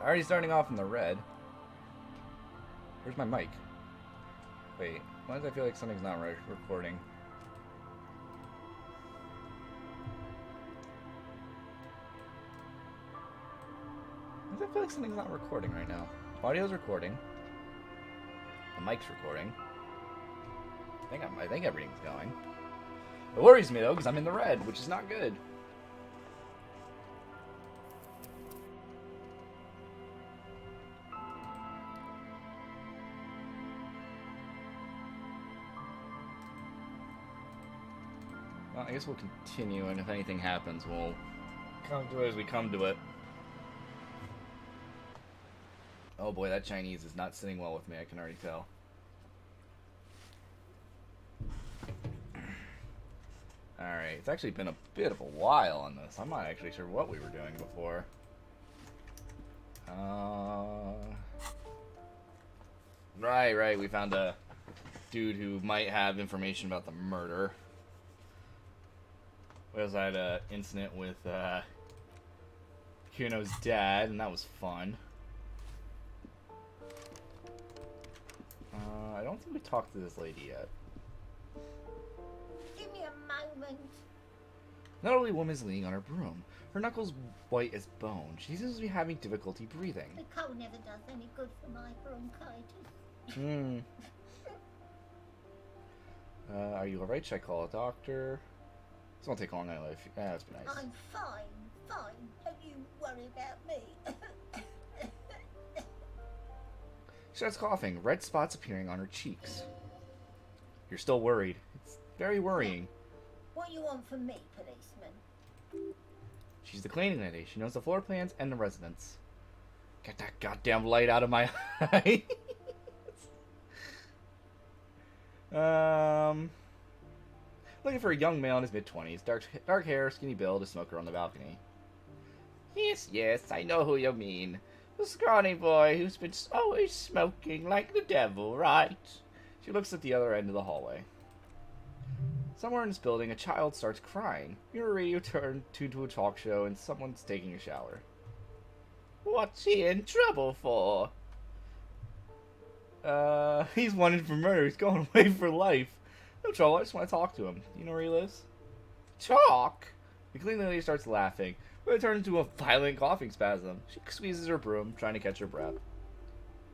Already starting off in the red. Where's my mic? Wait, why does I feel like something's not right recording? Why does I feel like something's not recording right now? Audio's recording. The mic's recording. I think everything's going. It worries me though, because I'm in the red, which is not good. Well, I guess we'll continue, and if anything happens, we'll come to it as we come to it. Oh boy, that Chinese is not sitting well with me, I can already tell. Alright, it's actually been a bit of a while on this. I'm not actually sure what we were doing before. Right, we found a dude who might have information about the murder. We also had an incident with Kuno's dad, and that was fun. I don't think we talked to this lady yet. Give me a moment. An elderly woman is leaning on her broom. Her knuckles white as bone. She seems to be having difficulty breathing. The cold never does any good for my bronchitis. Are you alright? Should I call a doctor? This won't take long anyway. Yeah, that's be nice. I'm fine. Don't you worry about me. She starts coughing, red spots appearing on her cheeks. You're still worried. It's very worrying. What you want from me, policeman? She's the cleaning lady. She knows the floor plans and the residents. Get that goddamn light out of my eye. Looking for a young male in his mid-20s. Dark hair, skinny build, a smoker on the balcony. Yes, I know who you mean. The scrawny boy who's been always smoking like the devil, right? She looks at the other end of the hallway. Somewhere in this building, a child starts crying. Your radio tuned to a talk show, and someone's taking a shower. What's he in trouble for? He's wanted for murder. He's going away for life. No trouble, I just want to talk to him. You know where he lives? Talk? The cleaning lady starts laughing, but it turns into a violent coughing spasm. She squeezes her broom, trying to catch her breath.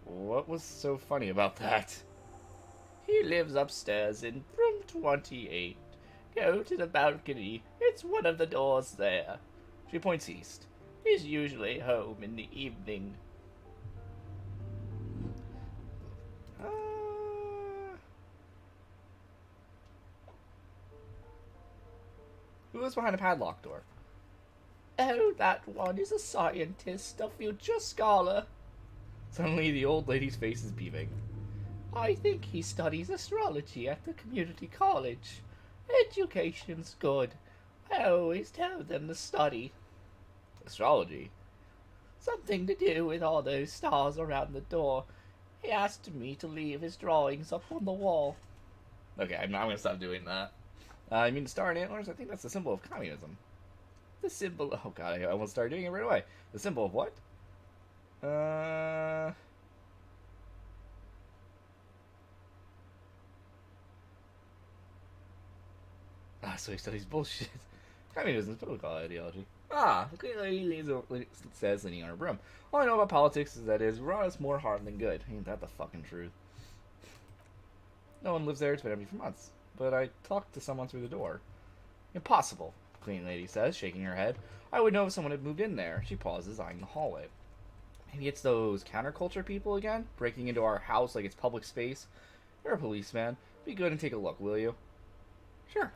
What was so funny about that? He lives upstairs in room 28. Go to the balcony. It's one of the doors there. She points east. He's usually home in the evening. Who is behind a padlocked door? Oh, that one is a scientist, a future scholar. Suddenly, the old lady's face is beaming. I think he studies astrology at the community college. Education's good. I always tell them to study. Astrology? Something to do with all those stars around the door. He asked me to leave his drawings up on the wall. Okay, I'm going to stop doing that. I mean, the star and antlers, I think that's the symbol of communism. The symbol... Oh, God, I almost started doing it right away. The symbol of what? So he studies bullshit. Communism is political ideology. The clean lady says, leaning on her broom. All I know about politics is that it is run us more harm than good. Ain't that the fucking truth? No one lives there. It's been empty for months. But I talked to someone through the door. Impossible, the cleaning lady says, shaking her head. I would know if someone had moved in there. She pauses, eyeing the hallway. Maybe it's those counterculture people again, breaking into our house like it's public space. You're a policeman. Be good and take a look, will you? Sure.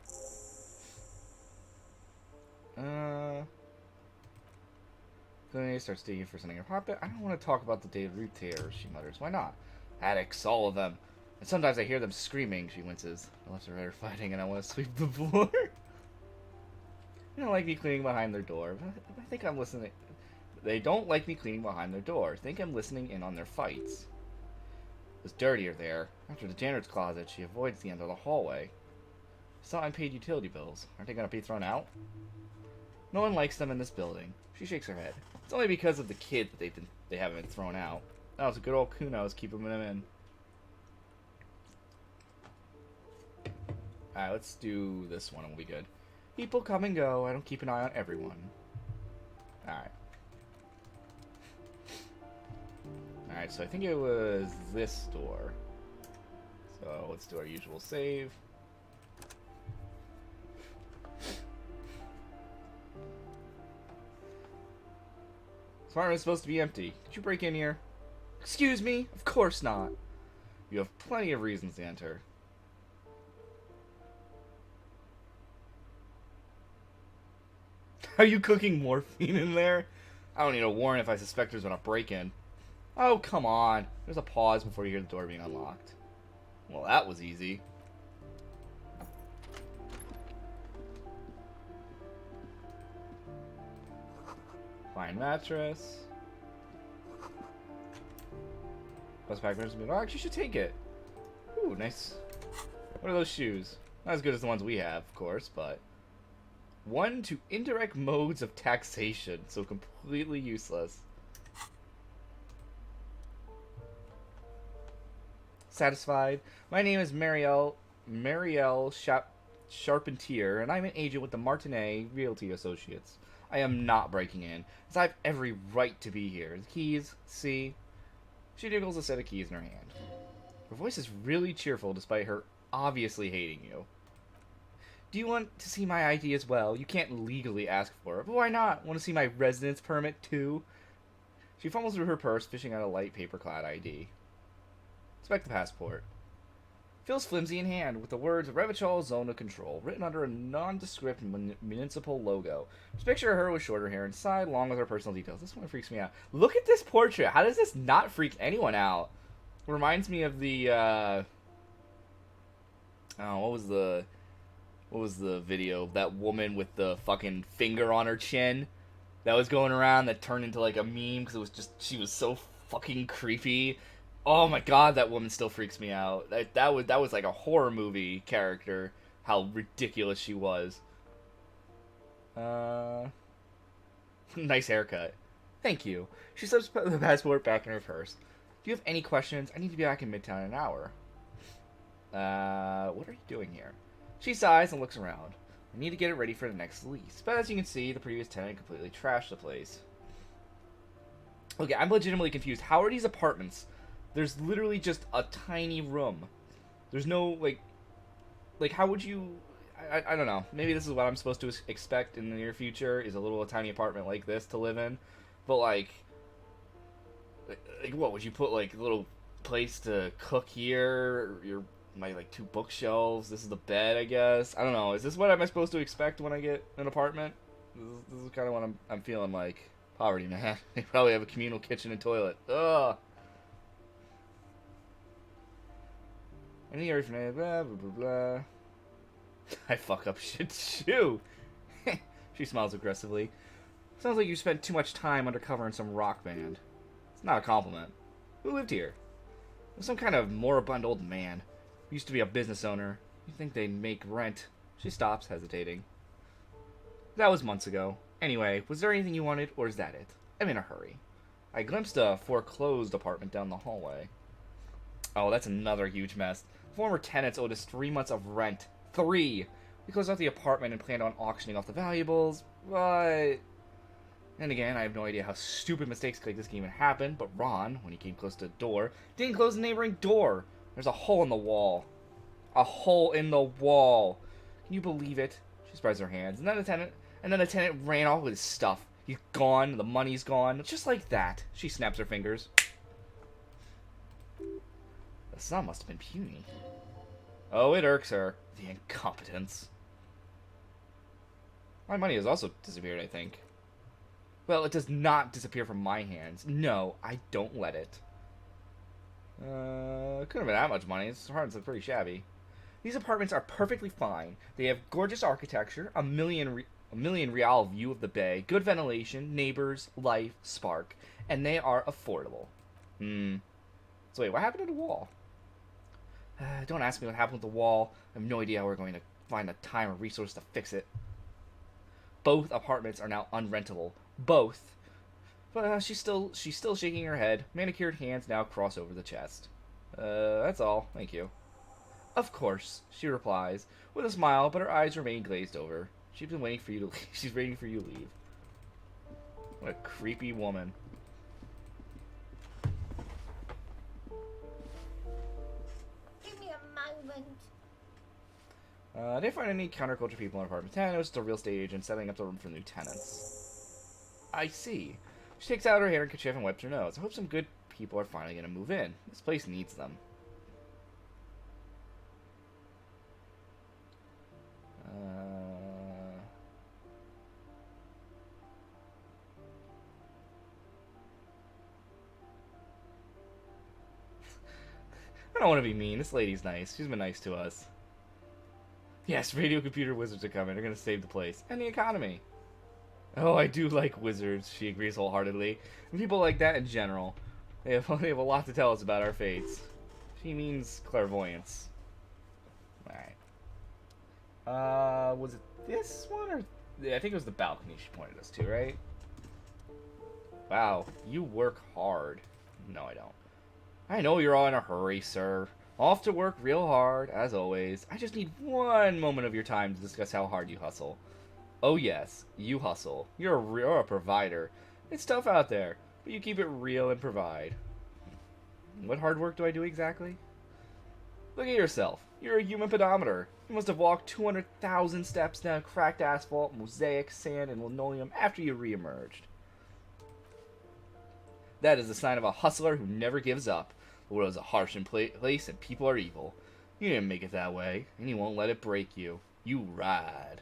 Cleaning lady starts digging for something in her pocket. I don't want to talk about the day of root tears, she mutters. Why not? Addicts, all of them. And sometimes I hear them screaming, she winces. The left and right are fighting and I want to sweep the floor. They don't like me cleaning behind their door. I think I'm listening. They don't like me cleaning behind their door. Think I'm listening in on their fights. It's dirtier there. After the janitor's closet, she avoids the end of the hallway. Still unpaid utility bills. Aren't they going to be thrown out? No one likes them in this building. She shakes her head. It's only because of the kid that they haven't been thrown out. That was a good old Kuno's keeping them in. Alright, let's do this one and we'll be good. People come and go. I don't keep an eye on everyone. Alright. Alright, so I think it was this door. So let's do our usual save. This apartment is supposed to be empty. Did you break in here? Excuse me? Of course not. You have plenty of reasons to enter. Are you cooking morphine in there? I don't need a warrant if I suspect there's been a break-in. Oh, come on. There's a pause before you hear the door being unlocked. Well, that was easy. Fine mattress. Bus pack nurse. Oh, actually, you should take it. Ooh, nice. What are those shoes? Not as good as the ones we have, of course, but... 1 to indirect modes of taxation, so completely useless. Satisfied? My name is Marielle Charpentier, and I'm an agent with the Martinet Realty Associates. I am not breaking in, as I have every right to be here. The keys, see? She jiggles a set of keys in her hand. Her voice is really cheerful, despite her obviously hating you. Do you want to see my ID as well? You can't legally ask for it, but why not? Want to see my residence permit, too? She fumbles through her purse, fishing out a light paper-clad ID. Inspect the passport. Feels flimsy in hand, with the words Revachol Zone of Control written under a nondescript municipal logo. Just picture her with shorter hair inside, along with her personal details. This one freaks me out. Look at this portrait! How does this not freak anyone out? It reminds me of the, oh, what was the video? That woman with the fucking finger on her chin that was going around that turned into like a meme because it was just, she was so fucking creepy. Oh my god, that woman still freaks me out. That was like a horror movie character. How ridiculous she was. Nice haircut. Thank you. She slips the passport back in her purse. Do you have any questions? I need to be back in Midtown in an hour. What are you doing here? She sighs and looks around. I need to get it ready for the next lease. But as you can see, the previous tenant completely trashed the place. Okay, I'm legitimately confused. How are these apartments? There's literally just a tiny room. There's no, like how would you... I don't know. Maybe this is what I'm supposed to expect in the near future, is a tiny apartment like this to live in. But, like what, would you put, like, a little place to cook here? My, like, 2 bookshelves? This is the bed, I guess? I don't know. Is this what am I supposed to expect when I get an apartment? This is kind of what I'm feeling like. Poverty, man. They probably have a communal kitchen and toilet. Ugh. Any area for blah, blah, blah, blah. I fuck up shit too. She smiles aggressively. Sounds like you spent too much time undercover in some rock band. It's not a compliment. Who lived here? It was some kind of moribund old man. Used to be a business owner. You think they'd make rent? She stops, hesitating. That was months ago. Anyway, was there anything you wanted, or is that it? I'm in a hurry. I glimpsed a foreclosed apartment down the hallway. Oh, that's another huge mess. Former tenants owed us 3 months of rent. 3! We closed out the apartment and planned on auctioning off the valuables, but... And again, I have no idea how stupid mistakes like this can even happen, but Ron, when he came close to the door, didn't close the neighboring door. There's a hole in the wall. A hole in the wall. Can you believe it? She spreads her hands, and then the tenant ran off with his stuff. He's gone, the money's gone. Just like that. She snaps her fingers. The sun must have been puny. Oh, it irks her. The incompetence. My money has also disappeared, I think. Well, it does not disappear from my hands. No, I don't let it. Couldn't have been that much money. It's hard. It's pretty shabby. These apartments are perfectly fine. They have gorgeous architecture, a million real view of the bay, good ventilation, neighbors, life, spark, and they are affordable. So wait, what happened to the wall? Don't ask me what happened with the wall. I have no idea how we're going to find the time or resource to fix it. Both apartments are now unrentable. Both. But she's still shaking her head. Manicured hands now cross over the chest. That's all. Thank you. Of course, she replies with a smile, but her eyes remain glazed over. She's been waiting for you to leave. She's waiting for you to leave. What a creepy woman. Give me a moment. I didn't find any counterculture people in apartment 10. It was just a real estate agent setting up the room for new tenants. I see. She takes out her handkerchief and wipes her nose. I hope some good people are finally going to move in. This place needs them. I don't want to be mean. This lady's nice. She's been nice to us. Yes, radio computer wizards are coming. They're going to save the place. And the economy. Oh, I do like wizards, she agrees wholeheartedly. And people like that in general. They have a lot to tell us about our fates. She means clairvoyance. Alright. Was it this one? Or yeah, I think it was the balcony she pointed us to, right? Wow, you work hard. No, I don't. I know you're all in a hurry, sir. Off to work real hard, as always. I just need one moment of your time to discuss how hard you hustle. Oh yes, you hustle. You're a provider. It's tough out there, but you keep it real and provide. What hard work do I do exactly? Look at yourself. You're a human pedometer. You must have walked 200,000 steps down cracked asphalt, mosaic, sand, and linoleum after you re-emerged. That is the sign of a hustler who never gives up. The world is a harsh place and people are evil. You didn't make it that way, and you won't let it break you. You ride.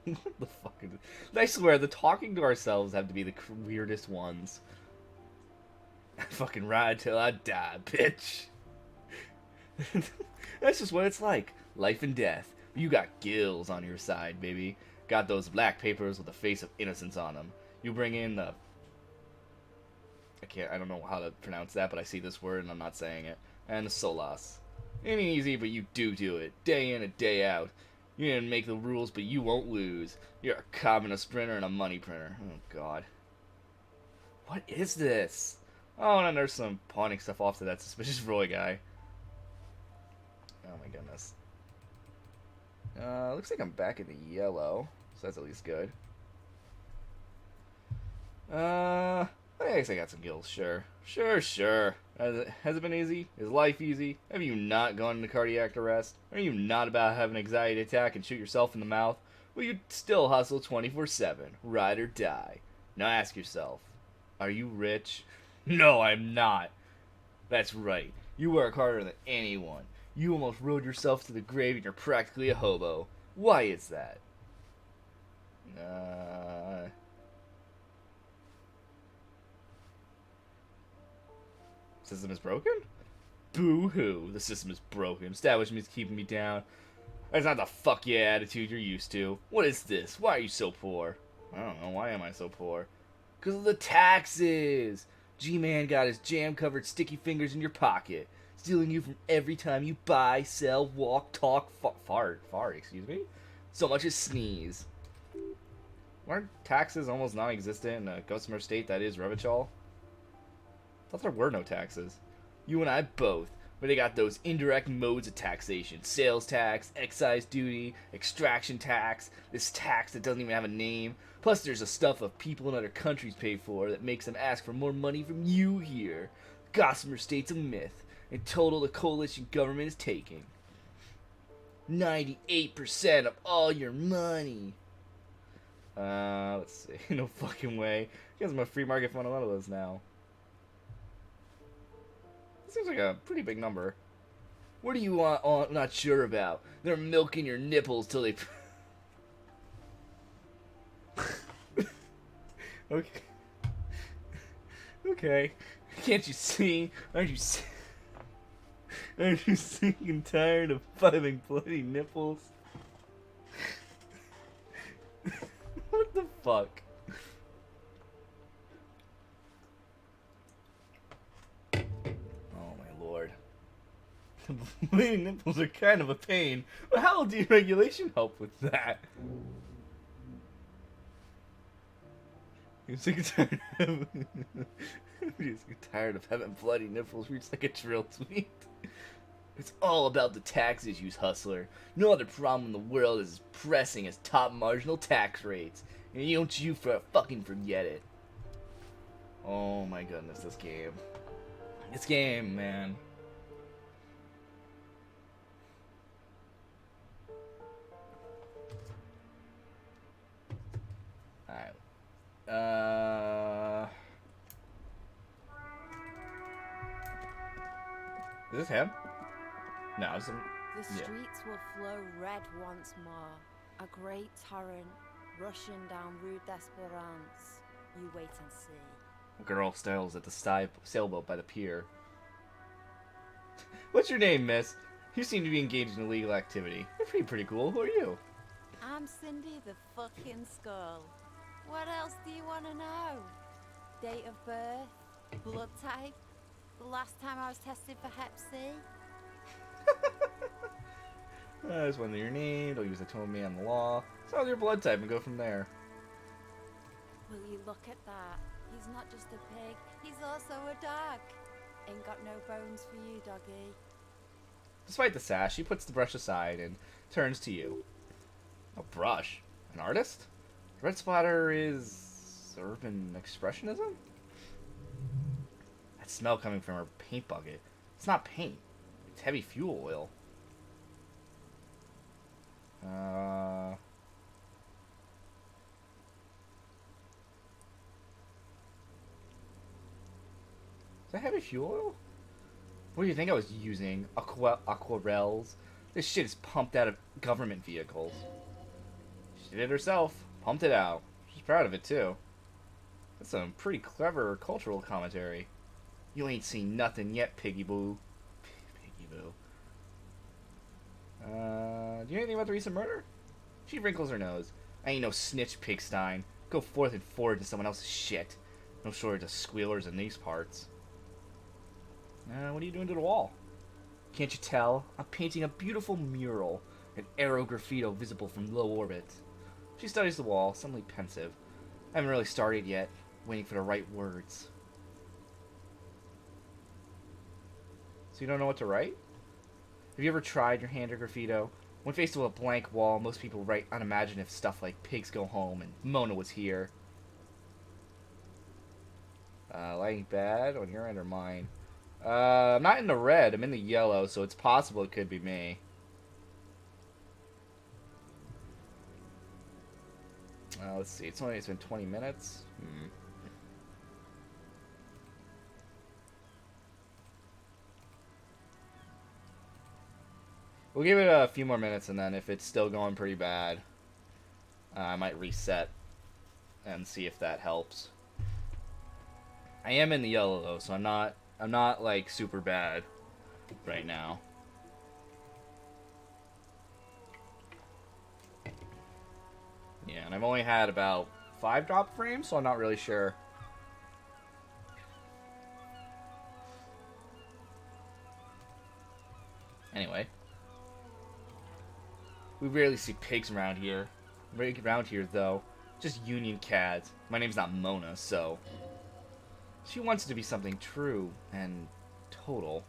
What the fuck is it? I swear, the talking to ourselves have to be the weirdest ones. I fucking ride till I die, bitch. That's just what it's like. Life and death. You got gills on your side, baby. Got those black papers with the face of innocence on them. You bring in the... I don't know how to pronounce that, but I see this word and I'm not saying it. And the solas. It ain't easy, but you do it. Day in and day out. You didn't make the rules, but you won't lose. You're a cob and a sprinter and a money printer. Oh, God. What is this? Oh, and there's some pawning stuff off to that suspicious Roy guy. Oh, my goodness. Looks like I'm back in the yellow. So that's at least good. I guess I got some gills, sure. Sure. Has it been easy? Is life easy? Have you not gone into cardiac arrest? Are you not about to have an anxiety attack and shoot yourself in the mouth? Will you still hustle 24/7, ride or die? Now ask yourself, are you rich? No, I'm not. That's right. You work harder than anyone. You almost rode yourself to the grave and you're practically a hobo. Why is that? System is broken? Boo-hoo. The system is broken. Establishment's keeping me down. That's not the fuck yeah attitude you're used to. What is this? Why are you so poor? I don't know. Why am I so poor? Because of the taxes. G-Man got his jam-covered sticky fingers in your pocket, stealing you from every time you buy, sell, walk, talk, fart, excuse me? So much as sneeze. Aren't taxes almost non-existent in a gossamer state that is Revachol? I thought there were no taxes. You and I both. But they got those indirect modes of taxation. Sales tax, excise duty, extraction tax, this tax that doesn't even have a name. Plus there's the stuff of people in other countries pay for that makes them ask for more money from you here. Gossamer State's a myth. In total, the coalition government is taking 98% of all your money. Let's see. No fucking way. You guys have a free market fund on one of those now. Seems like a pretty big number. What do you want? Oh, I'm not sure about. They're milking your nipples till they... Okay. Okay. Can't you see? Aren't you sick and tired of having bloody nipples? What the fuck? Bleeding nipples are kind of a pain, but how will deregulation help with that? You're sick and tired of You're sick and tired of having bloody nipples reach like a drill tweet. It's all about the tax issues, hustler. No other problem in the world is as pressing as top marginal tax rates. And you fucking forget it. Oh my goodness, this game. This game, man. Alright. Is this him? No, it's him. The streets will flow red once more. A great torrent rushing down Rue d'Espérance. You wait and see. A girl stiles at the sailboat by the pier. What's your name, miss? You seem to be engaged in illegal activity. You're pretty cool. Who are you? I'm Cindy the fucking Skull. What else do you want to know? Date of birth? Blood type? The last time I was tested for Hep C? I just want to know your name. Don't use the tone of me on the law. So your blood type and go from there. Will you look at that? He's not just a pig, he's also a dog. Ain't got no bones for you, doggy. Despite the sash, she puts the brush aside and turns to you. A brush? An artist? Red splatter is urban expressionism? That smell coming from her paint bucket. It's not paint. It's heavy fuel oil. Is that heavy fuel oil? What do you think I was using? Aquarels? This shit is pumped out of government vehicles. She did it herself. Pumped it out. She's proud of it, too. That's some pretty clever cultural commentary. You ain't seen nothing yet, Piggy Boo. Piggy Boo. Do you know anything about the recent murder? She wrinkles her nose. I ain't no snitch, Pigstein. Go forth and forward to someone else's shit. No shortage of squealers in these parts. What are you doing to the wall? Can't you tell? I'm painting a beautiful mural. An aerograffito visible from low orbit. She studies the wall, suddenly pensive. I haven't really started yet. Waiting for the right words. So you don't know what to write? Have you ever tried your hand or graffito? When faced with a blank wall, most people write unimaginative stuff like pigs go home and Mona was here. Lighting bad on your end or mine? I'm not in the red, I'm in the yellow, so it's possible it could be me. Let's see, it's been 20 minutes. We'll give it a few more minutes, and then if it's still going pretty bad, I might reset and see if that helps. I am in the yellow though, so I'm not like super bad right now. Yeah, and I've only had about 5 drop frames, so I'm not really sure. Anyway. We rarely see pigs around here. Though. Just union cats. My name's not Mona, so... She wants it to be something true and total.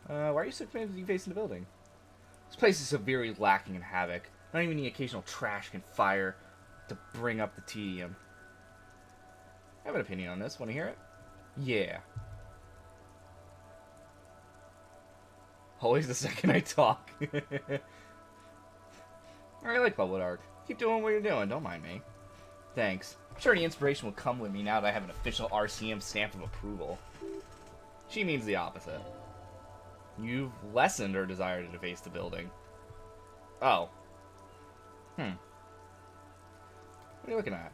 Why are you so committed to defacing the building? This place is severely lacking in havoc. Not even the occasional trash can fire to bring up the tedium. I have an opinion on this. Want to hear it? Yeah. Always the second I talk. I like bubble art. Keep doing what you're doing. Don't mind me. Thanks. I'm sure the inspiration will come with me now that I have an official RCM stamp of approval. She means the opposite. You've lessened her desire to deface the building. Oh. What are you looking at?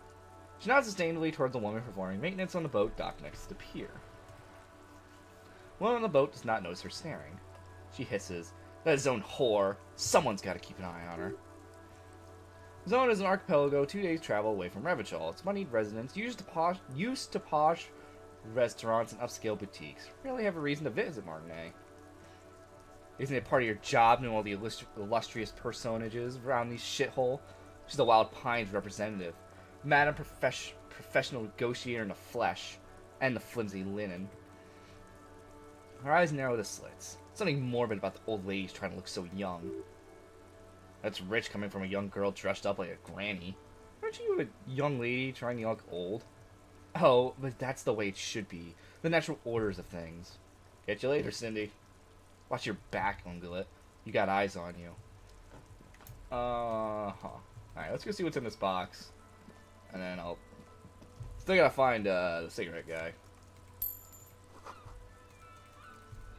She nods sustainably towards the woman performing maintenance on the boat docked next to the pier. The woman on the boat does not notice her staring. She hisses. That zone whore. Someone's got to keep an eye on her. Zone is an archipelago 2 days travel away from Revachol. Its moneyed residents used to posh restaurants and upscale boutiques. Really have a reason to visit Martinez. Isn't it part of your job knowing all the illustrious personages around these shithole? She's the Wild Pines representative. Madam professional negotiator in the flesh. And the flimsy linen. Her eyes narrow the slits. Something morbid about the old ladies trying to look so young. That's rich coming from a young girl dressed up like a granny. Aren't you a young lady trying to look old? Oh, but that's the way it should be. The natural orders of things. Catch you later, Cindy. Watch your back, Ungulate. You got eyes on you. Alright, let's go see what's in this box. And then I'll... Still gotta find the cigarette guy.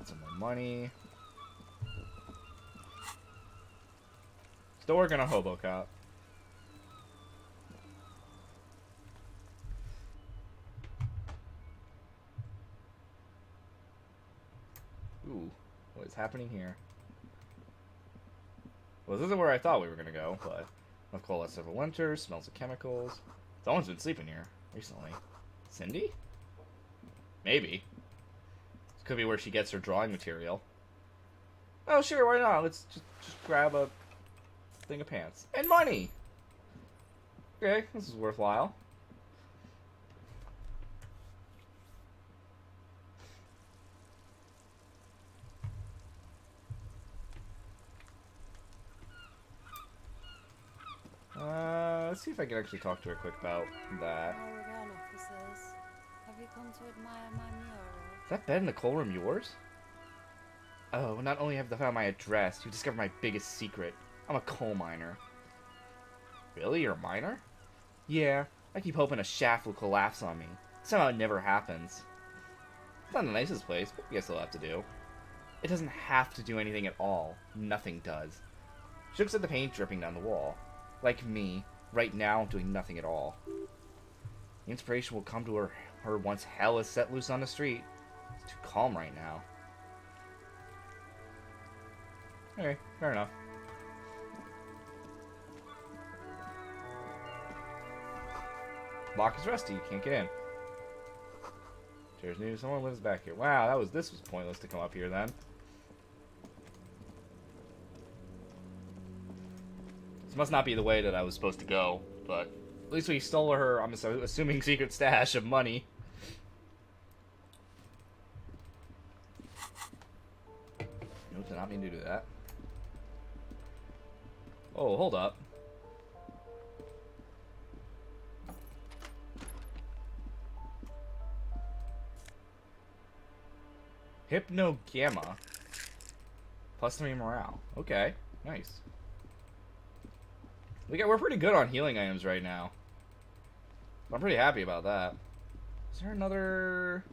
Some more money. Still working on Hobocop. Ooh, what is happening here? Well, this isn't where I thought we were gonna go, but I've called out several winters, smells of chemicals. Someone's been sleeping here recently. Cindy? Maybe. This could be where she gets her drawing material. Oh, sure, why not? Let's just grab a thing of pants. And money! Okay, this is worthwhile. Let's see if I can actually talk to her quick about that. Oh, again, officers. Have you come to admire my mural? Is that bed in the coal room yours? Oh, not only have you found my address, you discovered my biggest secret. I'm a coal miner. Really? You're a miner? Yeah, I keep hoping a shaft will collapse on me. Somehow it never happens. It's not the nicest place, but I guess it'll have to do. It doesn't have to do anything at all. Nothing does. She looks at the paint dripping down the wall. Like me, right now, doing nothing at all. The inspiration will come to her once hell is set loose on the street. It's too calm right now. Okay, fair enough. Lock is rusty, you can't get in. There's new, someone lives back here. Wow, this was pointless to come up here then. This must not be the way that I was supposed to go, but at least we stole her, I'm assuming, secret stash of money. Nope, did not mean to do that. Oh, hold up. Hypno Gamma. +3 morale. Okay, nice. We're pretty good on healing items right now. I'm pretty happy about that. Is there another...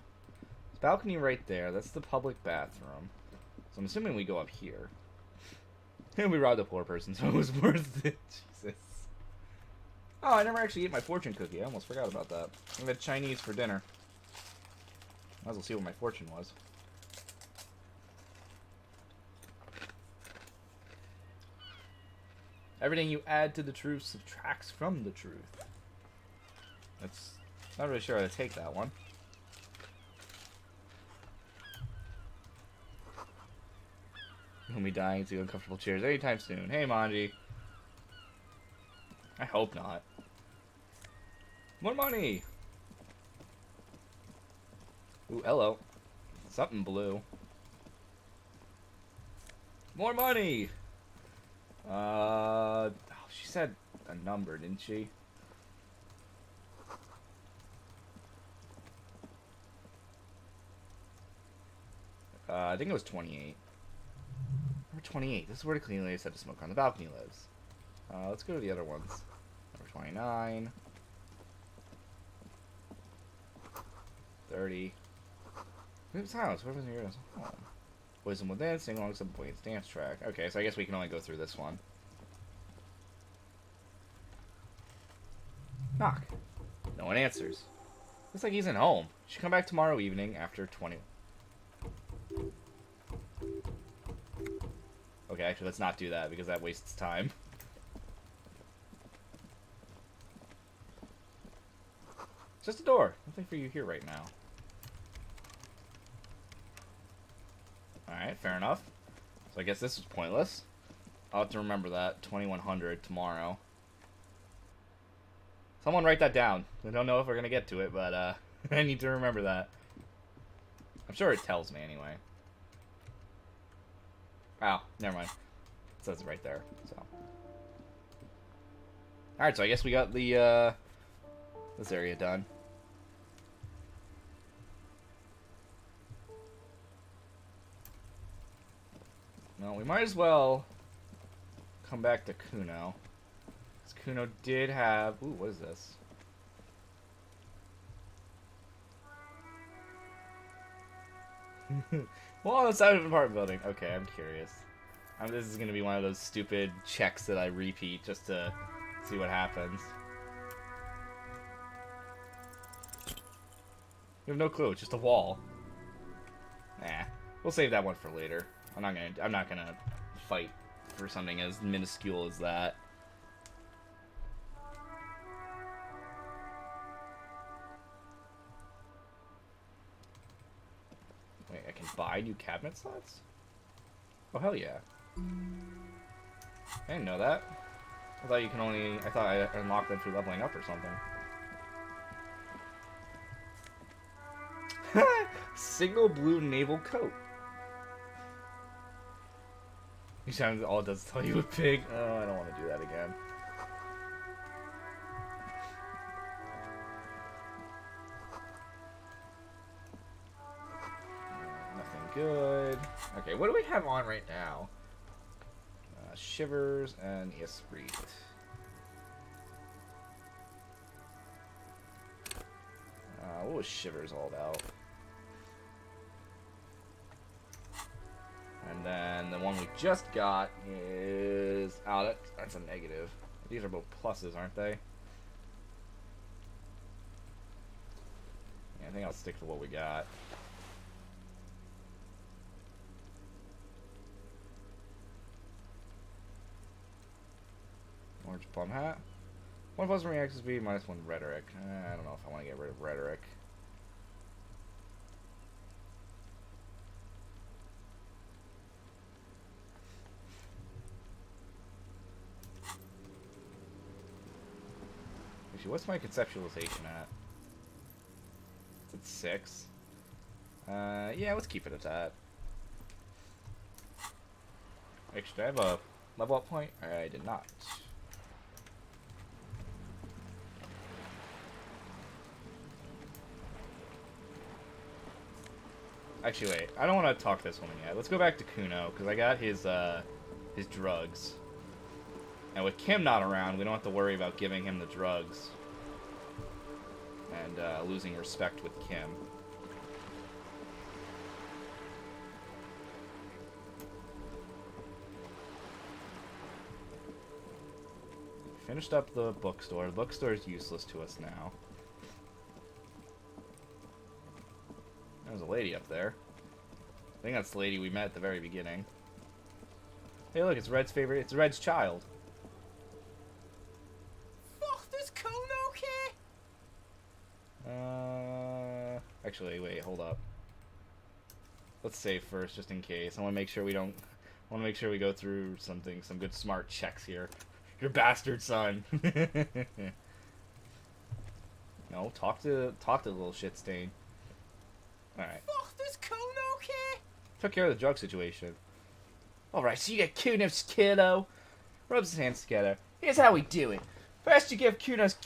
balcony right there. That's the public bathroom. So I'm assuming we go up here. And we robbed a poor person, so it was worth it. Jesus. Oh, I never actually ate my fortune cookie. I almost forgot about that. I had Chinese for dinner. Might as well see what my fortune was. Everything you add to the truth subtracts from the truth. That's not really sure how to take that one. You'll be dying to uncomfortable chairs anytime soon. Hey, Manji. I hope not. More money! Ooh, hello. Something blue. More money! Oh, she said a number, didn't she? I think it was 28. Number 28. This is where the cleaning lady said to smoke on the balcony lives. Let's go to the other ones. Number 29. 30. Silence. Whoever's near us. Home. Wisdom within, sing along some points, dance track. Okay, so I guess we can only go through this one. Knock. No one answers. Looks like he's at home. Should come back tomorrow evening after 20. Okay, actually, let's not do that because that wastes time. It's just a door. Nothing for you here right now. Alright, fair enough. So I guess this was pointless. I'll have to remember that. 2100 tomorrow. Someone write that down. I don't know if we're gonna get to it, but I need to remember that. I'm sure it tells me anyway. Oh, never mind. It says it right there. So, all right. So I guess we got the this area done. No, we might as well come back to Kuno. Because Kuno did have... Ooh, what is this? Well, on the side of an apartment building. Okay, I'm curious. This is going to be one of those stupid checks that I repeat just to see what happens. You have no clue. It's just a wall. Nah, we'll save that one for later. I'm not gonna fight for something as minuscule as that. Wait, I can buy new cabinet slots? Oh, hell yeah. I didn't know that. I thought you can only... I thought I unlocked them through leveling up or something. Single blue naval coat. You sound all it does is tell you a pig. Oh, I don't want to do that again. Nothing good. Okay, what do we have on right now? Shivers and Esprit. What was Shivers all about? And then the one we just got is... Oh, that's a negative. These are both pluses, aren't they? Yeah, I think I'll stick to what we got. Orange plum hat. 1 plus reaction speed, minus 1 rhetoric. I don't know if I want to get rid of rhetoric. Actually, what's my conceptualization at? It's at 6. Yeah, let's keep it at that. Actually, do I have a level up point? I did not. Actually, wait. I don't want to talk this woman yet. Let's go back to Kuno, because I got his drugs. And with Kim not around, we don't have to worry about giving him the drugs. And losing respect with Kim. Finished up the bookstore. The bookstore is useless to us now. There's a lady up there. I think that's the lady we met at the very beginning. Hey, look, it's Red's favorite. It's Red's child. Fuck, does Kuno care? Actually, wait, hold up. Let's save first, just in case. I want to make sure we don't. I want to make sure we go through some good smart checks here. Your bastard son. No, talk to the little shit stain. All right. Fuck, does Kuno care? Took care of the drug situation. Alright, so you get Kuno's kilo. Rubs his hands together. Here's how we do it. First you give Kuno's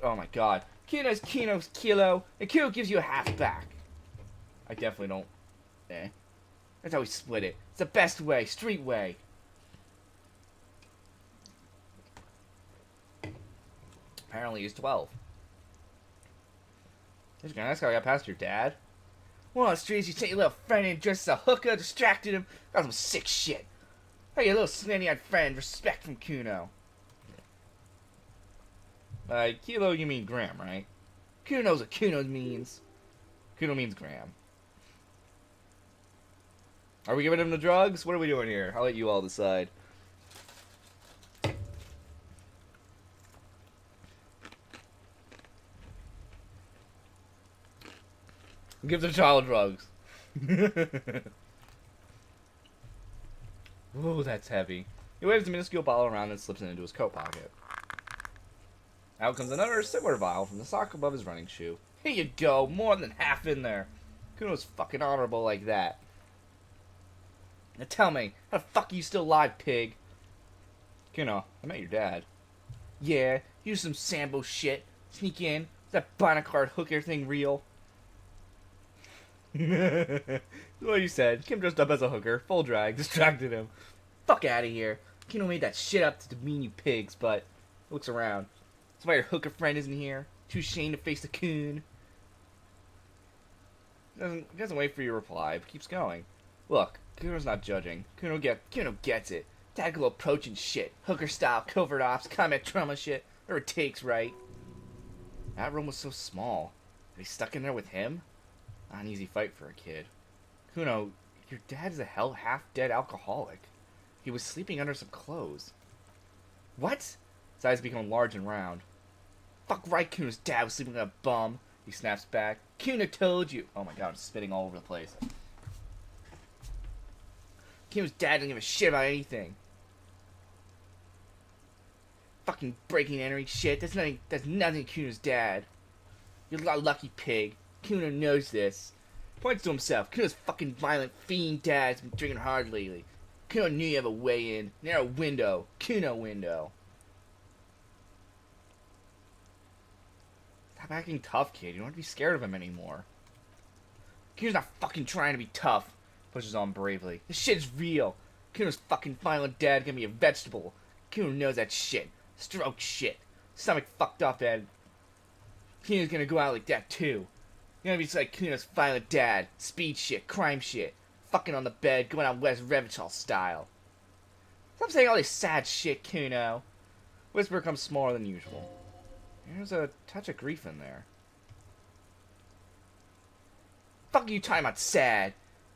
oh my god. Kuno's kilo, and Kuno gives you a half back. I definitely don't. That's how we split it. It's the best way, street way. Apparently he's 12. This guy, nice guy got past your dad. Well, on the streets, you sent your little friend in dressed as a hooker, distracted him, got some sick shit. Hey, your little slanty-eyed friend, respect from Kuno. Kilo, you mean gram, right? Kuno knows what Kuno means. Kuno means gram. Are we giving him the drugs? What are we doing here? I'll let you all decide. Give the child drugs. Ooh, that's heavy. He waves a minuscule bottle around and slips it into his coat pocket. Out comes another similar vial from the sock above his running shoe. Here you go, more than half in there. Kuno's fucking honorable like that. Now tell me, how the fuck are you still alive, pig? Kuno, I met your dad. Yeah, you do some Sambo shit. Sneak in. Is that Bonacard hooker thing real? What you said. Kim dressed up as a hooker, full drag, distracted him. Fuck out of here. Kuno made that shit up to demean you pigs, but looks around. That's why your hooker friend isn't here. Too ashamed to face the coon. Doesn't wait for your reply, but keeps going. Look, Kuno's not judging. Kuno gets it. Tactical approach and shit. Hooker style, covert ops, combat trauma shit. Whatever it takes, right? That room was so small. Are they stuck in there with him? Not an easy fight for a kid. Kuno, your dad is a half-dead alcoholic. He was sleeping under some clothes. What? His eyes become large and round. Fuck right, Kuno's dad was sleeping like a bum. He snaps back. Kuno told you. Oh my god, I'm spitting all over the place. Kuno's dad doesn't give a shit about anything. Fucking breaking and entering shit. That's nothing Kuno's dad. You're a lucky pig. Kuno knows this. Points to himself. Kuno's fucking violent fiend dad's been drinking hard lately. Kuno knew you have a way in. Narrow window. Kuno window. Stop acting tough, kid. You don't have to be scared of him anymore. Kuno's not fucking trying to be tough. Pushes on bravely. This shit is real. Kuno's fucking violent dad gonna be a vegetable. Kuno knows that shit. Stroke shit. Stomach fucked up, and Kuno's gonna go out like that too. You're gonna be just like Kuno's violent dad. Speed shit, crime shit. Fucking on the bed, going out Wes Revichal style. Stop saying all this sad shit, Kuno. Whisper comes smaller than usual. There's a touch of grief in there. Fuck you talking about sad?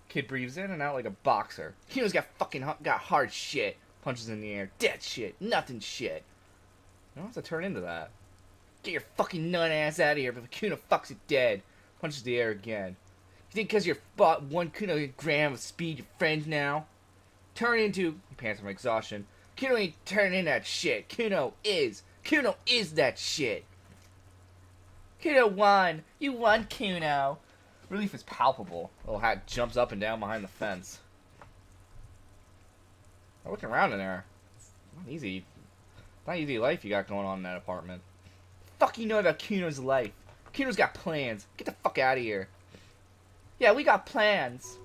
Kid breathes in and out like a boxer. Kuno's got hard shit. Punches in the air. Dead shit. Nothing shit. You don't have to turn into that. Get your fucking nut ass out of here before Kuno fucks it dead. Punches the air again. You think because you're bought 1 Kuno gram of speed your friends now? Turn into... He pants from exhaustion. Kuno ain't turning in that shit. Kuno is that shit. Kuno won. You won, Kuno. Relief is palpable. Little hat jumps up and down behind the fence. I'm looking around in there. It's not easy life you got going on in that apartment. Fuck you know about Kuno's life. Kuno's got plans. Get the fuck out of here. Yeah, we got plans.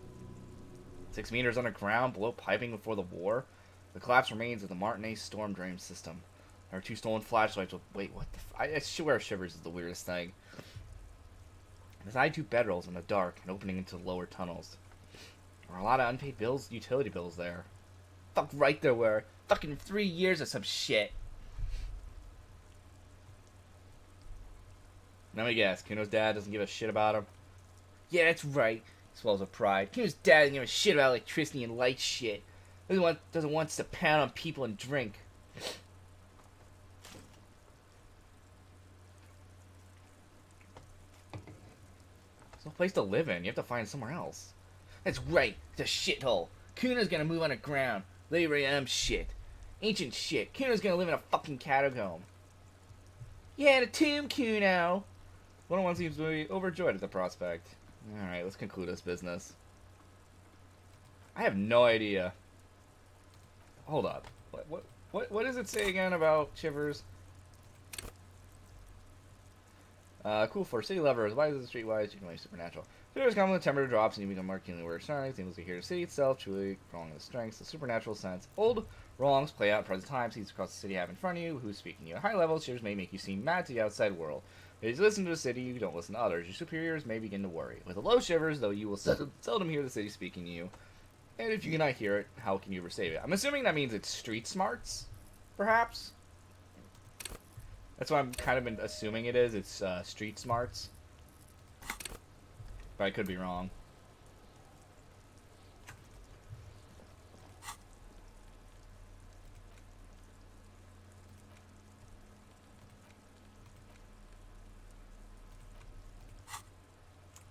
6 meters underground, below piping before the war. The collapse remains of the Martinet storm drain system. There are 2 stolen flashlights with... Wait, what the... I swear shivers is the weirdest thing. Beside 2 bedrolls in the dark and opening into lower tunnels. There were a lot of unpaid bills, utility bills there. Fuck right there were. Fucking 3 years of some shit. Let me guess, Kuno's dad doesn't give a shit about him? Yeah, that's right. He swells with pride. Kuno's dad doesn't give a shit about electricity and light shit. Doesn't want us to pound on people and drink. There's no place to live in. You have to find somewhere else. That's right. It's a shithole. Kuno's gonna move underground. Labor shit. Ancient shit. Kuno's gonna live in a fucking catacomb. Yeah, in a tomb, Kuno. Little one seems to be overjoyed at the prospect. Alright, let's conclude this business. I have no idea. Hold up. What does it say again about Shivers? Cool for city lovers. Why is it streetwise? You can play supernatural. Shivers come when the temperature drops and you become markedly aware of surroundings. Things to hear the city itself, truly prolonging the strengths, the supernatural sense. Old wrongs play out in present time. Seeds across the city have in front of you. Who's speaking to you at high levels? Shivers may make you seem mad to the outside world. As you listen to the city, you don't listen to others. Your superiors may begin to worry. With the low shivers, though, you will seldom hear the city speaking to you. And if you cannot hear it, how can you ever save it? I'm assuming that means it's street smarts, perhaps? That's what I'm kind of been assuming it is. It's street smarts. But I could be wrong.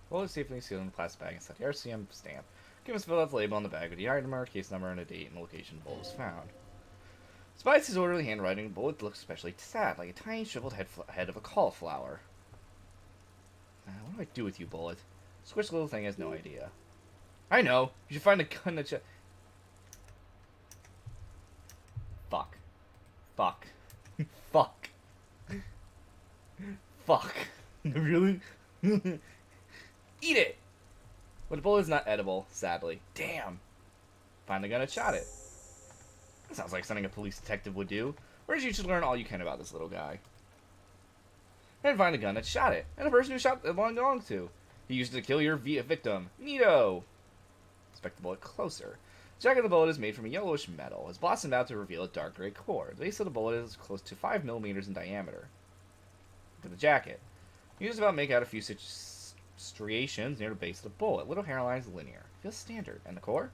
Roll it safely sealed in a plastic bag and set the RCM stamp. Give us fill out the label on the bag with the item number, case number, and a date and location the bowl was found. Despite his orderly handwriting, the bullet looks especially sad, like a tiny shriveled head of a cauliflower. What do I do with you, Bullet? Squish little thing has no idea. I know! You should find a gun that Fuck. Fuck. Fuck. Fuck. Really? Eat it! But the bullet is not edible, sadly. Damn. Find the gun and shot it. That sounds like something a police detective would do. Whereas you should learn all you can about this little guy. And find a gun that shot it, and the person who shot the one belonged to. He used it to kill your victim. Neato! Inspect the bullet closer. The jacket of the bullet is made from a yellowish metal. It's blossomed out to reveal a dark gray core. The base of the bullet is close to 5 millimeters in diameter. Look at the jacket. You just about make out a few striations near the base of the bullet. Little hairlines linear. Feels standard. And the core?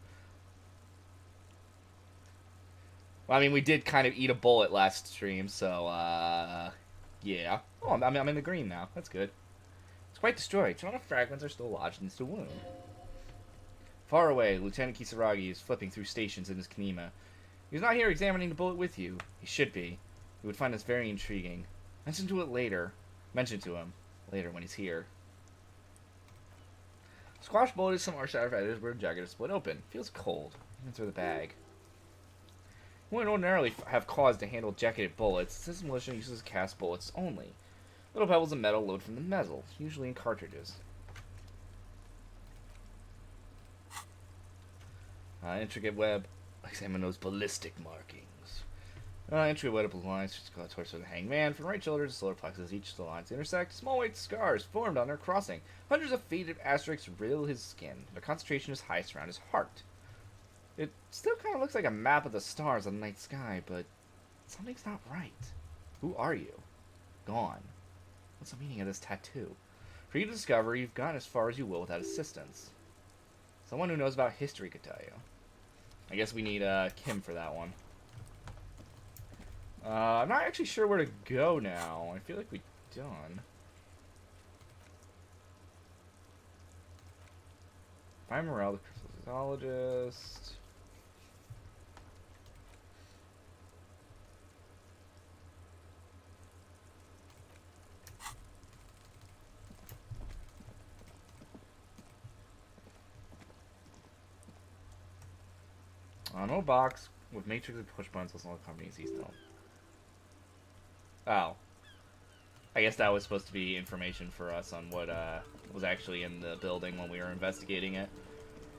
Well, I mean, we did kind of eat a bullet last stream, so, yeah. Oh, I'm in the green now. That's good. It's quite destroyed. Some of the fragments are still lodged in the wound. Far away, Lieutenant Kisaragi is flipping through stations in his Kanema. He's not here examining the bullet with you. He should be. He would find this very intriguing. Mention to him later when he's here. Squash bullet is some arch out of edges where the jacket is split open. Feels cold. Even through the bag. You wouldn't ordinarily have cause to handle jacketed bullets. This militia uses cast bullets only. Little pebbles of metal load from the muzzle, usually in cartridges. Intricate web. Examine those ballistic markings. Intricate web of blue lines torso the hangman. From right shoulder to solar plexus, each of the lines intersect. Small white scars formed on their crossing. Hundreds of faded asterisks riddle his skin. Their concentration is highest around his heart. It still kind of looks like a map of the stars on the night sky, but something's not right. Who are you? Gone. What's the meaning of this tattoo? For you to discover, you've gone as far as you will without assistance. Someone who knows about history could tell you. I guess we need Kim for that one. I'm not actually sure where to go now. I feel like we're done. Find Morel, the cryptozoologist. No box with matrix and push buttons with all the companies he's done. Oh. I guess that was supposed to be information for us on what was actually in the building when we were investigating it.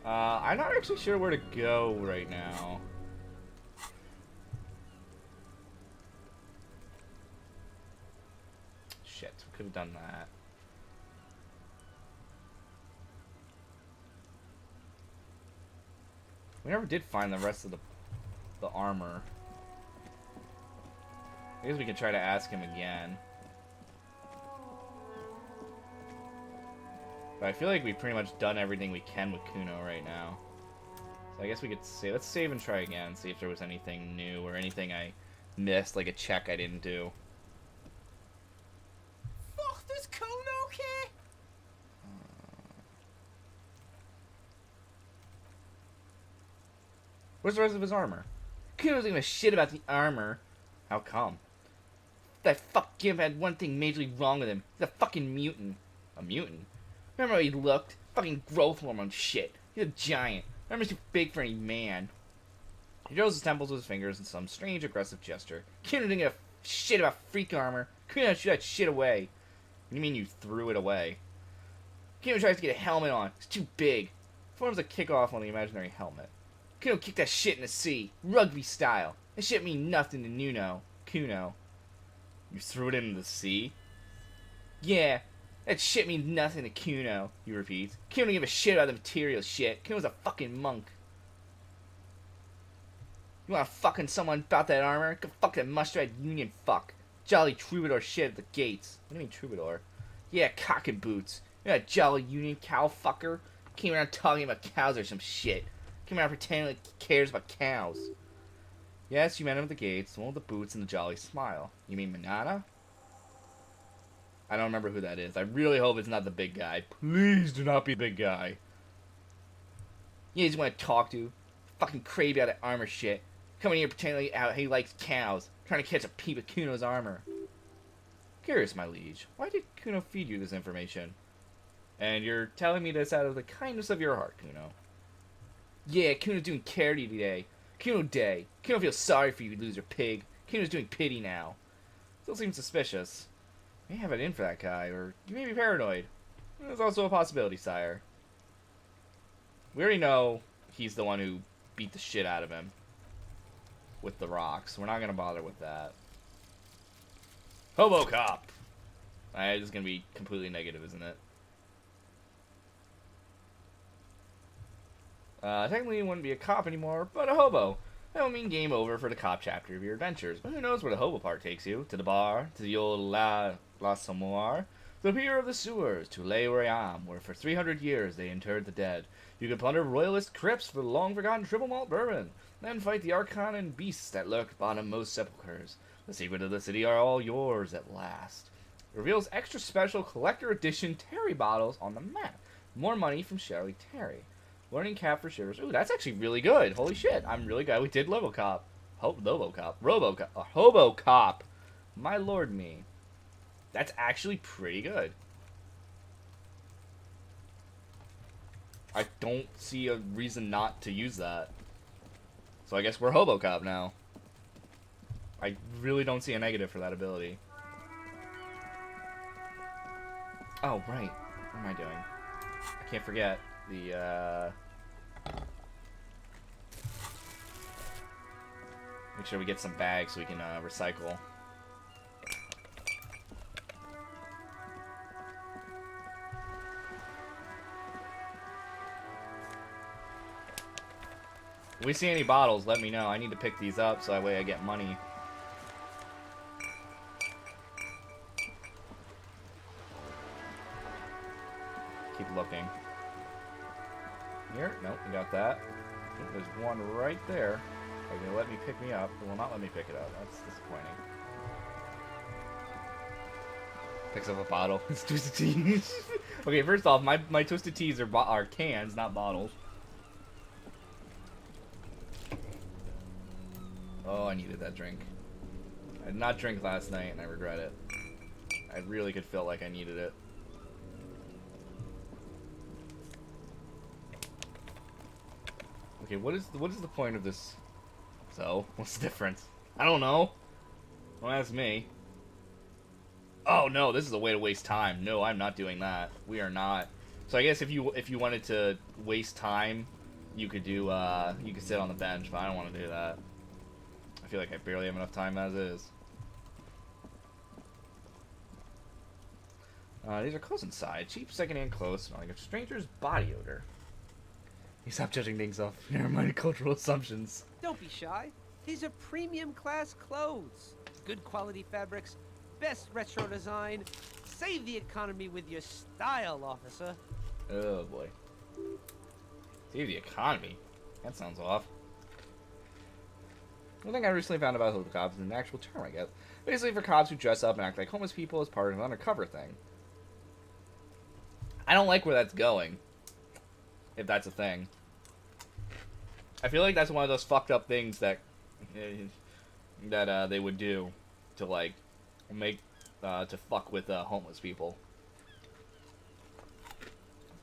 I'm not actually sure where to go right now. Shit, we could have done that. We never did find the rest of the armor. I guess we can try to ask him again. But I feel like we've pretty much done everything we can with Kuno right now. So I guess we could say, let's save and try again, see if there was anything new or anything I missed, like a check I didn't do. Fuck, does Kuno care? Where's the rest of his armor? Kuno doesn't give a shit about the armor. How come? That fuck Kim had one thing majorly wrong with him. He's a fucking mutant. A mutant? Remember how he looked? Fucking growth hormone shit. He's a giant. Remember, he's too big for any man. He draws his temples with his fingers in some strange aggressive gesture. Kuno didn't give a shit about freak armor. Kuno threw that shit away. What do you mean you threw it away? Kuno tries to get a helmet on. It's too big. Forms a kickoff on the imaginary helmet. Kuno kicked that shit in the sea. Rugby style. That shit mean nothing to Kuno. You threw it into the sea? Yeah. That shit means nothing to Kuno, he repeats. Kuno don't give a shit about the material shit. Kuno's a fucking monk. You wanna fucking someone about that armor? Go fuck that mustard union fuck. Jolly troubadour shit at the gates. What do you mean troubadour? Yeah, cock and boots. You're that jolly union cow fucker. Came around talking about cows or some shit. Came around pretending like he cares about cows. Yes, you met him at the gates, the one with the boots and the jolly smile. You mean Manana? I don't remember who that is. I really hope it's not the big guy. Please do not be the big guy. You just want to talk to. Fucking crave out of armor shit. Coming here pretending he likes cows, trying to catch a peep at Kuno's armor. Curious, my liege, why did Kuno feed you this information? And you're telling me this out of the kindness of your heart, Kuno. Yeah, Kuno's doing charity today. Kuno Day. Kuno feels sorry for you, loser pig. Kuno's doing pity now. Still seems suspicious. You may have it in for that guy, or you may be paranoid. There's also a possibility, sire. We already know he's the one who beat the shit out of him with the rocks. We're not going to bother with that. Hobo cop! This is going to be completely negative, isn't it? Technically, you wouldn't be a cop anymore, but a hobo. That would mean game over for the cop chapter of your adventures. But who knows where the hobo part takes you? To the bar, to the old La Samoir, the pier of the sewers, to Le Royam, where for 300 years they interred the dead. You can plunder royalist crypts for the long-forgotten triple malt bourbon, then fight the archon and beasts that lurk bottom most sepulchres. The secret of the city are all yours at last. It reveals extra special collector edition Terry bottles on the map. More money from Shirley Terry. Learning cap for shivers. Ooh, that's actually really good. Holy shit, I'm really glad we did Robocop. Robocop. My lord me. That's actually pretty good. I don't see a reason not to use that. So I guess we're Hobocop now. I really don't see a negative for that ability. Oh, right. What am I doing? I can't forget the, make sure we get some bags so we can, recycle. If we see any bottles, let me know. I need to pick these up so that way I get money. Keep looking. Here? Nope, we got that. Oh, there's one right there. They're gonna let me pick me up. They will not let me pick it up. That's disappointing. Picks up a bottle. It's Twisted Teas. Okay, first off, my Twisted Teas are cans, not bottles. Oh, I needed that drink. I did not drink last night, and I regret it. I really could feel like I needed it. Okay, what is the point of this? So, what's the difference? I don't know. Don't ask me. Oh no, this is a way to waste time. No, I'm not doing that. We are not. So I guess if you wanted to waste time, you could do you could sit on the bench, but I don't want to do that. I feel like I barely have enough time as is. These are clothes inside. Cheap secondhand clothes smelling of stranger's body odor. You stop judging things off never mind cultural assumptions. Don't be shy. These are premium class clothes. Good quality fabrics, best retro design. Save the economy with your style, officer. Oh boy. Save the economy? That sounds off. One thing I recently found about hood cops is an actual term, I guess. Basically for cops who dress up and act like homeless people as part of an undercover thing. I don't like where that's going. If that's a thing. I feel like that's one of those fucked up things that they would do to like make to fuck with homeless people.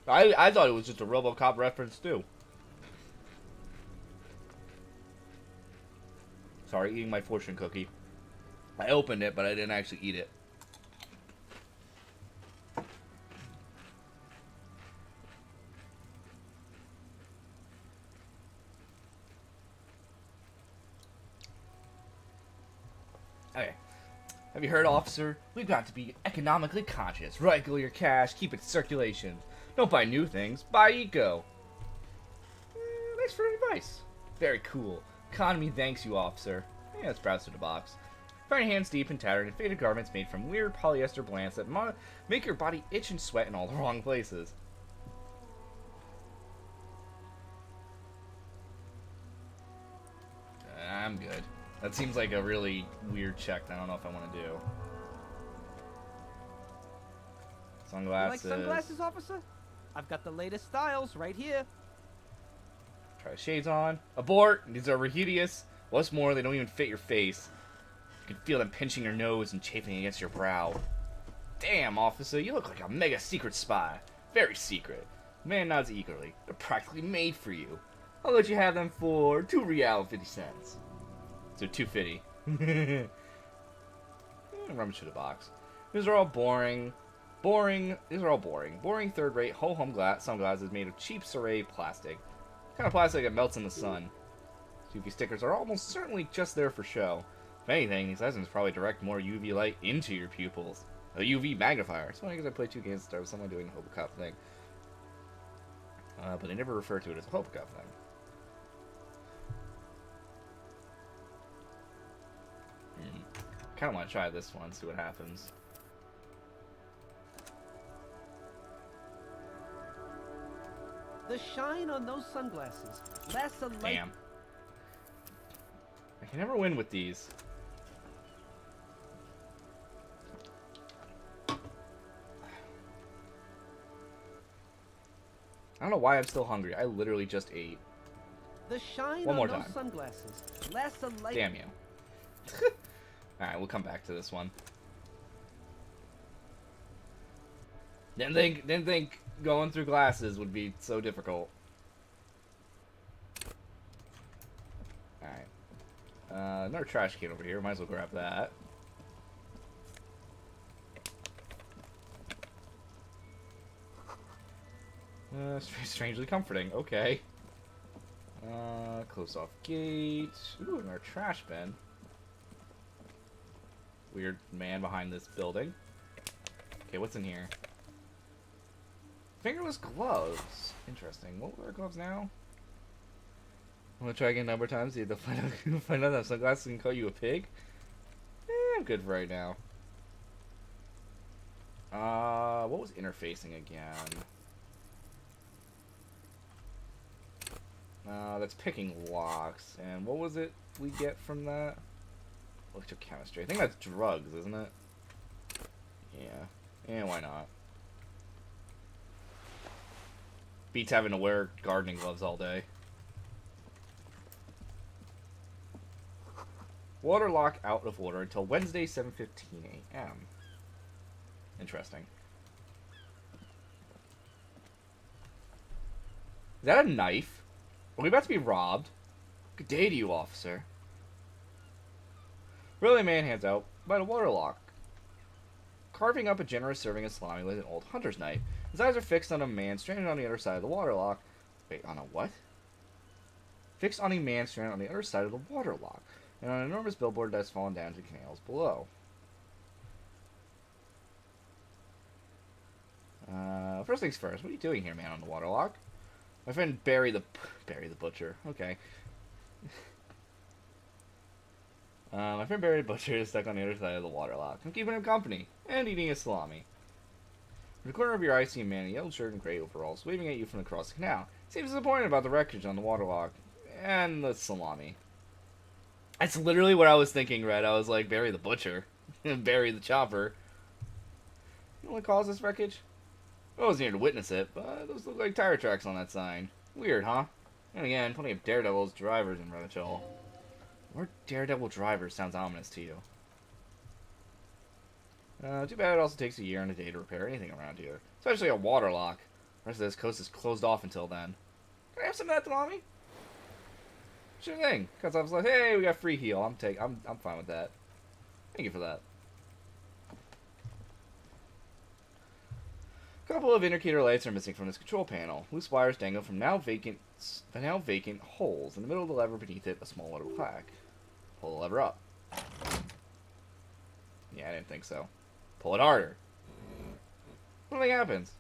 I thought it was just a RoboCop reference too. Sorry, eating my fortune cookie. I opened it, but I didn't actually eat it. Okay. Have you heard, officer? We've got to be economically conscious. Recycle your cash, keep it in circulation. Don't buy new things, buy eco. Thanks for advice. Very cool. Economy thanks you, officer. Yeah, let's browse through the box. Find your hands deep in tattered and faded garments made from weird polyester blends that make your body itch and sweat in all the wrong places. I'm good. That seems like a really weird check that I don't know if I want to do. Sunglasses. You like sunglasses, officer? I've got the latest styles right here. Try shades on. Abort! These are hideous. What's more, they don't even fit your face. You can feel them pinching your nose and chafing against your brow. Damn, officer, you look like a mega secret spy. Very secret. The man nods eagerly. They're practically made for you. I'll let you have them for $2.50. So $2.50. Rummage through the box. These are all boring. These are all boring. Boring third-rate ho-hum sunglasses made of cheap Saray plastic. Kind of plastic that melts in the sun. UV stickers are almost certainly just there for show. If anything, these lenses probably direct more UV light into your pupils. A UV magnifier. It's funny because I played 2 games to start with someone doing the Hobocup thing. But they never refer to it as a Hobocup thing. Kind of want to try this one, see what happens. The shine on those sunglasses lasts a light. Damn. I can never win with these. I don't know why I'm still hungry. I literally just ate. The shine One more on those time. sunglasses lasts a light. Damn you. Alright, we'll come back to this one. Didn't think going through glasses would be so difficult. Alright. Another trash can over here. Might as well grab that. Strangely comforting. Okay. Close off gate. Ooh, another trash bin. Weird man behind this building. Okay, what's in here? Fingerless gloves. Interesting. What were our gloves now? I'm gonna try again a number of times. See if find out that sunglasses can call you a pig. I'm good for right now. What was interfacing again? That's picking locks. And what was it we get from that? Electrochemistry. I think that's drugs, isn't it? Yeah. Yeah, why not? Beats having to wear gardening gloves all day. Water lock out of order until Wednesday, 7:15 a.m. Interesting. Is that a knife? Are we about to be robbed? Good day to you, officer. Really, man hands out by the water lock. Carving up a generous serving of salami with an old hunter's knife. His eyes are fixed on a man stranded on the other side of the water lock. Wait, on a what? Fixed on a man stranded on the other side of the water lock, and on an enormous billboard that's fallen down to the canals below. First things first. What are you doing here, man, on the water lock? My friend Barry the Butcher. Okay. My friend Barry the Butcher is stuck on the other side of the water lock. I'm keeping him company and eating his salami. In the corner of your eye, see a man in a yellow shirt and gray overalls waving at you from across the canal. Seems disappointed about the wreckage on the water lock and the salami. That's literally what I was thinking, Red. I was like, Barry the Butcher and Barry the Chopper. You know what caused this wreckage? I wasn't here to witness it, but those look like tire tracks on that sign. Weird, huh? And again, plenty of Daredevil's drivers in Redhill. More Daredevil drivers sounds ominous to you. Too bad it also takes a year and a day to repair anything around here. Especially a water lock. The rest of this coast is closed off until then. Can I have some of that salami? Sure thing. Cuts off like, hey, we got free heal. I'm fine with that. Thank you for that. A couple of indicator lights are missing from this control panel. Loose wires dangle from now vacant holes. In the middle of the lever beneath it, a small letter plaque. Pull the lever up. Yeah, I didn't think so. Pull it harder. Nothing happens.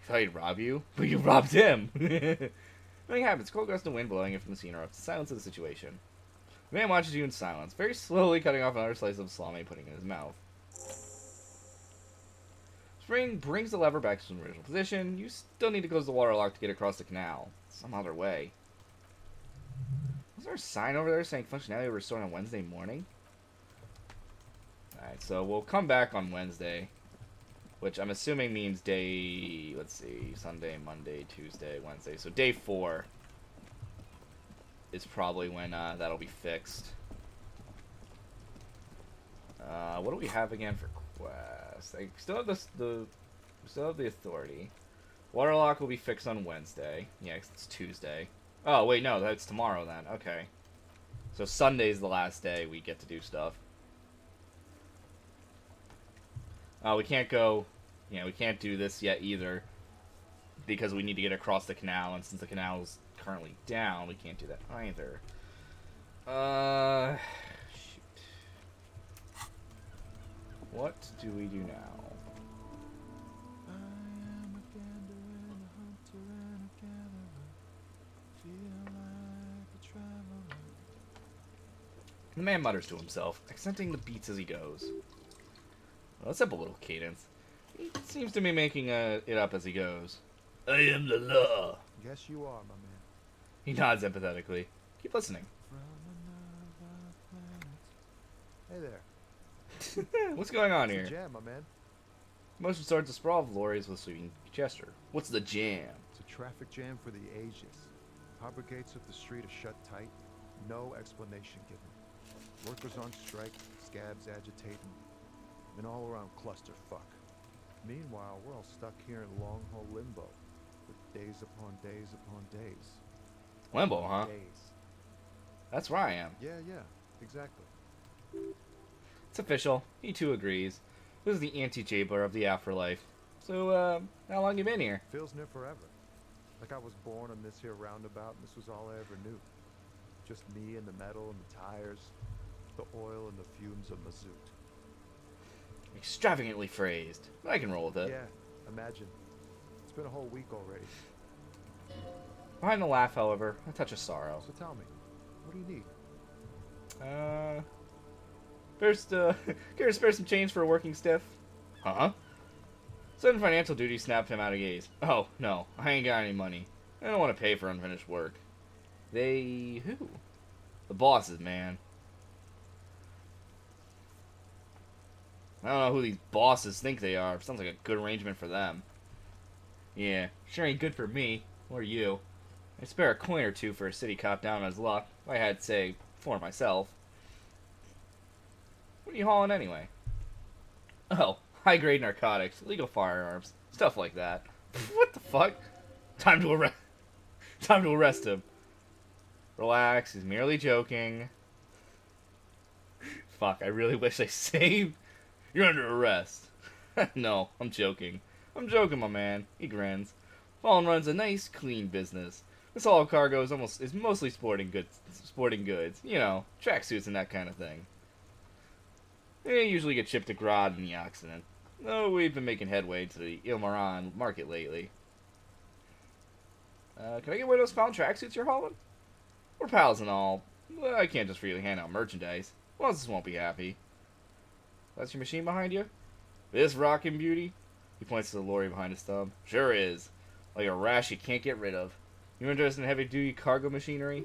He thought he'd rob you, but you robbed him. Nothing happens. Cold gust of wind blowing in from the scene erupts. Silence of the situation. The man watches you in silence, very slowly cutting off another slice of salami and putting it in his mouth. Spring brings the lever back to its original position. You still need to close the water lock to get across the canal. Some other way. Was there a sign over there saying functionality will restore on Wednesday morning? Alright, so we'll come back on Wednesday. Which I'm assuming means day... Let's see. Sunday, Monday, Tuesday, Wednesday. So day 4 is probably when that'll be fixed. What do we have again for quests? I still have still have the authority. Waterlock will be fixed on Wednesday. Yeah, 'cause it's Tuesday. Oh wait, no, that's tomorrow then. Okay, so Sunday's the last day we get to do stuff. We can't go. Yeah, we can't do this yet either because we need to get across the canal, and since the canal is currently down, we can't do that either. Shoot. What do we do now? I am a gander and a hunter and a gatherer. Feel like a traveler. The man mutters to himself, accenting the beats as he goes. Well, let's have a little cadence. He seems to be making it up as he goes. I am the law. Yes, you are, my man. He nods empathetically. Keep listening. From another planet. Hey there. What's going on It's a here? jam, my man. Motion starts to sprawl of lorries with sweeping gesture. What's the jam? It's a traffic jam for the ages. Harbor gates of the street are shut tight. No explanation given. Workers on strike, scabs agitating, and all around clusterfuck. Meanwhile, we're all stuck here in long-haul limbo, with days upon days upon days. Limbo, huh? Days. That's where I am. Yeah, exactly. It's official. He too agrees. This is the anti-chamber of the afterlife. So, how long you been here? Feels near forever. Like I was born on this here roundabout, and this was all I ever knew. Just me and the metal and the tires, the oil and the fumes of mazout. Extravagantly phrased. But I can roll with it. Yeah, imagine. It's been a whole week already. Behind the laugh, however, a touch of sorrow. So tell me, what do you need? First, care to spare some change for a working stiff? Huh? Sudden financial duty snapped him out of gaze. Oh, no, I ain't got any money. I don't want to pay for unfinished work. They... who? The bosses, man. I don't know who these bosses think they are. Sounds like a good arrangement for them. Yeah, sure ain't good for me. Or you. I'd spare a coin or two for a city cop down on his luck, if I had, say, for myself. What are you hauling anyway? Oh, high-grade narcotics, illegal firearms, stuff like that. What the fuck? Time to arrest him. Relax, he's merely joking. Fuck, I really wish I saved. You're under arrest. No, I'm joking. I'm joking, my man. He grins. Fallen runs a nice, clean business. This all cargo is mostly sporting goods. You know, tracksuits and that kind of thing. They usually get shipped to Grodd in the Occident, though we've been making headway to the Ilmaran market lately. Can I get one of those found tracksuits you're hauling? We're pals and all, but I can't just freely hand out merchandise. Bosses won't be happy. That's your machine behind you? This rockin' beauty? He points to the lorry behind his thumb. Sure is. Like a rash you can't get rid of. You interested in heavy-duty cargo machinery?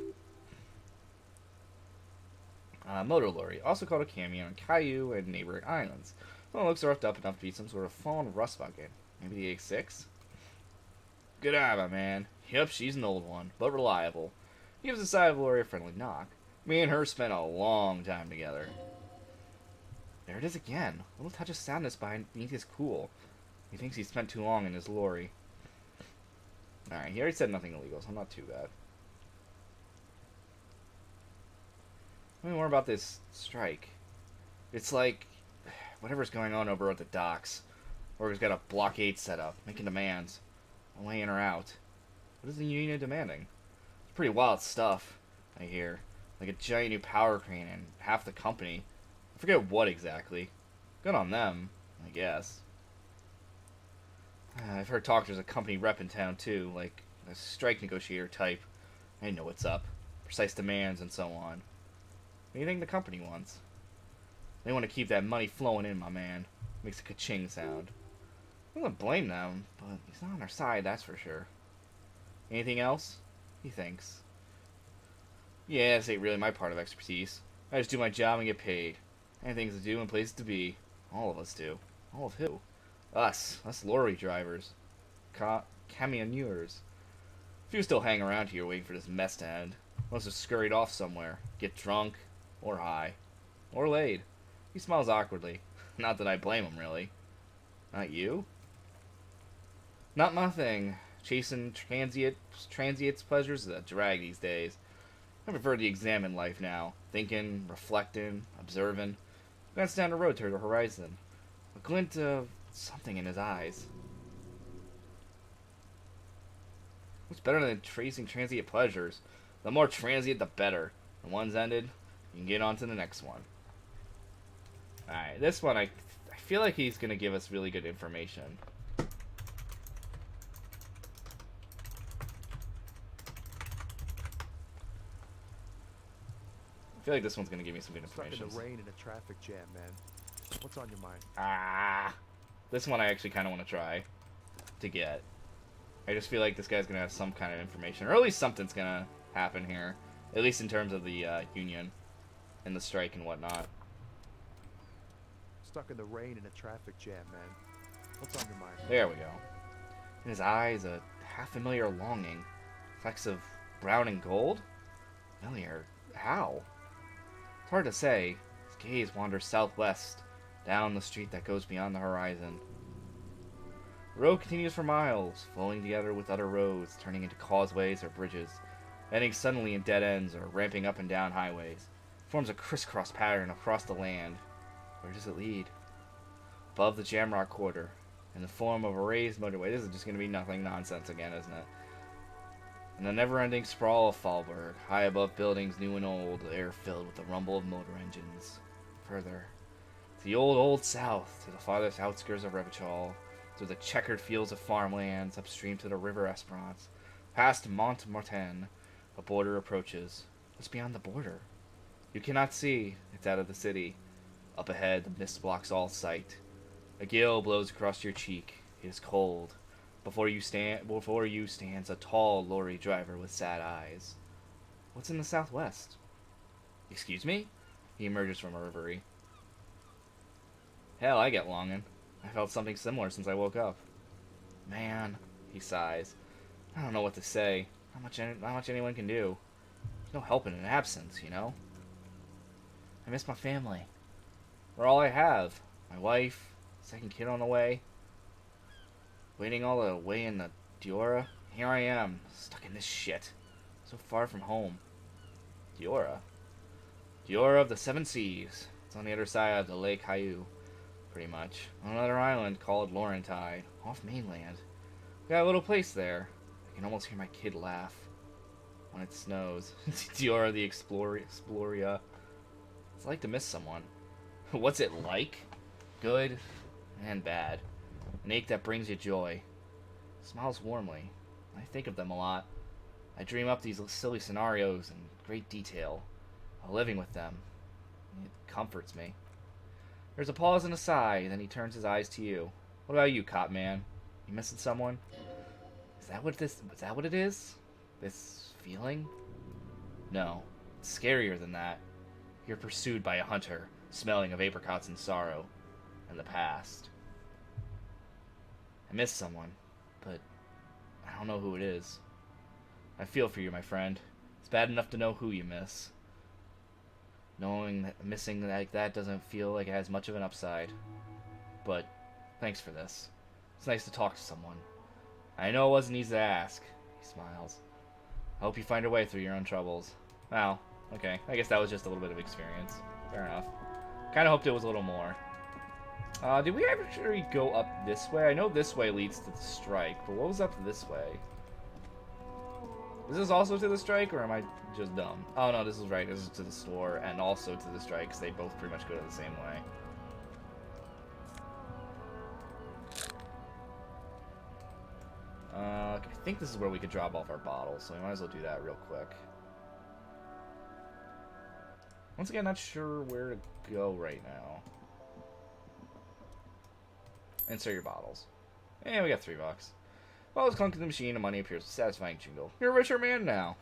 Motor lorry, also called a camion on Caillou and neighboring islands. Well, it looks roughed up enough to be some sort of fallen rust bucket. Maybe the A6? Good eye, my man. Yep, she's an old one, but reliable. He gives the side of the lorry a friendly knock. Me and her spent a long time together. There it is again. A little touch of sadness beneath his cool. He thinks he spent too long in his lorry. Alright, he already said nothing illegal, so I'm not too bad. Tell me more about this strike. It's like whatever's going on over at the docks. Workers got a blockade set up, making demands. No way in or out. What is the union demanding? It's pretty wild stuff, I hear. Like a giant new power crane and half the company. I forget what exactly. Good on them, I guess. I've heard talk there's a company rep in town too, like a strike negotiator type. I know what's up. Precise demands and so on. Anything the company wants. They want to keep that money flowing in, my man. Makes a ka-ching sound. I don't blame them, but he's not on our side, that's for sure. Anything else? He thinks. Yeah, this ain't really my part of expertise. I just do my job and get paid. And things to do and places to be. All of us do. All of who? Us lorry drivers. Camionneurs. Few still hang around here waiting for this mess to end. Must have scurried off somewhere. Get drunk, or high, or laid. He smiles awkwardly. Not that I blame him, really. Not you? Not my thing. Chasing transient's pleasures is a drag these days. I prefer to examine life now. Thinking, reflecting, observing. Glance down the road toward the horizon. A glint of something in his eyes. What's better than tracing transient pleasures? The more transient, the better. When one's ended, you can get on to the next one. Alright, this one, I feel like he's going to give us really good information. I feel like this one's going to give me some good Stuck in information. the rain in a traffic jam, man. What's on your mind? Ah, this one I actually kind of want to try to get. I just feel like this guy's going to have some kind of information. Or at least something's going to happen here. At least in terms of the union and the strike and whatnot. Stuck in the rain in a traffic jam, man. What's on your mind? There we go. In his eyes, a half-familiar longing. Flecks of brown and gold? Familiar? How? It's hard to say. His gaze wanders southwest, down the street that goes beyond the horizon. The road continues for miles, flowing together with other roads, turning into causeways or bridges, ending suddenly in dead ends or ramping up and down highways. It forms a crisscross pattern across the land. Where does it lead? Above the Jamrock Quarter, in the form of a raised motorway. This is just going to be nothing nonsense again, isn't it? In the never-ending sprawl of Fallberg, high above buildings new and old, the air filled with the rumble of motor engines. Further, to the old south, to the farthest outskirts of Revachol, through the checkered fields of farmlands, upstream to the River Esperance, past Montmartin, a border approaches. What's beyond the border? You cannot see. It's out of the city. Up ahead, the mist blocks all sight. A gale blows across your cheek. It is cold. Before you stands a tall lorry driver with sad eyes. What's in the southwest? Excuse me? He emerges from a reverie. Hell, I get longing. I felt something similar since I woke up. Man, he sighs. I don't know what to say. Not much anyone can do. There's no help in an absence, you know? I miss my family. They're all I have. My wife, second kid on the way. Waiting all the way in the Diora. Here I am, stuck in this shit. So far from home. Diora? Diora of the Seven Seas. It's on the other side of the Lake Hayu. Pretty much. On another island called Laurentide. Off mainland. We got a little place there. I can almost hear my kid laugh. When it snows. Diora the Exploria. It's like to miss someone. What's it like? Good and bad. An ache that brings you joy. Smiles warmly. I think of them a lot. I dream up these silly scenarios in great detail while living with them. It comforts me. There's a pause and a sigh, then he turns his eyes to you. What about you, cop man? You missing someone? Is that what it is? This feeling? No. It's scarier than that. You're pursued by a hunter, smelling of apricots and sorrow, and the past. I miss someone, but I don't know who it is. I feel for you, my friend. It's bad enough to know who you miss. Knowing that missing like that doesn't feel like it has much of an upside. But thanks for this. It's nice to talk to someone. I know it wasn't easy to ask. He smiles. I hope you find your way through your own troubles. Well, okay. I guess that was just a little bit of experience. Fair enough. Kind of hoped it was a little more. Did we actually go up this way? I know this way leads to the strike, but what was up this way? Is this also to the strike, or am I just dumb? Oh no, this is right. This is to the store and also to the strike, because they both pretty much go to the same way. I think this is where we could drop off our bottles, so we might as well do that real quick. Once again, not sure where to go right now. Insert your bottles. And we got $3. Bottles clunk in the machine and money appears with a satisfying jingle. You're a richer man now.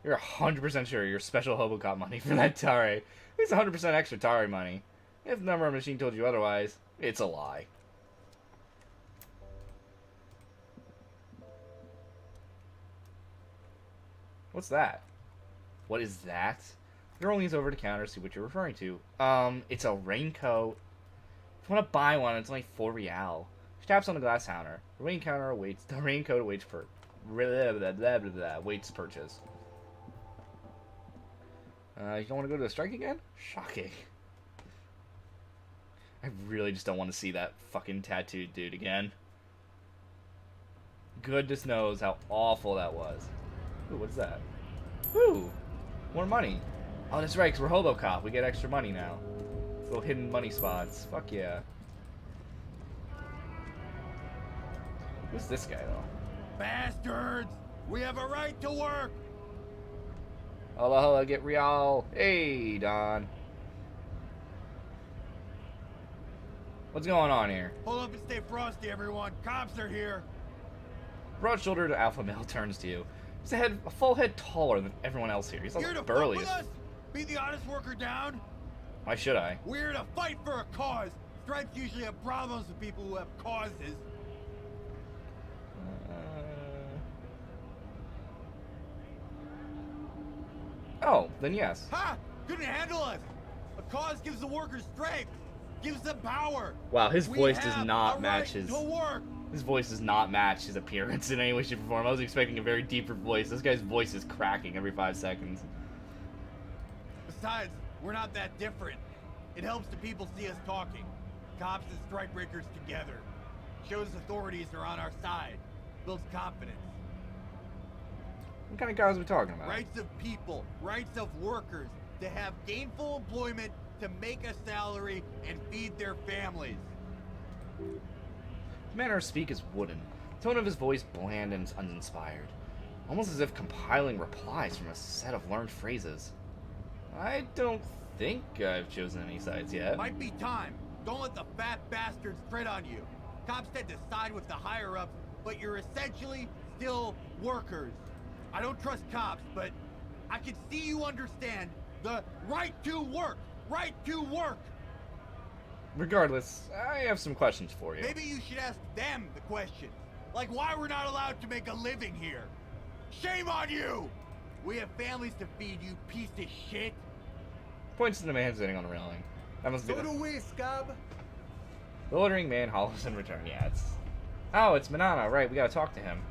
You're 100% sure your special hobo got money for that Tare. It's 100% extra Tare money. If the number machine told you otherwise, it's a lie. What's that? What is that? The girl leans over to counter to see what you're referring to. It's a raincoat. If you want to buy one, it's only 4 real. She taps on the glass counter. The raincoat awaits waits purchase. You don't want to go to the strike again? Shocking. I really just don't want to see that fucking tattooed dude again. Goodness knows how awful that was. Ooh, what's that? Woo! More money. Oh, that's right, 'cause we're Hobocop. We get extra money now. Little hidden money spots. Fuck yeah. Who's this guy, though? Bastards! We have a right to work! Holla, holla, get real. Hey, Don. What's going on here? Hold up and stay frosty, everyone. Cops are here. Broad-shouldered alpha male turns to you. He's a full head taller than everyone else here. He's Here also to burly. fuck with us? Beat the honest worker down? Why should I? We're here to fight for a cause. Stripes usually have problems with people who have causes. Oh, then yes. Ha! Couldn't handle us. A cause gives the workers strength. Gives them power. Wow, his We voice does have not a match right his... to work. His voice does not match his appearance in any way, shape, or form. I was expecting a very deeper voice. This guy's voice is cracking every 5 seconds. Besides, we're not that different. It helps the people see us talking. Cops and strikebreakers together. Shows authorities are on our side. Builds confidence. What kind of guys are we talking about? Rights of people, rights of workers to have gainful employment, to make a salary, and feed their families. His manner of speak is wooden. The tone of his voice bland and uninspired. Almost as if compiling replies from a set of learned phrases. I don't think I've chosen any sides yet. Might be time. Don't let the fat bastards tread on you. Cops tend to side with the higher-ups, but you're essentially still workers. I don't trust cops, but I can see you understand the right to work. Right to work. Regardless, I have some questions for you. Maybe you should ask them the questions. Like why we're not allowed to make a living here. Shame on you! We have families to feed, you piece of shit. Points to the man sitting on the railing. That must be So the... do we, scub. The ordering man hollers in return. Yeah, it's... Oh, it's Manana. Right, we gotta talk to him.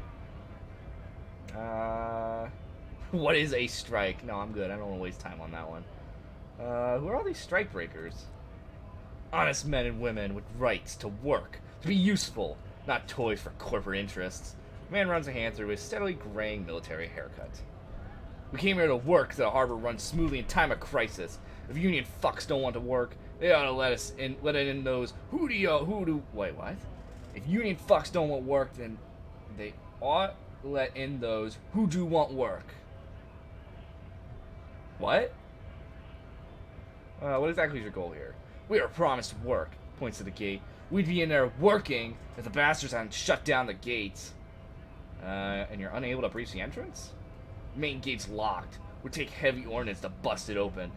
What is a strike? No, I'm good. I don't want to waste time on that one. Who are all these strike breakers? Honest men and women with rights to work, to be useful, not toys for corporate interests. The man runs a hand through his steadily graying military haircut. We came here to work so the harbor runs smoothly in time of crisis. If union fucks don't want to work, they ought to let in those wait, what? If union fucks don't want work, then they ought to let in those who do want work. What? What exactly is your goal here? We are promised work, points to the gate. We'd be in there working if the bastards hadn't shut down the gates. And you're unable to breach the entrance? Main gate's locked. Would take heavy ordnance to bust it open.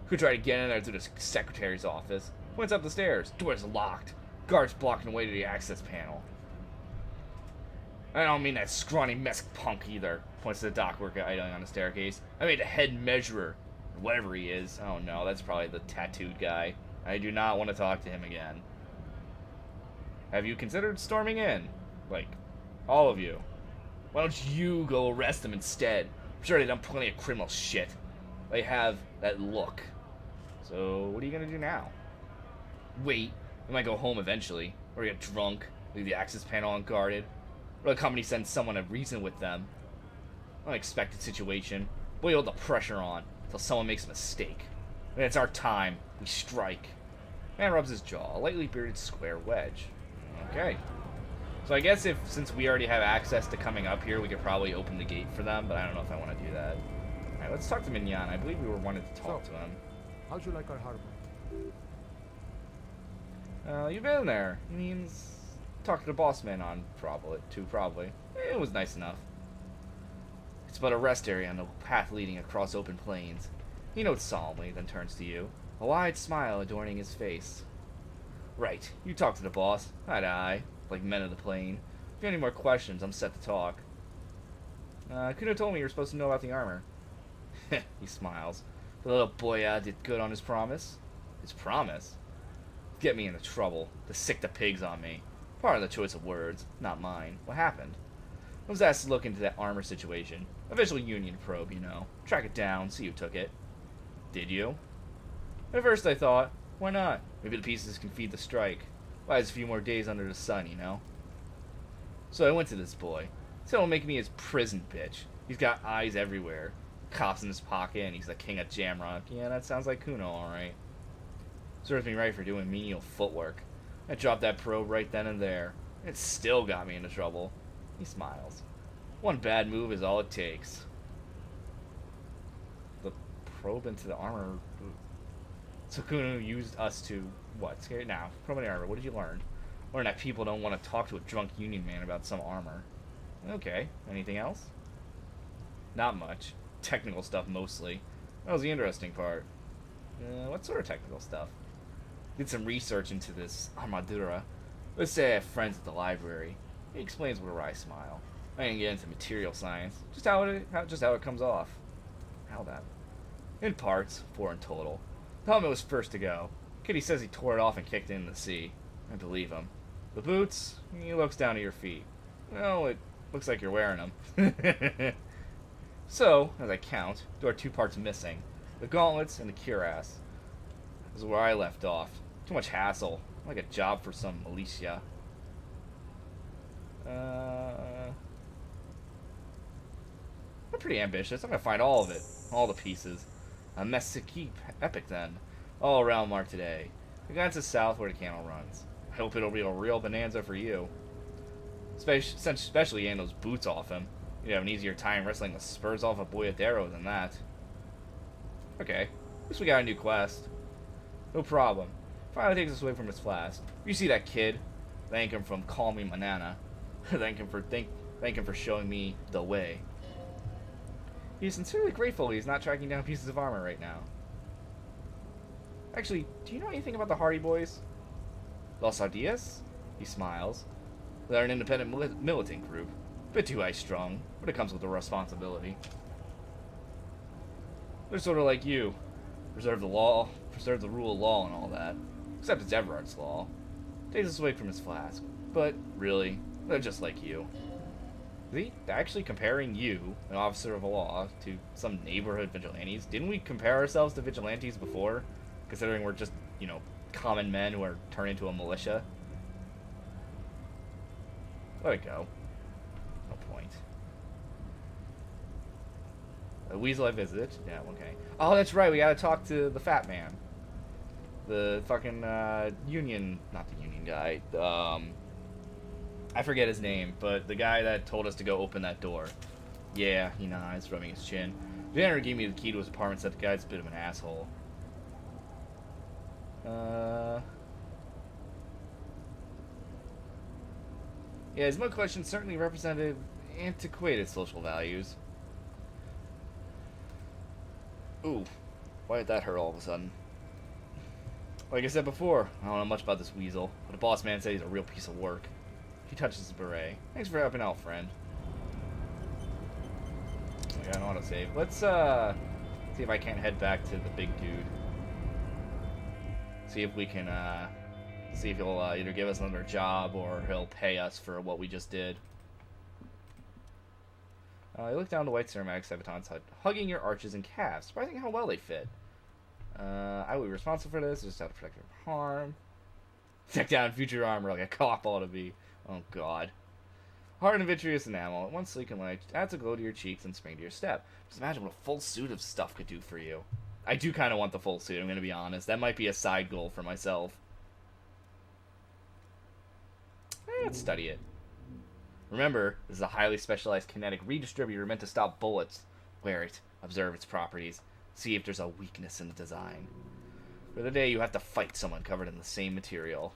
Could try to get in there through the secretary's office. Points up the stairs. Door's locked. Guards blocking the way to the access panel. I don't mean that scrawny mess punk either. Points to the dock worker idling on the staircase. I mean the head measurer. Whatever he is. Oh no, that's probably the tattooed guy. I do not want to talk to him again. Have you considered storming in? Like, all of you. Why don't you go arrest them instead? I'm sure they've done plenty of criminal shit. They have that look. So, what are you gonna do now? Wait. We might go home eventually. Or get drunk. Leave the access panel unguarded. Or the company sends someone to reason with them. Unexpected situation. Boil the pressure on until someone makes a mistake. When it's our time, we strike. Man rubs his jaw. A lightly bearded square wedge. Okay. So I guess since we already have access to coming up here, we could probably open the gate for them, but I don't know if I want to do that. Alright, let's talk to Mignon. I believe we were wanted to talk to him. How'd you like our harbor? You've been there. He means talk to the boss man on probably. It was nice enough. It's but a rest area on the path leading across open plains. He notes solemnly, then turns to you, a wide smile adorning his face. Right, you talk to the boss, eye to eye, like men of the plain. If you have any more questions, I'm set to talk. Kuno told me you were supposed to know about the armor. He smiles. The little boy did good on his promise. His promise? Get me into trouble. To sick the pigs on me. Part of the choice of words, not mine. What happened? I was asked to look into that armor situation. Official Union probe, you know. Track it down, see who took it. Did you? At first I thought, why not? Maybe the pieces can feed the strike. Why, it's a few more days under the sun, you know? So I went to this boy. Said he'll make me his prison bitch. He's got eyes everywhere. Cops in his pocket, and he's the king of Jamrock. Yeah, that sounds like Kuno, alright. Serves me right for doing menial footwork. I dropped that probe right then and there. It still got me into trouble. He smiles. One bad move is all it takes. The probe into the armor. So Kuno used us to what? Scare now. Probe in the armor. What did you learn? Learn that people don't want to talk to a drunk Union man about some armor. Okay. Anything else? Not much. Technical stuff mostly. That was the interesting part. What sort of technical stuff? Did some research into this armadura. Let's say I have friends at the library. He explains with a wry smile. I didn't get into material science. Just how it comes off. How that? In parts, 4 in total. The helmet was first to go. Kitty says he tore it off and kicked it in the sea. I believe him. The boots? He looks down at your feet. Well, it looks like you're wearing them. So, as I count, there are 2 parts missing. The gauntlets and the cuirass. This is where I left off. Too much hassle. Like a job for some militia. I'm pretty ambitious. I'm gonna find all of it. All the pieces. A Mesquite epic then. All around Mark today. The guy to the south where the canal runs. I hope it'll be a real bonanza for you. Especially getting those boots off him. You'd have an easier time wrestling the spurs off a boyadero than that. Okay. At least we got a new quest. No problem. Finally takes us away from his flask. You see that kid? Thank him from Call Me Manana. thank him for showing me the way. He's sincerely grateful he's not tracking down pieces of armor right now. Actually, do you know anything about the Hardy Boys? Los Ardias? He smiles. They're an independent militant group. Bit too high-strung, but it comes with a responsibility. They're sort of like you. Preserve the law, preserve the rule of law and all that. Except it's Everard's law. Takes us away from his flask. But, really, they're just like you. Is he actually comparing you, an officer of the law, to some neighborhood vigilantes? Didn't we compare ourselves to vigilantes before? Considering we're just, you know, common men who are turned into a militia. Let it go. No point. The weasel I visited? Yeah, okay. Oh, that's right, we gotta talk to the fat man. The fucking, union... Not the union guy. I forget his name, but the guy that told us to go open that door. Yeah, he nods, rubbing his chin. The janitor gave me the key to his apartment, said the guy's a bit of an asshole. Yeah, his mud collection certainly represented antiquated social values. Ooh, why did that hurt all of a sudden? Like I said before, I don't know much about this weasel, but the boss man said he's a real piece of work. He touches his beret. Thanks for helping out, friend. I got an autosave. Let's, see if I can't head back to the big dude. See if we can, see if he'll either give us another job or he'll pay us for what we just did. You look down the white ceramic Sabaton's hut, hugging your arches and calves. Surprising how well they fit. I will be responsible for this, just how to protect you from harm. Deck down future armor like a cop ought to be. Oh god. Hard and vitreous enamel. At once sleek and light, adds a glow to your cheeks and spring to your step. Just imagine what a full suit of stuff could do for you. I do kind of want the full suit, I'm going to be honest. That might be a side goal for myself. Let's study it. Remember, this is a highly specialized kinetic redistributor meant to stop bullets. Wear it, observe its properties, see if there's a weakness in the design. For the day, you have to fight someone covered in the same material.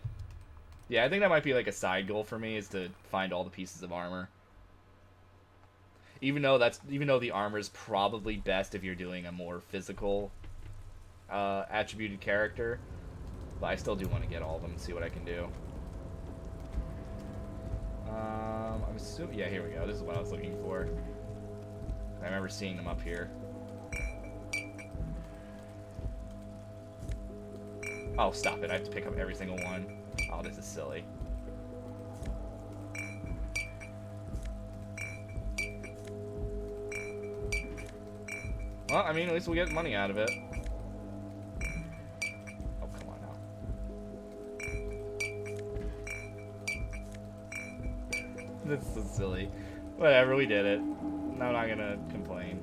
Yeah, I think that might be like a side goal for me, is to find all the pieces of armor. Even though the armor is probably best if you're doing a more physical attributed character, but I still do want to get all of them and see what I can do. I'm assuming, yeah, here we go. This is what I was looking for. I remember seeing them up here. Oh, stop it. I have to pick up every single one. Oh, this is silly. Well, I mean, at least we'll get money out of it. Oh, come on now. This is silly. Whatever, we did it. I'm not gonna complain.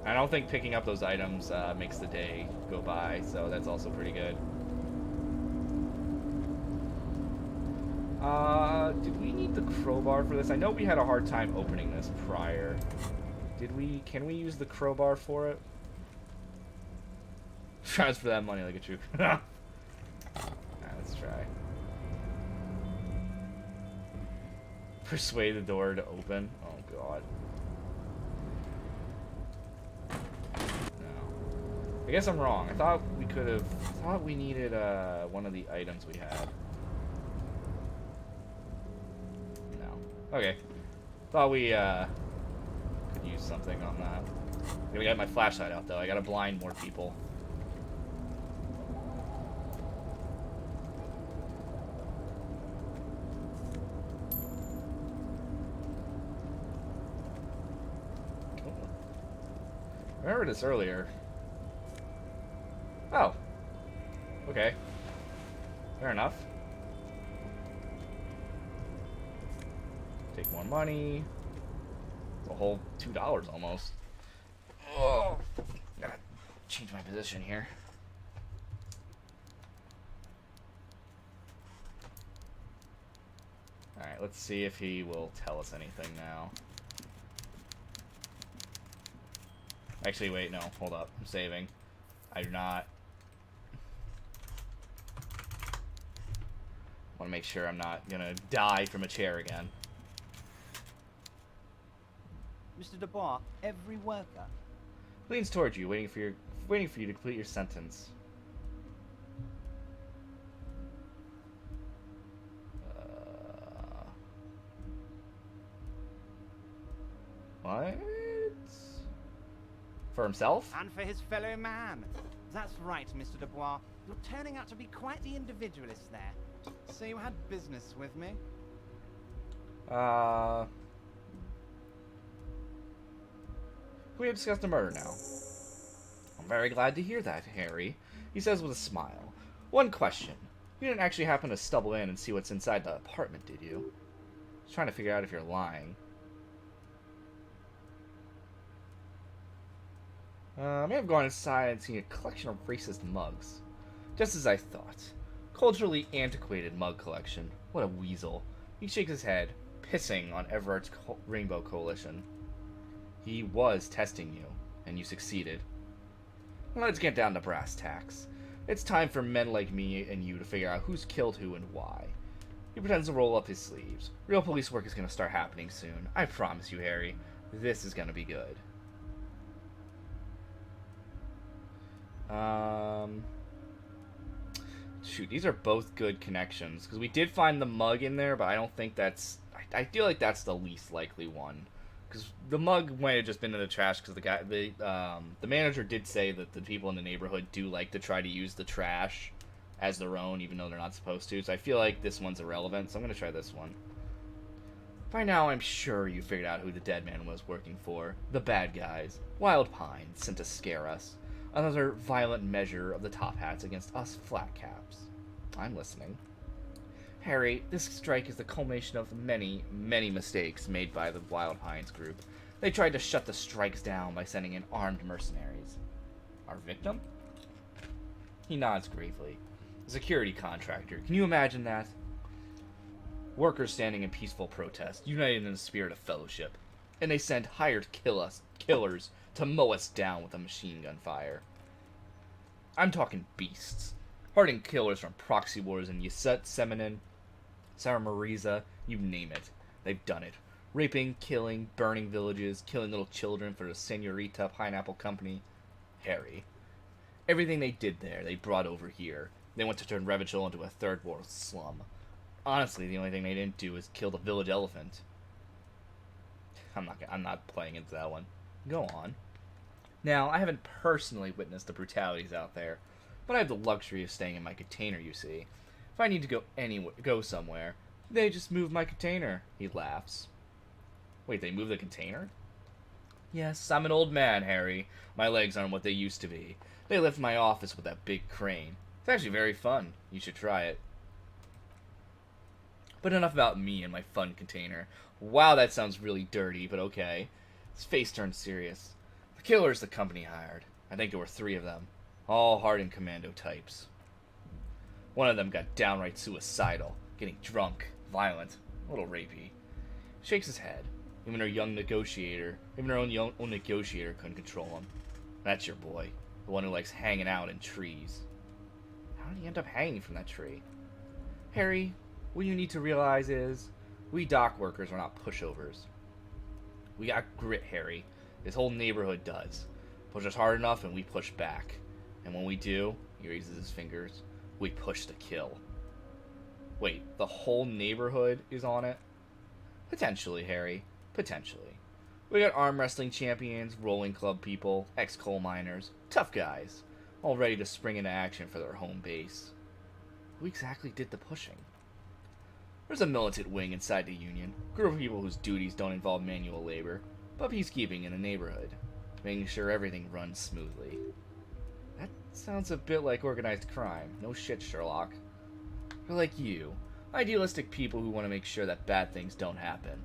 I don't think picking up those items makes the day go by, so that's also pretty good. Did we need the crowbar for this? I know we had a hard time opening this prior. Can we use the crowbar for it? Transfer that money like a true. Alright, let's try. Persuade the door to open. Oh god. No. I guess I'm wrong. I thought we needed one of the items we had. No. Okay. Thought we could use something on that. I gotta get my flashlight out though. I gotta blind more people. I remember this earlier. Oh. Okay. Fair enough. Take more money. A whole $2 almost. Oh. Gotta change my position here. Alright, let's see if he will tell us anything now. Actually, wait, no, hold up. I'm saving. I do not want to make sure I'm not gonna die from a chair again. Mr. Dubois, every worker. Leans towards you, waiting for you to complete your sentence. What? For himself? And for his fellow man. That's right, Mr. Dubois. You're turning out to be quite the individualist there. So you had business with me? We have discussed a murder now. I'm very glad to hear that, Harry, he says with a smile. One question. You didn't actually happen to stumble in and see what's inside the apartment, did you? I was trying to figure out if you're lying. I may have gone inside and seen a collection of racist mugs. Just as I thought. Culturally antiquated mug collection. What a weasel. He shakes his head, pissing on Everard's Rainbow Coalition. He was testing you, and you succeeded. Let's get down to brass tacks. It's time for men like me and you to figure out who's killed who and why. He pretends to roll up his sleeves. Real police work is going to start happening soon. I promise you, Harry. This is going to be good. Shoot, these are both good connections. Because we did find the mug in there, but I don't think that's... I feel like that's the least likely one. Because the mug might have just been in the trash because the manager did say that the people in the neighborhood do like to try to use the trash as their own, even though they're not supposed to. So I feel like this one's irrelevant, so I'm going to try this one. By now, I'm sure you figured out who the dead man was working for. The bad guys. Wild Pines, sent to scare us. Another violent measure of the top hats against us flat caps. I'm listening. Harry, this strike is the culmination of many, many mistakes made by the Wild Pines group. They tried to shut the strikes down by sending in armed mercenaries. Our victim? He nods gravely. A security contractor. Can you imagine that? Workers standing in peaceful protest, united in the spirit of fellowship. And they send hired killers to mow us down with a machine gun fire. I'm talking beasts. Hardened killers from proxy wars in Yset, Seminin, Saramariza, you name it. They've done it. Raping, killing, burning villages, killing little children for the Senorita Pineapple Company. Harry. Everything they did there, they brought over here. They want to turn Revachol into a third world slum. Honestly, the only thing they didn't do is kill the village elephant. I'm not playing into that one. Go on. Now, I haven't personally witnessed the brutalities out there, but I have the luxury of staying in my container, you see. If I need to go somewhere, they just move my container. He laughs. Wait, they move the container? Yes, I'm an old man, Harry. My legs aren't what they used to be. They lift my office with that big crane. It's actually very fun. You should try it. But enough about me and my fun container. Wow, that sounds really dirty, but okay. His face turned serious. The killers the company hired. I think there were 3 of them. All hardened commando types. One of them got downright suicidal, getting drunk, violent, a little rapey. Shakes his head. Even her own negotiator couldn't control him. That's your boy, the one who likes hanging out in trees. How did he end up hanging from that tree? Harry, what you need to realize is, we dock workers are not pushovers. We got grit, Harry. This whole neighborhood does. Push us hard enough and we push back. And when we do, he raises his fingers, we push to kill. Wait, the whole neighborhood is on it? Potentially, Harry. Potentially. We got arm wrestling champions, rolling club people, ex-coal miners, tough guys, all ready to spring into action for their home base. Who exactly did the pushing? There's a militant wing inside the Union, a group of people whose duties don't involve manual labor, but peacekeeping in the neighborhood, making sure everything runs smoothly. That sounds a bit like organized crime. No shit, Sherlock. They're like you, idealistic people who want to make sure that bad things don't happen.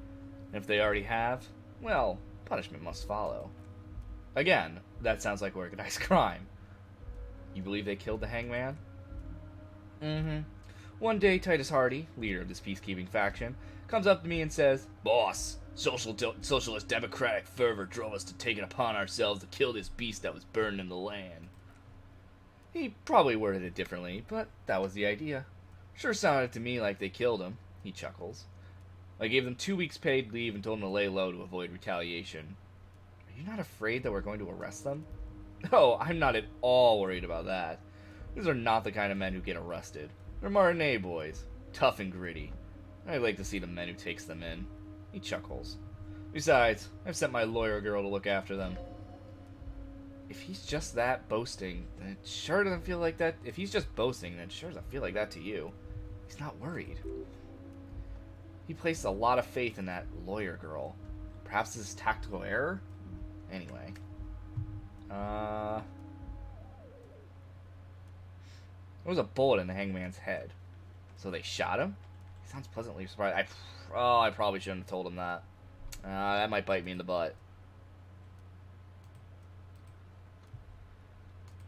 And if they already have, well, punishment must follow. Again, that sounds like organized crime. You believe they killed the hangman? Mm-hmm. One day, Titus Hardy, leader of this peacekeeping faction, comes up to me and says, "Boss, socialist democratic fervor drove us to take it upon ourselves to kill this beast that was burning the land." He probably worded it differently, but that was the idea. Sure sounded to me like they killed him. He chuckles. I gave them 2 weeks paid leave and told them to lay low to avoid retaliation. Are you not afraid that we're going to arrest them? Oh, I'm not at all worried about that. These are not the kind of men who get arrested. They're Martinet boys. Tough and gritty. I'd like to see the men who takes them in. He chuckles. Besides, I've sent my lawyer girl to look after them. If he's just that boasting, then it sure doesn't feel like that. If he's just boasting, then it sure doesn't feel like that to you. He's not worried. He placed a lot of faith in that lawyer girl. Perhaps this is tactical error? Anyway. There was a bullet in the hangman's head. So they shot him? He sounds pleasantly surprised. I probably shouldn't have told him that. That might bite me in the butt.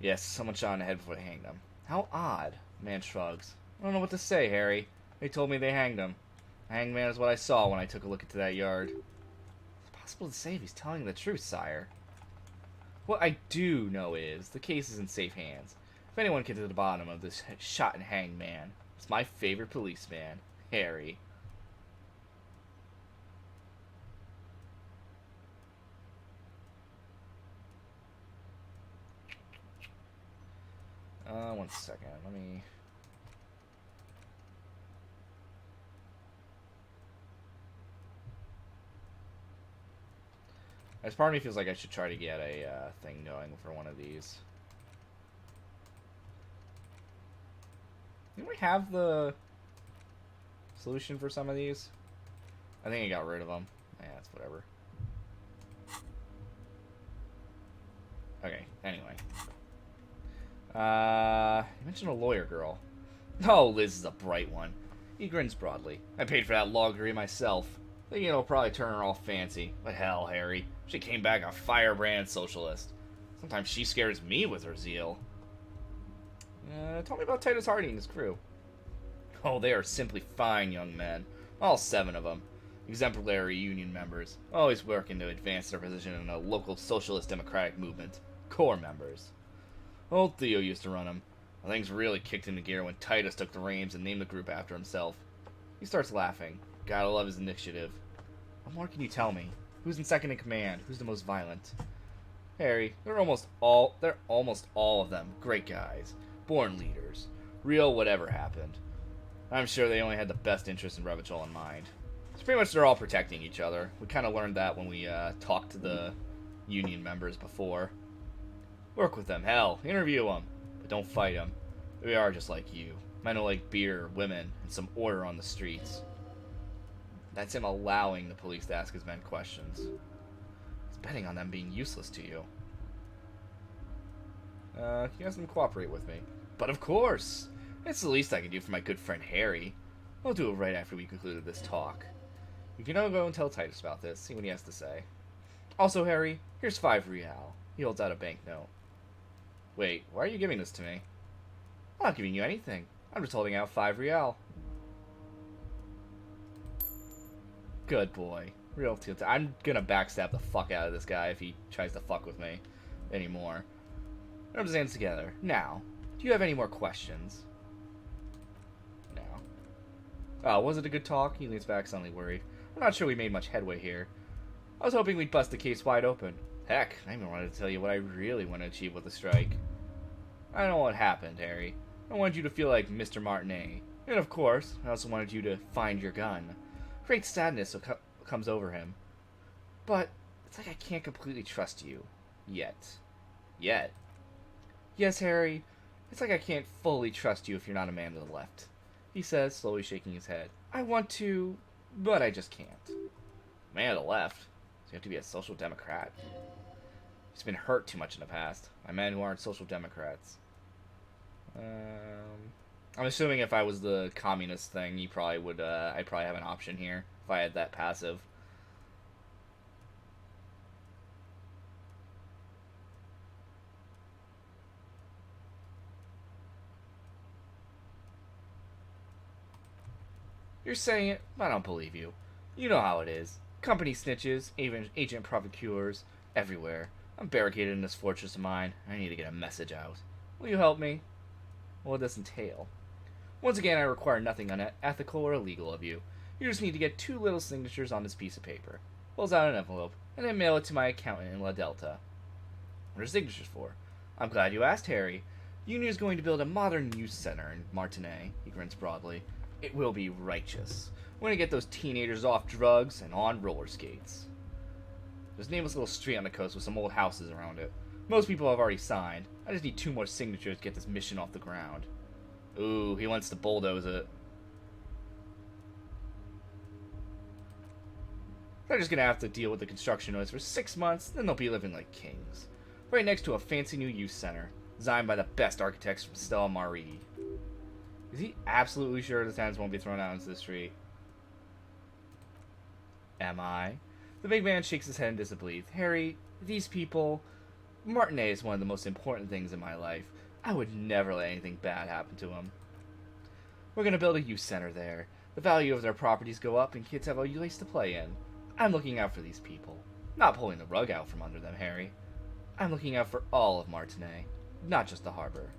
Yes, someone shot in the head before they hanged him. How odd. Man shrugs. I don't know what to say, Harry. They told me they hanged him. The hangman is what I saw when I took a look into that yard. It's possible to say if he's telling the truth, sire. What I do know is, the case is in safe hands. If anyone can get to the bottom of this shot and hanged man, it's my favorite policeman, Harry. One second, let me... As part of me feels like I should try to get a thing going for one of these. Didn't we have the solution for some of these? I think I got rid of them. Yeah, it's whatever. Okay, anyway. You mentioned a lawyer girl. Oh, Liz is a bright one. He grins broadly. I paid for that law degree myself. Thinking it'll probably turn her all fancy. But hell, Harry. She came back a firebrand socialist. Sometimes she scares me with her zeal. Tell me about Titus Hardy and his crew. Oh, they are simply fine young men. All 7 of them. Exemplary union members. Always working to advance their position in a local socialist democratic movement. Core members. Old Theo used to run them. Things really kicked into gear when Titus took the reins and named the group after himself. He starts laughing. Gotta love his initiative. What more can you tell me? Who's in second in command? Who's the most violent? Harry, they're almost all of them great guys. Born leaders. Real whatever happened. I'm sure they only had the best interest in Revachol in mind. It's pretty much they're all protecting each other. We kind of learned that when we talked to the union members before. Work with them, hell, interview them, but don't fight them. We are just like you. Men who like beer, women, and some order on the streets. That's him allowing the police to ask his men questions. He's betting on them being useless to you. He has them cooperate with me. But of course! It's the least I can do for my good friend Harry. I'll do it right after we concluded this talk. You can now go and tell Titus about this, see what he has to say. Also, Harry, here's 5 real. He holds out a banknote. Wait, why are you giving this to me? I'm not giving you anything. I'm just holding out 5 real. Good boy. Real teal. I'm gonna backstab the fuck out of this guy if he tries to fuck with me anymore. Rub his hands together. Now, do you have any more questions? No. Oh, was it a good talk? He leans back, suddenly worried. I'm not sure we made much headway here. I was hoping we'd bust the case wide open. Heck, I even wanted to tell you what I really want to achieve with the strike. I don't know what happened, Harry. I wanted you to feel like Mr. Martinet. And of course, I also wanted you to find your gun. Great sadness comes over him. But it's like I can't completely trust you. Yet. Yet? Yes, Harry. It's like I can't fully trust you if you're not a man to the left. He says, slowly shaking his head. I want to, but I just can't. Man of the left? So you have to be a social democrat. He's been hurt too much in the past by men who aren't social democrats. I'm assuming if I was the communist thing, you probably would, I'd probably have an option here if I had that passive. You're saying it, but I don't believe you. You know how it is. Company snitches, agent provocateurs, everywhere. I'm barricaded in this fortress of mine. I need to get a message out. Will you help me? What does this entail? Once again, I require nothing unethical or illegal of you. You just need to get 2 little signatures on this piece of paper. Pulls out an envelope, and then mail it to my accountant in La Delta. What are signatures for? I'm glad you asked, Harry. The Union is going to build a modern youth center in Martinet. He grins broadly. It will be righteous. We're going to get those teenagers off drugs and on roller skates. There's a nameless little street on the coast with some old houses around it. Most people have already signed. I just need 2 more signatures to get this mission off the ground. Ooh, he wants to bulldoze it. They're just gonna have to deal with the construction noise for 6 months, then they'll be living like kings. Right next to a fancy new youth center, designed by the best architects from Stella Marie. Is he absolutely sure the tenants won't be thrown out into the street? Am I? The big man shakes his head in disbelief. Harry, these people... Martinet is one of the most important things in my life. I would never let anything bad happen to him. We're going to build a youth center there. The value of their properties go up and kids have a place to play in. I'm looking out for these people. Not pulling the rug out from under them, Harry. I'm looking out for all of Martinet, not just the harbor.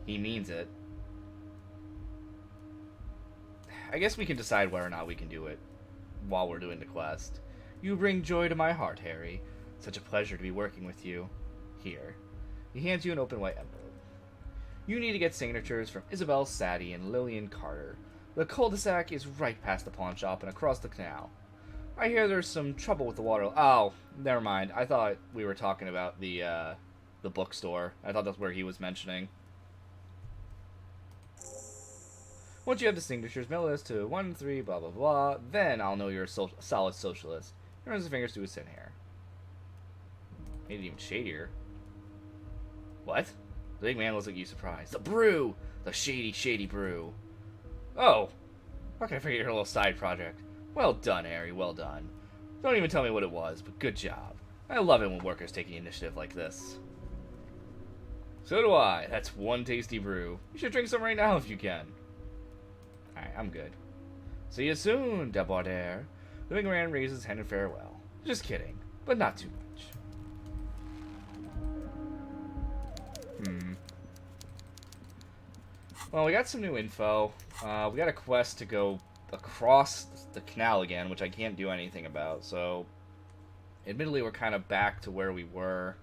He means it. I guess we can decide whether or not we can do it while we're doing the quest. You bring joy to my heart, Harry. Such a pleasure to be working with you. Here. He hands you an open white envelope. You need to get signatures from Isabel Sadie and Lillian Carter. The cul-de-sac is right past the pawn shop and across the canal. I hear there's some trouble with the water. Oh, never mind. I thought we were talking about the bookstore. I thought that's where he was mentioning. Once you have the signatures, mail this to 1-3 blah blah blah. Then I'll know you're a solid socialist. He runs his fingers through his thin hair. Made it even shadier. What? The big man looks like you surprised. The brew! The shady brew. Oh! How can I forget your little side project? Well done, Harry, well done. Don't even tell me what it was, but good job. I love it when workers take the initiative like this. So do I. That's one tasty brew. You should drink some right now if you can. Alright, I'm good. See you soon, Debonair. The big man raises his hand in farewell. Just kidding, but not too much. Well, we got some new info. We got a quest to go across the canal again, which I can't do anything about, so... Admittedly, we're kind of back to where we were,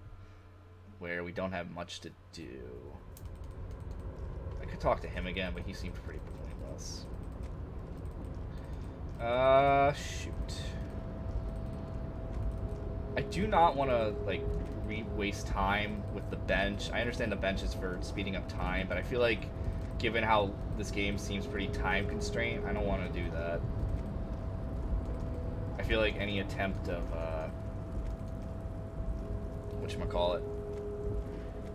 where we don't have much to do. I could talk to him again, but he seemed pretty pointless. Shoot. I do not want to, like, waste time with the bench. I understand the bench is for speeding up time, but I feel like, given how this game seems pretty time constrained, I don't want to do that. I feel like any attempt of, whatchamacallit,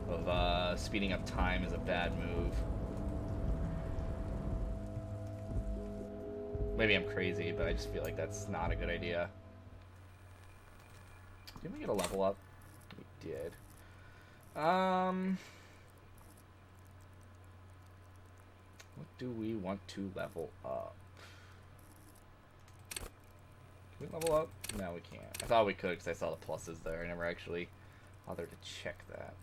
of, speeding up time is a bad move. Maybe I'm crazy, but I just feel like that's not a good idea. Did we get a level up? We did. What do we want to level up? Can we level up? No, we can't. I thought we could because I saw the pluses there. I never actually bothered to check that.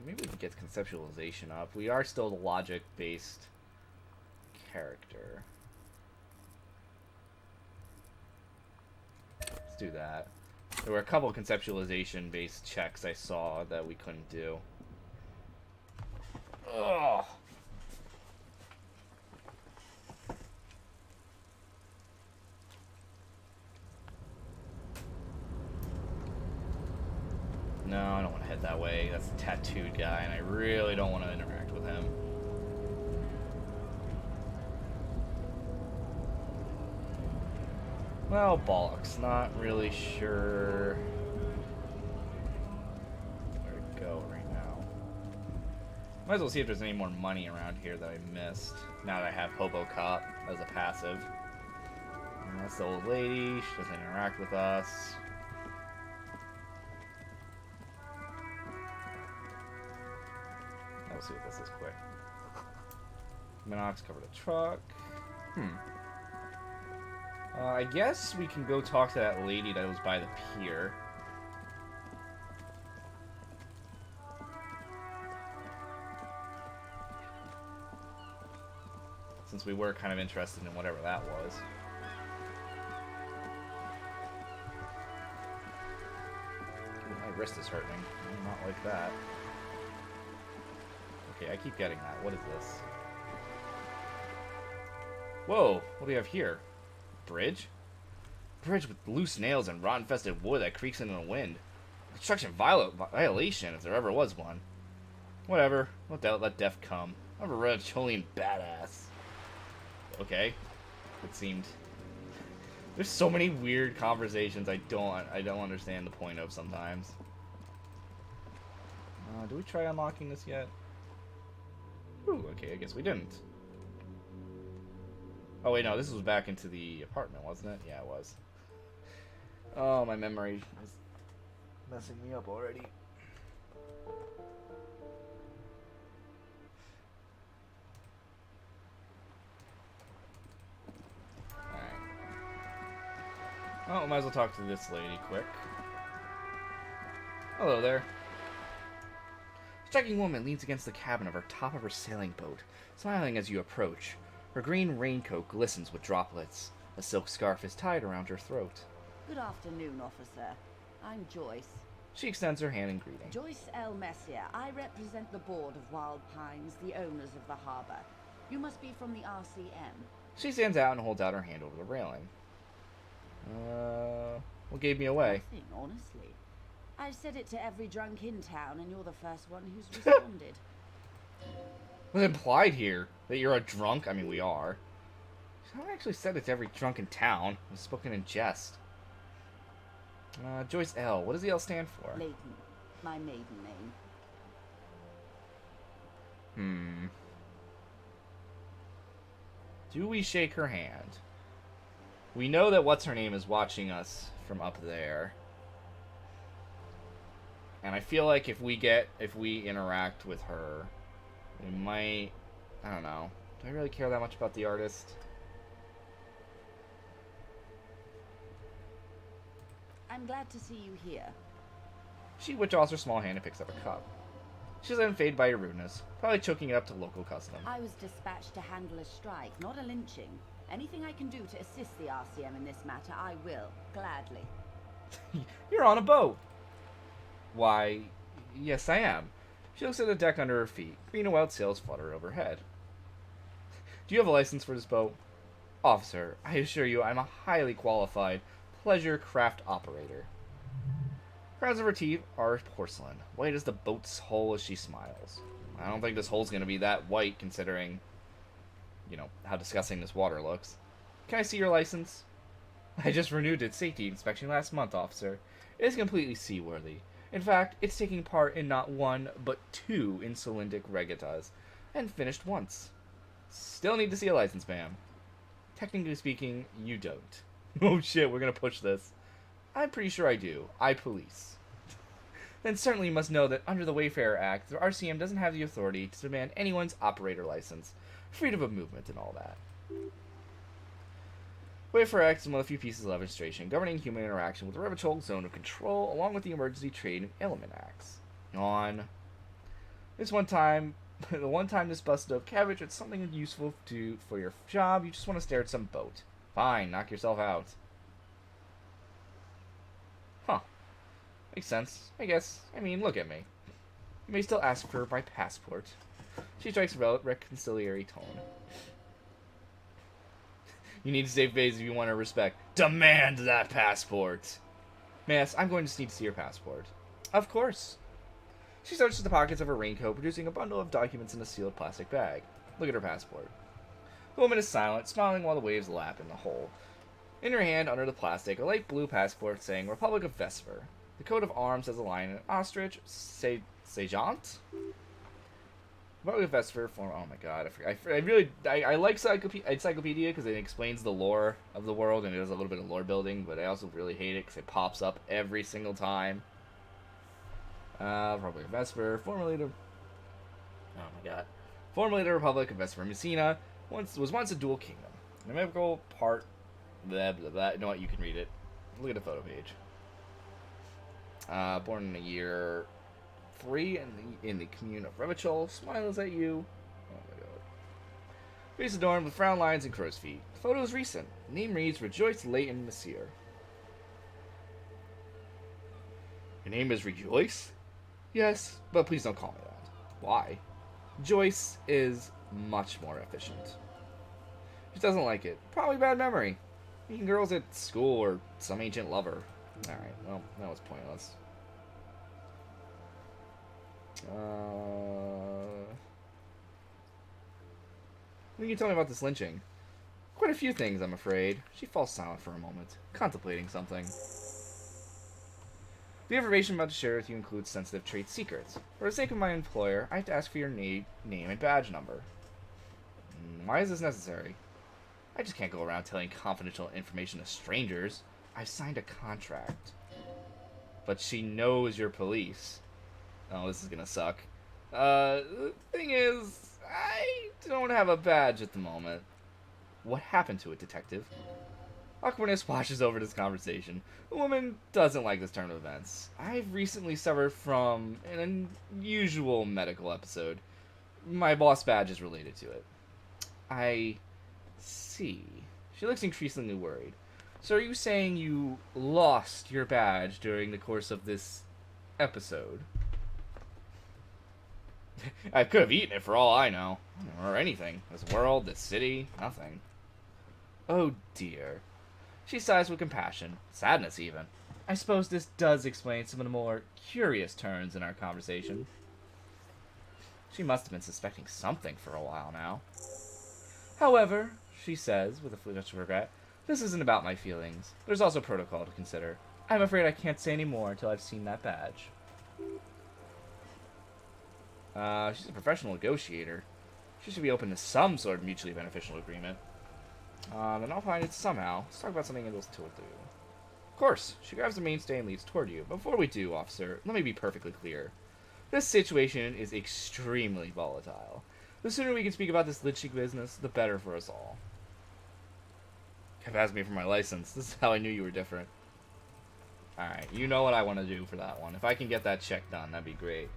Maybe we can get conceptualization up. We are still the logic-based character. Let's do that. There were a couple conceptualization-based checks I saw that we couldn't do. Ugh. No, I don't want to head that way. That's the tattooed guy, and I really don't want to interact with him. Well, bollocks. Not really sure where to go right now. Might as well see if there's any more money around here that I missed. Now that I have Hobo Cop as a passive. And that's the old lady. She doesn't interact with us. We'll see what this is quick. Minox covered a truck. I guess we can go talk to that lady that was by the pier. Since we were kind of interested in whatever that was. Ooh, my wrist is hurting. Not like that. Okay, I keep getting that. What is this? Whoa, what do we have here? Bridge? Bridge with loose nails and rot-infested wood that creaks in the wind. Construction violation, if there ever was one. Whatever. Let death come. I'm a red Cholian badass. Okay. It seemed... There's so many weird conversations I don't understand the point of sometimes. Do we try unlocking this yet? Ooh, okay, I guess we didn't. Oh wait, no, this was back into the apartment, wasn't it? Yeah, it was. Oh, my memory is messing me up already. Alright. Oh, might as well talk to this lady quick. Hello there. A striking woman leans against the cabin of her top of her sailing boat, smiling as you approach. Her green raincoat glistens with droplets. A silk scarf is tied around her throat. Good afternoon, officer. I'm Joyce. She extends her hand in greeting. Joyce L. Messier. I represent the board of Wild Pines, the owners of the harbor. You must be from the RCM. She stands out and holds out her hand over the railing. What gave me away? Nothing, honestly. I've said it to every drunk in town, and you're the first one who's responded. What's implied here? That you're a drunk? I mean, we are. I haven't actually said it to every drunk in town. It was spoken in jest. Joyce L. What does the L stand for? Layton. My maiden name. Do we shake her hand? We know that what's-her-name is watching us from up there. And I feel like if we interact with her, we might... I don't know. Do I really care that much about the artist? I'm glad to see you here. She withdraws her small hand and picks up a cup. She's unfazed by your rudeness, probably choking it up to local custom. I was dispatched to handle a strike, not a lynching. Anything I can do to assist the RCM in this matter, I will, gladly. You're on a boat! Why, yes I am. She looks at the deck under her feet. Green and white sails flutter overhead. Do you have a license for this boat? Officer, I assure you I'm a highly qualified pleasure craft operator. Crowns of her teeth are porcelain, white as the boat's hull as she smiles. I don't think this hull's gonna be that white considering, you know, how disgusting this water looks. Can I see your license? I just renewed its safety inspection last month, officer. It is completely seaworthy. In fact, it's taking part in not one, but 2 insulindic regattas, and finished once. Still need to see a license, ma'am. Technically speaking, you don't. Oh shit, we're gonna push this. I'm pretty sure I do. I police. Then certainly you must know that under the Wayfarer Act, the RCM doesn't have the authority to demand anyone's operator license, freedom of movement, and all that. Wayfarer Act is one of the few pieces of legislation governing human interaction with the Revachol Zone of Control, along with the Emergency Trade and Element Acts. On this one time, the one time this busted up cabbage, it's something useful to for your job. You just want to stare at some boat. Fine, knock yourself out. Huh. Makes sense, I guess. I mean, look at me. You may still ask for my passport. She strikes a reconciliatory tone. You need to save face if you want her respect. Demand that passport! Miss, I'm going to need to see your passport. Of course. She searches the pockets of her raincoat, producing a bundle of documents in a sealed plastic bag. Look at her passport. The woman is silent, smiling while the waves lap in the hole. In her hand, under the plastic, a light blue passport saying Republic of Vesper. The coat of arms has a lion and an ostrich. Sejant? Republic of Vesper form. Oh my god, I like Encyclopedia because it explains the lore of the world and it does a little bit of lore building, but I also really hate it because it pops up every single time. Republic of Vesper, formerly the Republic of Vesper Messina, was once a dual kingdom. An inimical part, blah blah blah. You know what? You can read it. Look at the photo page. Born in the year 3 in the commune of Revachol, smiles at you. Oh my god. Face adorned with frown lines and crow's feet. The photo is recent. Name reads Rejoice Leighton Messier. Your name is Rejoice? Yes, but please don't call me that. Why? Joyce is much more efficient. She doesn't like it. Probably bad memory. Meeting girls at school or some ancient lover. Alright, well, that was pointless. What can you tell me about this lynching? Quite a few things, I'm afraid. She falls silent for a moment, contemplating something. The information I'm about to share with you includes sensitive trade secrets. For the sake of my employer, I have to ask for your name and badge number. Why is this necessary? I just can't go around telling confidential information to strangers. I've signed a contract. But she knows you're police. Oh, this is gonna suck. The thing is, I don't have a badge at the moment. What happened to it, detective? Awkwardness washes over this conversation. The woman doesn't like this turn of events. I've recently suffered from an unusual medical episode. My boss badge is related to it. I see. She looks increasingly worried. So are you saying you lost your badge during the course of this episode? I could have eaten it for all I know. Or anything. This world, this city, nothing. Oh dear. She sighs with compassion, sadness even. I suppose this does explain some of the more curious turns in our conversation. She must have been suspecting something for a while now. However, she says, with a flush of regret, this isn't about my feelings. There's also protocol to consider. I'm afraid I can't say any more until I've seen that badge. She's a professional negotiator. She should be open to some sort of mutually beneficial agreement. And I'll find it somehow. Let's talk about something else to do. Of course, she grabs the mainstay and leads toward you. Before we do, officer, let me be perfectly clear. This situation is extremely volatile. The sooner we can speak about this lynching business, the better for us all. Kept asking me for my license. This is how I knew you were different. Alright, you know what I want to do for that one. If I can get that check done, that'd be great.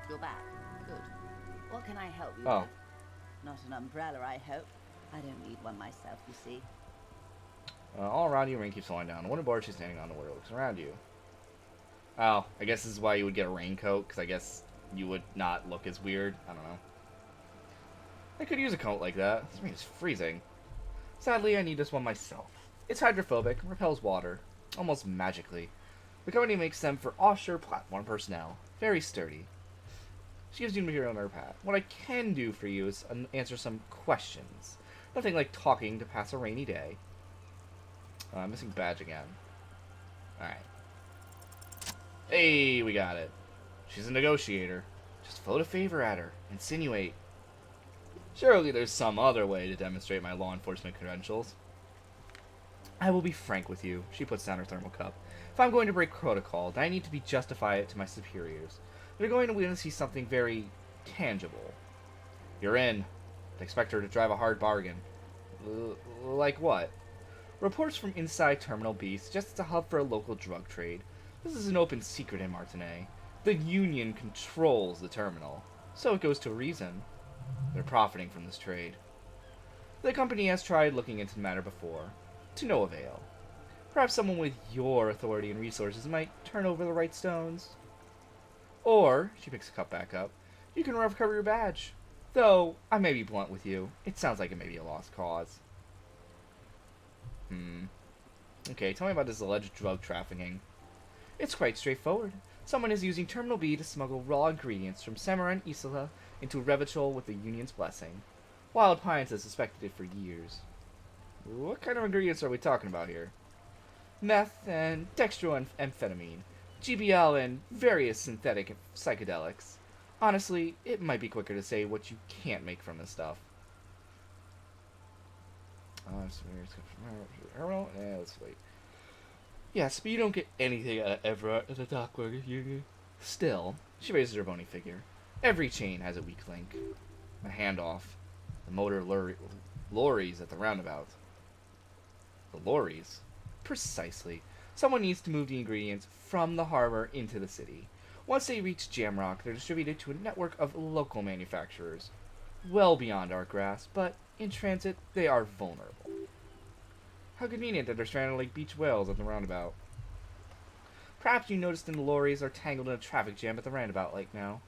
You're back. Good. What can I help you Oh. with? Not an umbrella, I hope. I don't need one myself, you see. All around you, rain keeps falling down. A wooden board she's standing on the water looks around you. Oh, I guess this is why you would get a raincoat, because I guess you would not look as weird. I don't know. I could use a coat like that. This rain is freezing. Sadly, I need this one myself. It's hydrophobic, repels water, almost magically. The company makes them for offshore platform personnel. Very sturdy. She gives you material on her pad. What I can do for you is answer some questions. Nothing like talking to pass a rainy day. I'm missing badge again. Alright. Hey, we got it. She's a negotiator. Just float a favor at her. Insinuate. Surely there's some other way to demonstrate my law enforcement credentials. I will be frank with you. She puts down her thermal cup. If I'm going to break protocol, then I need to justify it to my superiors. They're going to want to see something very tangible. You're in. I expect her to drive a hard bargain. Like what? Reports from inside Terminal B suggest it's a hub for a local drug trade. This is an open secret in Martinez. The Union controls the terminal, so it goes to reason. They're profiting from this trade. The company has tried looking into the matter before, to no avail. Perhaps someone with your authority and resources might turn over the right stones. Or, she picks the cup back up, you can recover your badge. Though, I may be blunt with you, it sounds like it may be a lost cause. Okay, tell me about this alleged drug trafficking. It's quite straightforward. Someone is using Terminal B to smuggle raw ingredients from Samaran Isla into Revachol with the Union's blessing. Wild Pines has suspected it for years. What kind of ingredients are we talking about here? Meth and dextroamphetamine, GBL and various synthetic psychedelics. Honestly, it might be quicker to say what you can't make from this stuff. Let's wait. Yes, but you don't get anything out of Everett at the Dockworkers Union. Still, she raises her bony figure. Every chain has a weak link. A handoff. The motor lorries at the roundabout. The lorries? Precisely. Someone needs to move the ingredients from the harbor into the city. Once they reach Jamrock, they're distributed to a network of local manufacturers. Well beyond our grasp, but in transit, they are vulnerable. How convenient that they're stranded like beach whales at the roundabout. Perhaps you noticed the lorries are tangled in a traffic jam at the roundabout like now.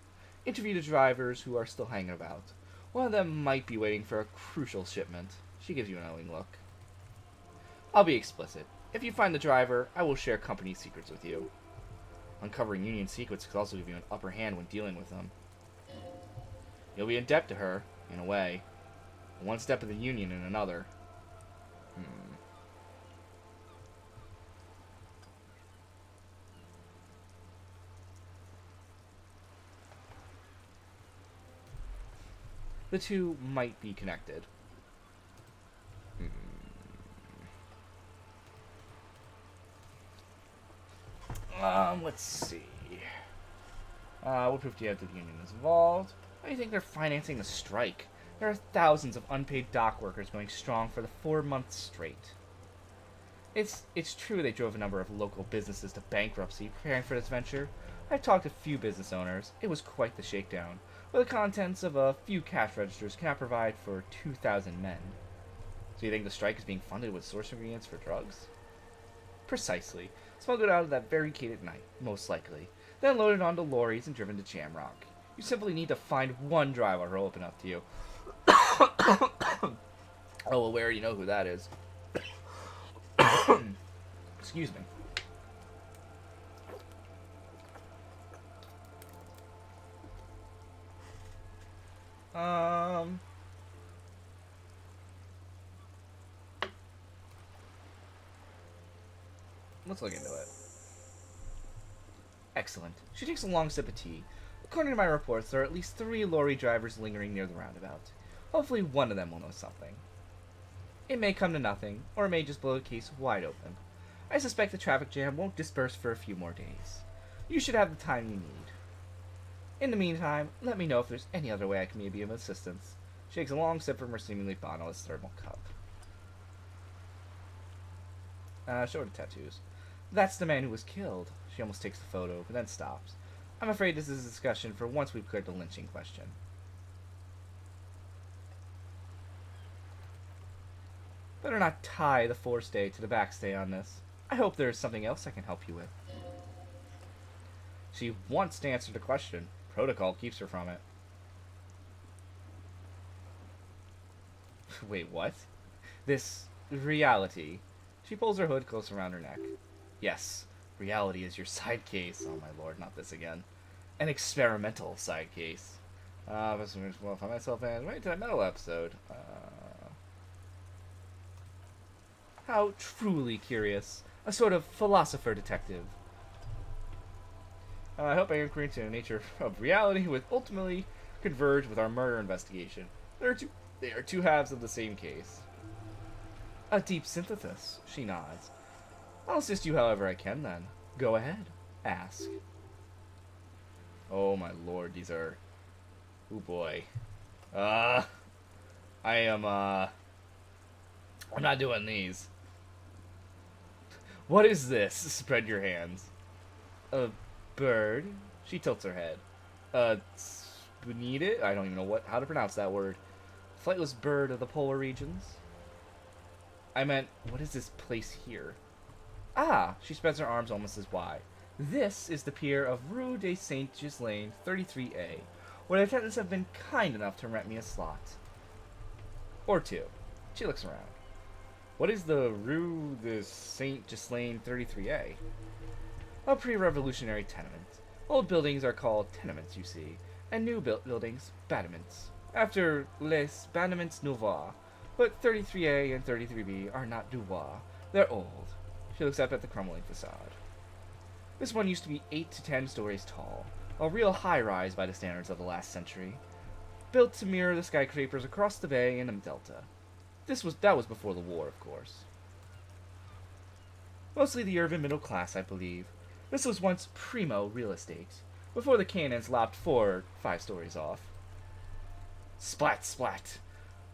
Interview the drivers who are still hanging about. One of them might be waiting for a crucial shipment. She gives you a knowing look. I'll be explicit. If you find the driver, I will share company secrets with you. Uncovering Union secrets could also give you an upper hand when dealing with them. You'll be in debt to her, in a way. One step of the Union in another. The two might be connected. Let's see. What proof do you have that the Union is involved? How do you think they're financing the strike? There are thousands of unpaid dock workers going strong for the 4 months straight. It's true they drove a number of local businesses to bankruptcy preparing for this venture. I've talked to a few business owners. It was quite the shakedown, where the contents of a few cash registers cannot provide for 2,000 men. So you think the strike is being funded with source ingredients for drugs? Precisely. Smuggled out of that barricade at night, most likely. Then loaded onto lorries and driven to Jamrock. You simply need to find one driver who'll open up to you. Oh, well, we already know who that is. Excuse me. Let's look into it. Excellent. She takes a long sip of tea. According to my reports, there are at least 3 lorry drivers lingering near the roundabout. Hopefully one of them will know something. It may come to nothing, or it may just blow the case wide open. I suspect the traffic jam won't disperse for a few more days. You should have the time you need. In the meantime, let me know if there's any other way I can be of assistance. She takes a long sip from her seemingly bottomless thermal cup. Show her the tattoos. That's the man who was killed. She almost takes the photo, but then stops. I'm afraid this is a discussion for once we've cleared the lynching question. Better not tie the forestay to the backstay on this. I hope there's something else I can help you with. She wants to answer the question. Protocol keeps her from it. Wait, what? This reality. She pulls her hood close around her neck. Yes, reality is your side case. Oh my lord, not this again. An experimental side case. Well, I find myself in right to that metal episode. How truly curious. A sort of philosopher detective. I hope I inquiry into the nature of reality would ultimately converge with our murder investigation. They are two halves of the same case. A deep synthesis, she nods. I'll assist you however I can then. Go ahead. Ask. Oh my lord, these are... Oh boy. I'm not doing these. What is this? Spread your hands. A bird? She tilts her head. Spinete? I don't even know how to pronounce that word. Flightless bird of the polar regions? I meant, what is this place here? Ah! She spreads her arms almost as wide. This is the pier of Rue de Saint-Ghislain, 33A, where the attendants have been kind enough to rent me a slot. Or two. She looks around. What is the Rue de Saint-Ghislain 33A? A pre-revolutionary tenement. Old buildings are called tenements, you see, and new buildings, battlements. After les battlements nouveaux, but 33A and 33B are not nouveaux. They're old. She looks up at the crumbling facade. This one used to be 8 to 10 stories tall, a real high-rise by the standards of the last century, built to mirror the skyscrapers across the bay and the delta. That was before the war, of course. Mostly the urban middle class, I believe. This was once primo real estate, before the cannons lopped 4 or 5 stories off. Splat, splat!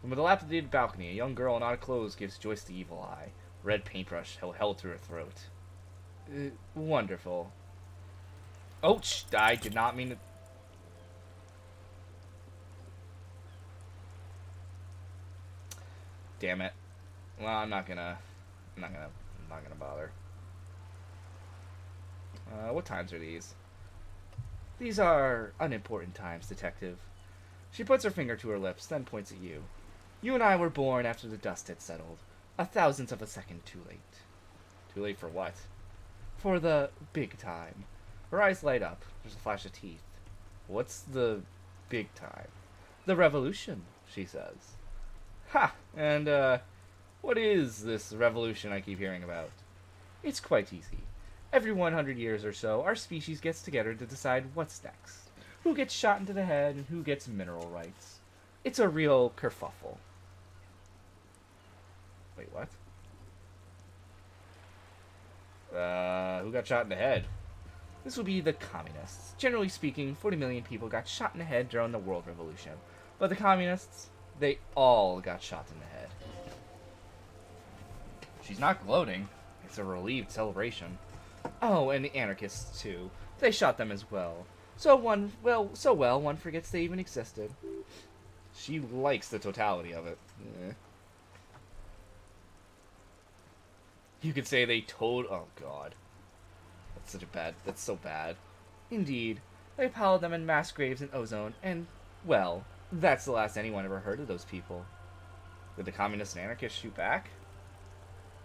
From a dilapidated balcony, a young girl in odd clothes gives Joyce the evil eye, red paintbrush held to her throat. Wonderful. Ouch! I did not mean to... Damn it. Well, I'm not gonna bother. What times are these? These are unimportant times, detective. She puts her finger to her lips, then points at you. You and I were born after the dust had settled. A thousandth of a second too late. Too late for what? For the big time. Her eyes light up. There's a flash of teeth. What's the big time? The revolution, she says. Ha! And, what is this revolution I keep hearing about? It's quite easy. Every 100 years or so, our species gets together to decide what's next. Who gets shot into the head and who gets mineral rights. It's a real kerfuffle. Wait, what? Who got shot in the head? This would be the communists. Generally speaking, 40 million people got shot in the head during the World Revolution. But the communists, they all got shot in the head. She's not gloating. It's a relieved celebration. Oh, and the anarchists, too. They shot them as well. So well, one forgets they even existed. She likes the totality of it. You could say they oh god. That's so bad. Indeed. They piled them in mass graves in ozone, and, well, that's the last anyone ever heard of those people. Did the communists and anarchists shoot back?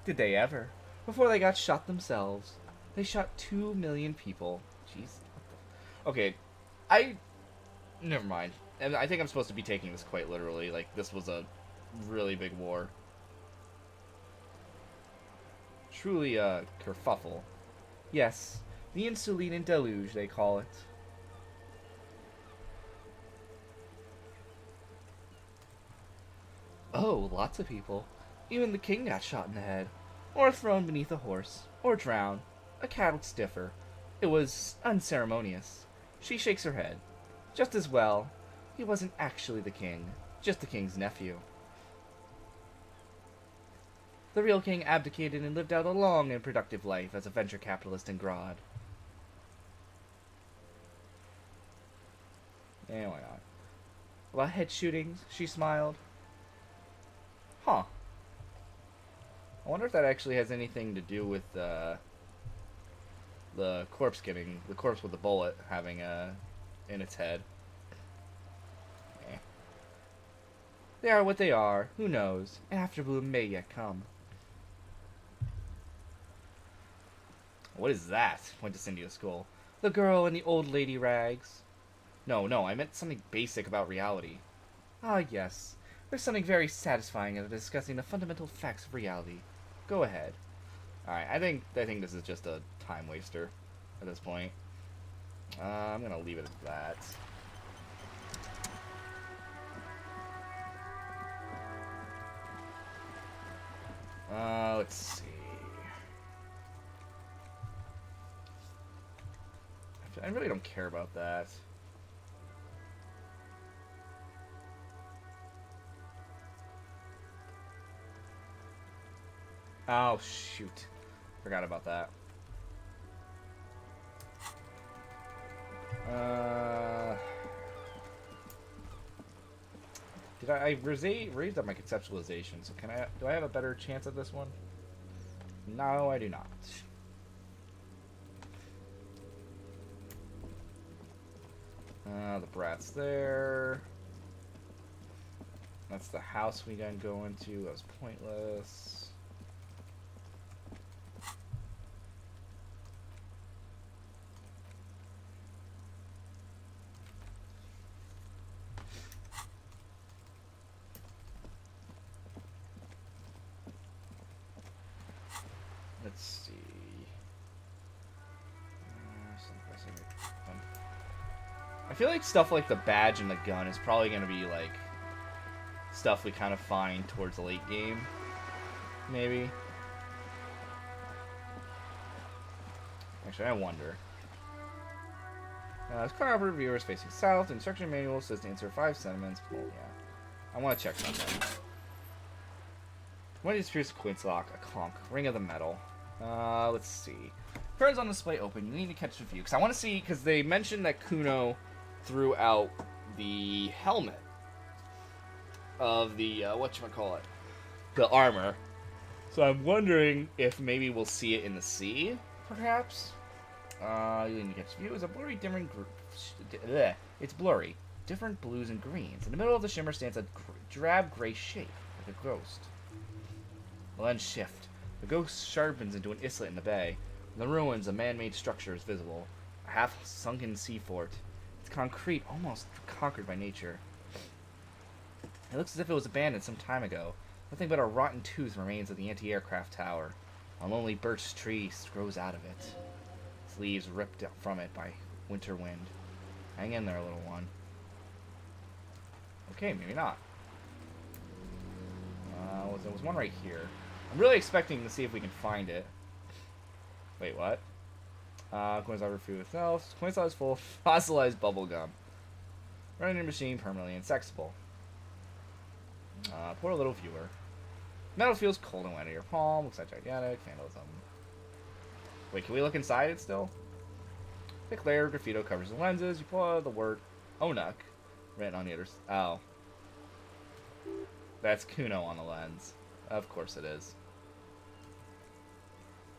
Did they ever? Before they got shot themselves. They shot 2 million people. Jeez. Okay. Never mind. And I think I'm supposed to be taking this quite literally. Like, this was a really big war. Truly a kerfuffle. Yes. The Insuline Deluge, they call it. Oh, lots of people. Even the king got shot in the head. Or thrown beneath a horse. Or drowned. A cattle stiffer. It was unceremonious. She shakes her head. Just as well. He wasn't actually the king. Just the king's nephew. The real king abdicated and lived out a long and productive life as a venture capitalist in Grodd. Yeah, why not? About head shootings, she smiled. Huh. I wonder if that actually has anything to do with the corpse with the bullet having in its head. Eh. They are what they are. Who knows? Afterbloom may yet come. What is that? Went to Cynthia's skull. The girl in the old lady rags. No, I meant something basic about reality. Ah, yes. There's something very satisfying about discussing the fundamental facts of reality. Go ahead. Alright, I think this is just a time waster at this point. I'm gonna leave it at that. Let's see. I really don't care about that. Oh, shoot. Forgot about that. Did I raised up my conceptualization, so do I have a better chance at this one? No, I do not. The brat's there. That's the house we didn't go into. That was pointless. Let's see. I feel like stuff like the badge and the gun is probably going to be like stuff we kind of find towards the late game. Maybe. Actually, I wonder. This car reviewer is facing south. The instruction manual says to answer 5 sentiments. Well, yeah. I want to check something. When disappears a quince lock, a conch, ring of the metal. Let's see. Cards on display open. You need to catch the view because I want to see, because they mentioned that Kuno threw out the helmet of the whatchamacallit, the armor. So I'm wondering if maybe we'll see it in the sea, perhaps. You need to catch the view. It's a blurry, it's blurry, different blues and greens. In the middle of the shimmer stands a drab gray shape, like a ghost. The lens shift. The ghost sharpens into an islet in the bay. In the ruins, a man-made structure is visible. A half-sunken sea fort. It's concrete, almost conquered by nature. It looks as if it was abandoned some time ago. Nothing but a rotten tooth remains of the anti-aircraft tower. A lonely birch tree grows out of it. Its leaves ripped from it by winter wind. Hang in there, little one. Okay, maybe not. There was one right here. I'm really expecting to see if we can find it. Wait, what? Coins are food itself. Coin slot is full of fossilized bubblegum. Running your machine permanently insexible. Poor little viewer. Metal feels cold and wet in your palm. Looks like gigantic. Vandalism. Wait, can we look inside it still? Thick layer of graffito covers the lenses. You pull out the word Onuk written on the other. Oh. That's Kuno on the lens. Of course it is.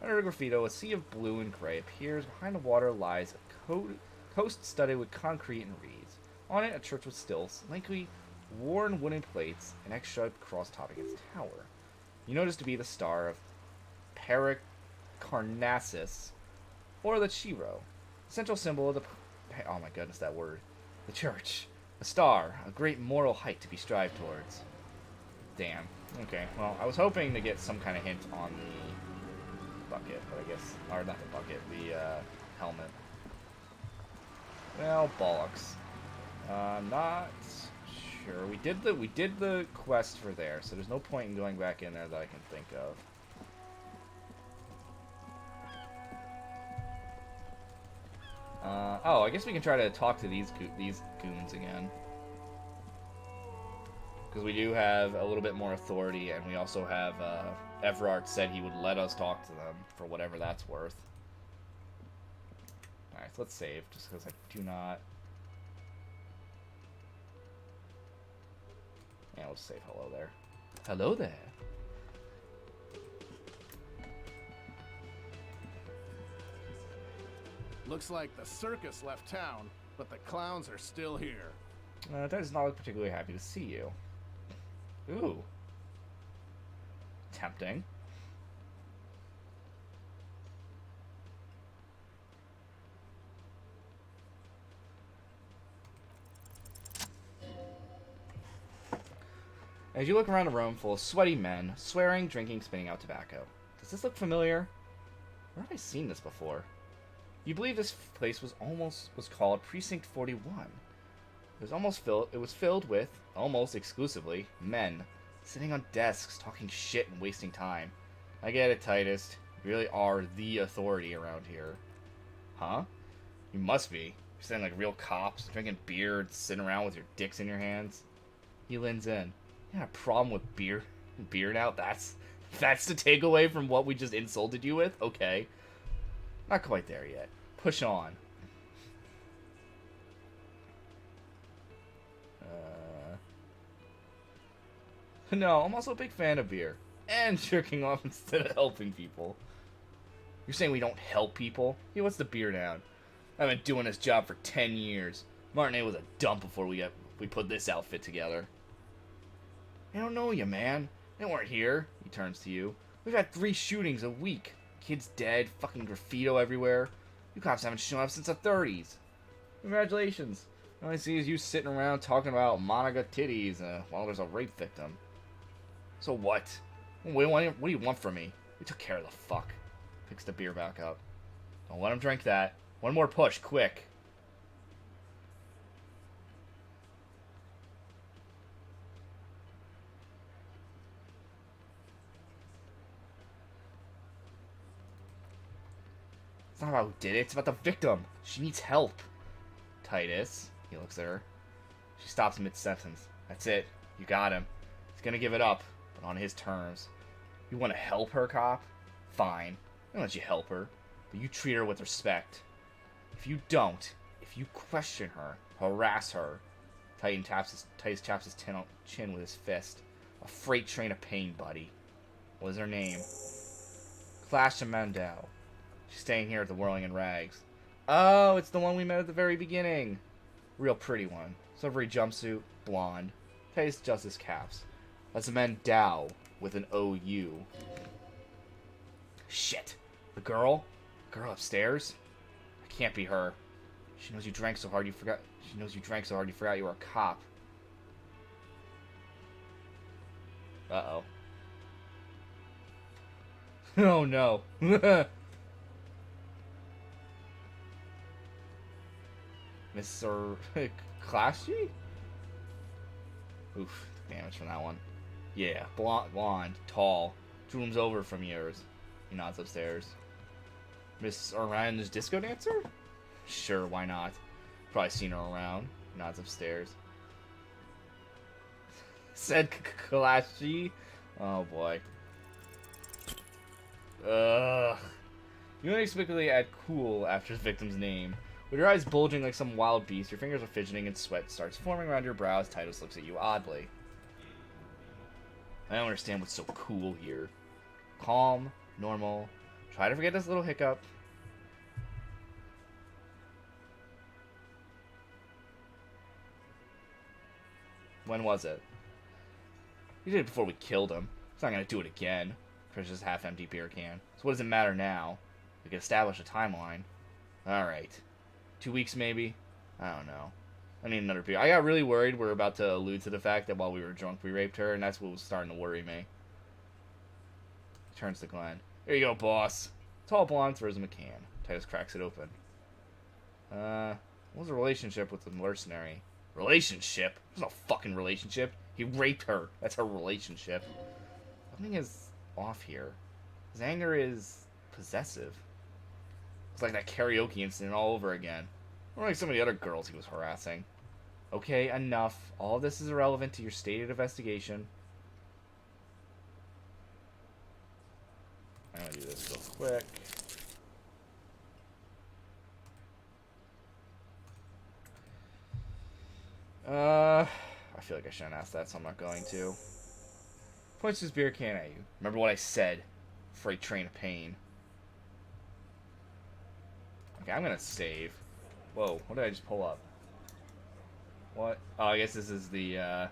Under the graffito, a sea of blue and gray appears. Behind the water lies a coast studded with concrete and reeds. On it, a church with stilts, lanky, worn wooden plates, and X-shaped cross topping its tower. You notice to be the star of Pericarnassus, or the Chiro, central symbol of the. Oh my goodness, that word. The church. A star, a great moral height to be strived towards. Damn. Okay, well, I was hoping to get some kind of hint on the bucket, but I guess, or not the bucket, the helmet. Well, bollocks. Not sure. We did the quest for there, so there's no point in going back in there that I can think of. Oh, I guess we can try to talk to these goons again. Because we do have a little bit more authority, and we also have, Everard said he would let us talk to them, for whatever that's worth. Alright, so let's save, just because I do not... Yeah, we'll just say hello there. Hello there. Looks like the circus left town, but the clowns are still here. That does not look particularly happy to see you. Ooh. Tempting. As you look around a room full of sweaty men, swearing, drinking, spitting out tobacco. Does this look familiar? Where have I seen this before? You believe this place was called Precinct 41. It was filled with, almost exclusively, men, sitting on desks, talking shit and wasting time. I get it, Titus. You really are the authority around here. Huh? You must be. You're sitting like real cops, drinking beer, and sitting around with your dicks in your hands. He leans in. You got a problem with beer now? That's the takeaway from what we just insulted you with? Okay. Not quite there yet. Push on. No, I'm also a big fan of beer. And jerking off instead of helping people. You're saying we don't help people? Hey, what's the beer down? I've been doing this job for 10 years. Martinet was a dump before we put this outfit together. I don't know you, man. They weren't here. He turns to you. We've had 3 shootings a week. Kids dead, fucking graffito everywhere. You cops haven't shown up since the 30s. Congratulations. All I see is you sitting around talking about Monica titties while there's a rape victim. So what? What do you want from me? We took care of the fuck. Picks the beer back up. Don't let him drink that. One more push, quick. It's not about who did it, it's about the victim. She needs help. Titus. He looks at her. She stops mid-sentence. That's it. You got him. He's gonna give it up, but on his terms. You want to help her, cop? Fine. I'll let you help her. But you treat her with respect. If you don't, if you question her, harass her, Titus taps his chin with his fist. A freight train of pain, buddy. What is her name? Clasha Mandel. She's staying here at the Whirling in Rags. Oh, it's the one we met at the very beginning. Real pretty one. Silvery jumpsuit, blonde. Titus adjusts his caps. That's a Mandel with an O-U. Shit. The girl? Girl upstairs? It can't be her. She knows you drank so hard you forgot. She knows you drank so hard you forgot you were a cop. Uh-oh. Oh no. Mr. Clashy? Oof, damage from that one. Yeah, blonde, tall. 2 rooms over from yours. He nods upstairs. Miss Oriion's disco dancer? Sure, why not? Probably seen her around. He nods upstairs. Said Kalashi. Oh boy. Ugh. You unexpectedly add cool after the victim's name. With your eyes bulging like some wild beast, your fingers are fidgeting and sweat starts forming around your brows. Titus looks at you oddly. I don't understand what's so cool here. Calm, normal. Try to forget this little hiccup. When was it? He did it before we killed him. He's not gonna do it again. Precious half-empty beer can. So what does it matter now? We can establish a timeline. Alright. 2 weeks maybe? I don't know. I need another beer. I got really worried we're about to allude to the fact that while we were drunk we raped her, and that's what was starting to worry me. He turns to Glenn. Here you go, boss. Tall blonde throws him a can. Titus cracks it open. What was the relationship with the mercenary? Relationship? There's no fucking relationship. He raped her. That's her relationship. Something is off here. His anger is possessive. It's like that karaoke incident all over again. Or like some of the other girls he was harassing. Okay, enough. All of this is irrelevant to your stated investigation. I'm gonna do this real quick. I feel like I shouldn't ask that, so I'm not going to. Points his beer can at you. Remember what I said. Freight train of pain. Okay, I'm gonna save. Whoa, what did I just pull up? What? Oh, I guess this is the,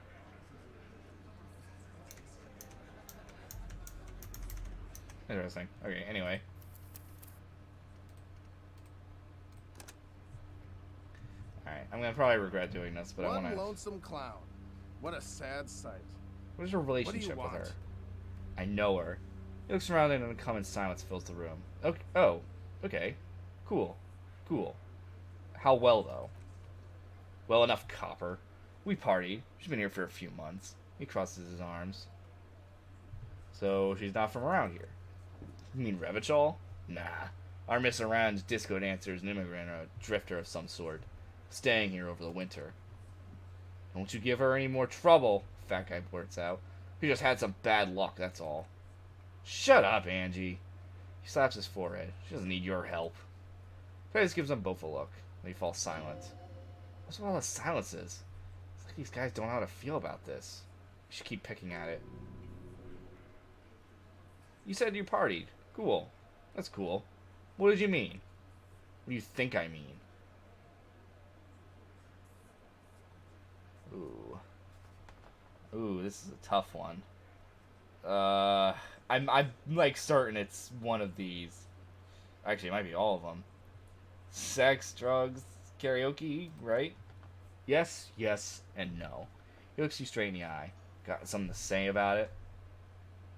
Interesting. Okay, anyway. Alright, I'm gonna probably regret doing this, but I One wanna... lonesome clown. What a sad sight. What is your relationship with her? want? I know her. He looks around and a common silence fills the room. Okay. Oh, okay. Cool. Cool. How well, though? Well enough, Copper. We partied. She's been here for a few months. He crosses his arms. So, she's not from around here. You mean Revachol? Nah. Our Miss Around's disco dancer is an immigrant or a drifter of some sort. Staying here over the winter. Don't you give her any more trouble, Fat Guy blurts out. She just had some bad luck, that's all. Shut up, Angie. He slaps his forehead. She doesn't need your help. Titus gives them both a look. They fall silent. What's with all the silences? It's like these guys don't know how to feel about this. You should keep picking at it. You said you partied. Cool. That's cool. What did you mean? What do you think I mean? Ooh. Ooh, this is a tough one. I'm like certain it's one of these. Actually, it might be all of them. Sex, drugs, karaoke, right? Yes, yes, and no. He looks you straight in the eye. Got something to say about it?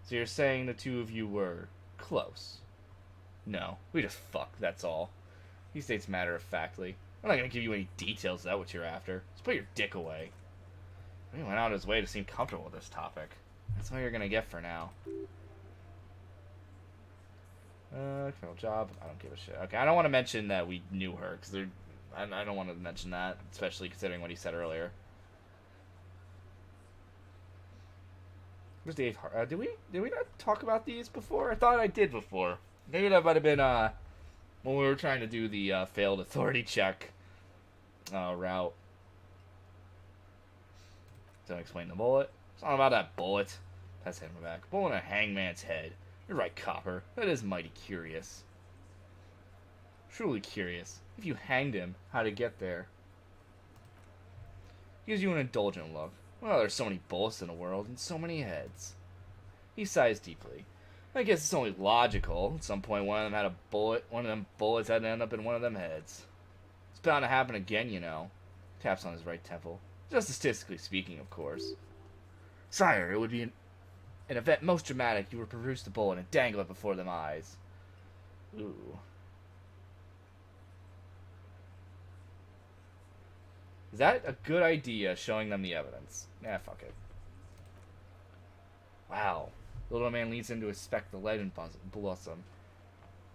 So you're saying the two of you were close? No, we just fucked, that's all. He states matter-of-factly. I'm not gonna give you any details, is that what you're after? Just put your dick away. He went out of his way to seem comfortable with this topic. That's all you're gonna get for now. Criminal job. I don't give a shit. Okay, I don't want to mention that we knew her, because I don't want to mention that, especially considering what he said earlier. Where's Dave? Did we not talk about these before? I thought I did before. Maybe that might have been when we were trying to do the failed authority check route. Don't explain the bullet. It's not about that bullet. That's him back. Bullet in a hangman's head. You're right, Copper. That is mighty curious. Truly curious. If you hanged him, how'd it get there? He gives you an indulgent look. Well, there's so many bullets in the world, and so many heads. He sighs deeply. I guess it's only logical. At some point, one of them had a bullet. One of them bullets had to end up in one of them heads. It's bound to happen again, you know. Taps on his right temple. Just statistically speaking, of course. Sire, it would be an event most dramatic. You would produce the bullet and dangle it before them eyes. Ooh. Is that a good idea, showing them the evidence? Nah, fuck it. Wow. The little man leans in to inspect the legend blossom.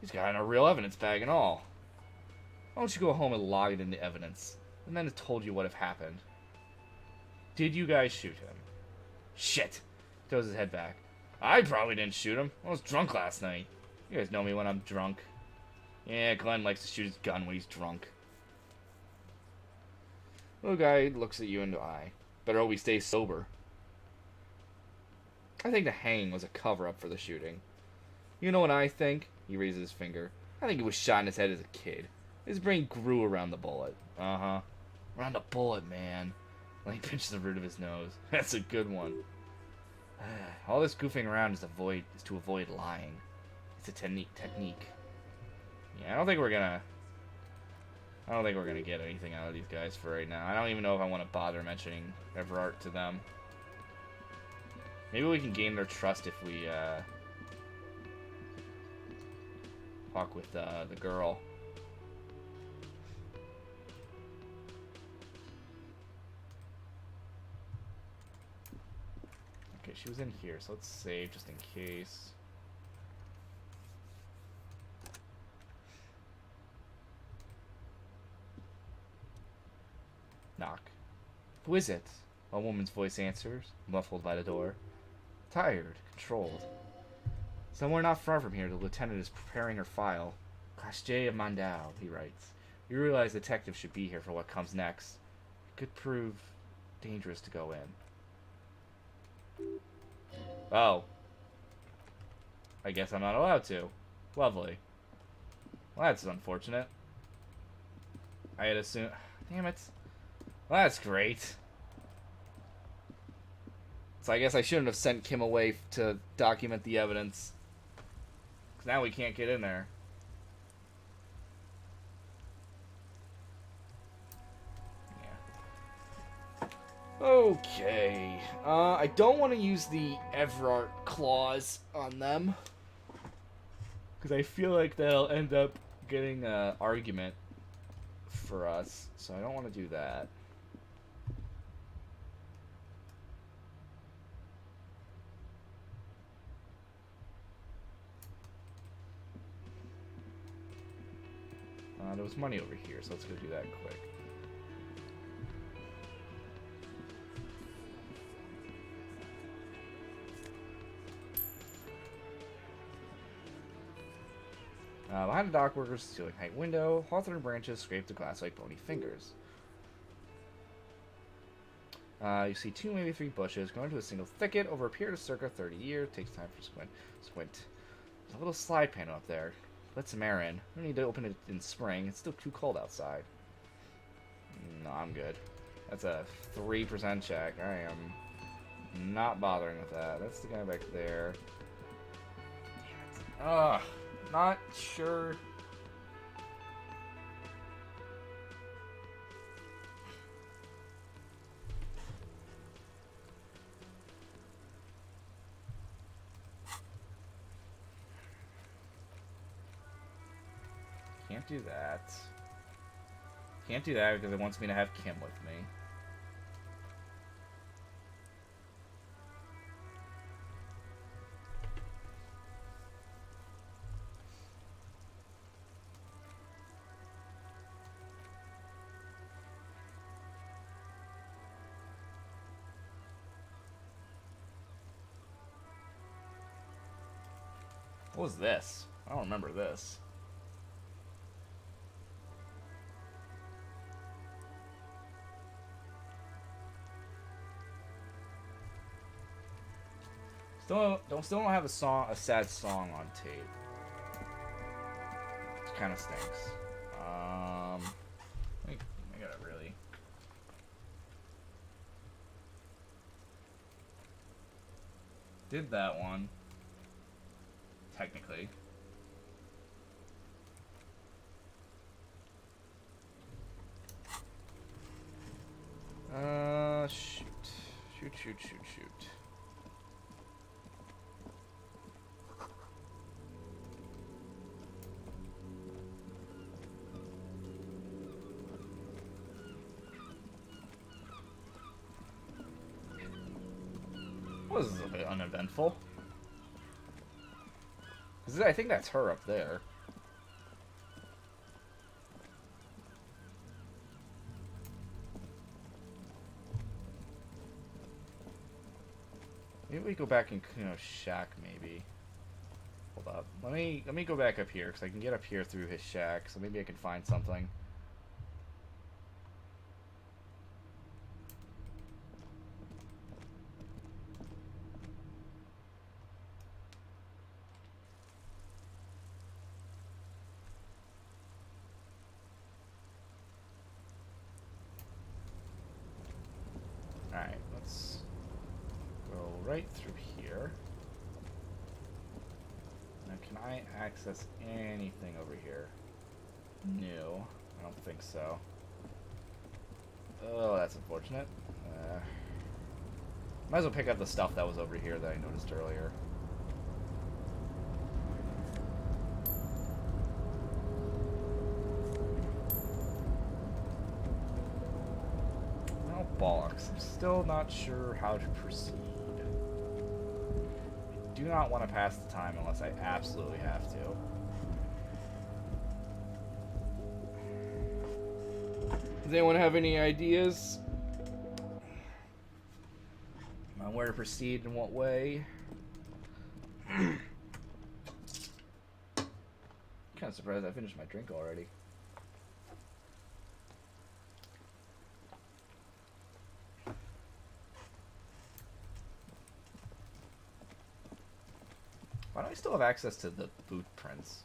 He's got a real evidence bag and all. Why don't you go home and log it into evidence? The men have told you what have happened. Did you guys shoot him? Shit. Throws his head back. I probably didn't shoot him. I was drunk last night. You guys know me when I'm drunk. Yeah, Glenn likes to shoot his gun when he's drunk. Little guy looks at you in the eye. Better always stay sober. I think the hanging was a cover-up for the shooting. You know what I think? He raises his finger. I think he was shot in his head as a kid. His brain grew around the bullet. Uh-huh. Around the bullet, man. Then he pinches the root of his nose. That's a good one. All this goofing around is to avoid lying. It's a technique. Yeah, I don't think we're gonna get anything out of these guys for right now. I don't even know if I want to bother mentioning Everart to them. Maybe we can gain their trust if we talk with the girl. Okay, she was in here, so let's save just in case. Knock. Who is it? A woman's voice answers, muffled by the door. Tired, controlled. Somewhere not far from here, the lieutenant is preparing her file. Class J of Mondau, he writes. You realize detectives should be here for what comes next. It could prove dangerous to go in. Oh. I guess I'm not allowed to. Lovely. Well, that's unfortunate. I had assumed... Damn it. Well, that's great. So I guess I shouldn't have sent Kim away to document the evidence. Because now we can't get in there. Okay. I don't want to use the Everart clause on them. Because I feel like they'll end up getting an argument for us. So I don't want to do that. There was money over here, so let's go do that quick. Behind the dock workers, ceiling height window, hawthorn branches scrape the glass like bony fingers. You see 2, maybe 3 bushes going to a single thicket over a period of circa 30 years. Takes time for squint. There's a little slide panel up there. Let some air in. We need to open it in spring. It's still too cold outside. No, I'm good. That's a 3% check. I am not bothering with that. That's the guy back there. Damn it. Ugh. Not sure. Can't do that. Can't do that because it wants me to have Kim with me. What was this? I don't remember this. Still don't have a sad song on tape. It kind of stinks. I gotta really. Did that one. Technically. Shoot. Shoot. Well, this is a bit uneventful. I think that's her up there. Maybe we go back and shack maybe. Hold up. Let me go back up here because I can get up here through his shack, so maybe I can find something. Alright, let's go right through here. Now, can I access anything over here? No, I don't think so. Oh, that's unfortunate. Might as well pick up the stuff that was over here that I noticed earlier. Bollocks. I'm still not sure how to proceed. I do not want to pass the time unless I absolutely have to. Does anyone have any ideas on where to proceed in what way? Kind of surprised I finished my drink already. still have access to the boot prints?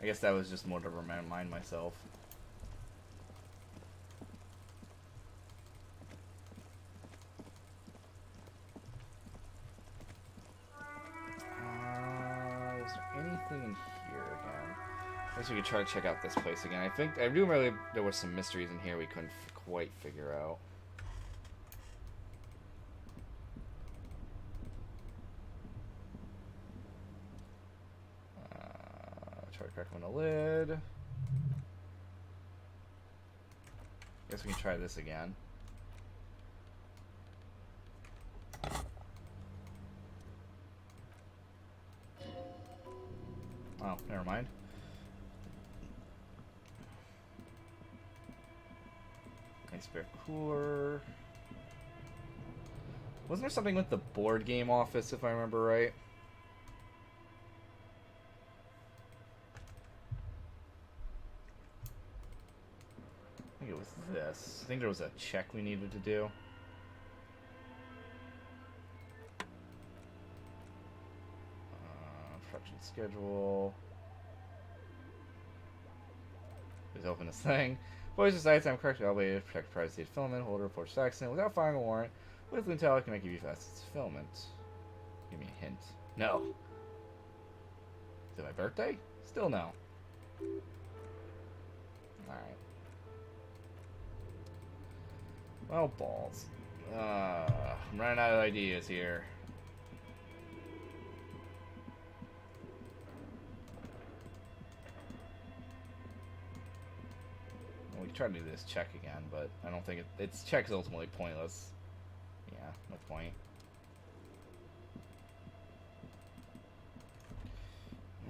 I guess that was just more to remind myself. Was there anything in here again? I guess we could try to check out this place again. I do remember there were some mysteries in here we couldn't quite figure out. Try to crack on the lid. Guess we can try this again. Oh, never mind. Nice bear cooler. Wasn't there something with the board game office, if I remember right? I think it was this. I think there was a check we needed to do. Production schedule. Let's open this thing. Boys decides I'm correct. I'll wait to protect privacy of filament. Holder reports accident without filing a warrant. With intel, I can make you fast. It's filament. Give me a hint. No. Is it my birthday? Still no. Alright. Well, balls. I'm running out of ideas here. Well, we can try to do this check again, but I don't think its check is ultimately pointless. Yeah, no point.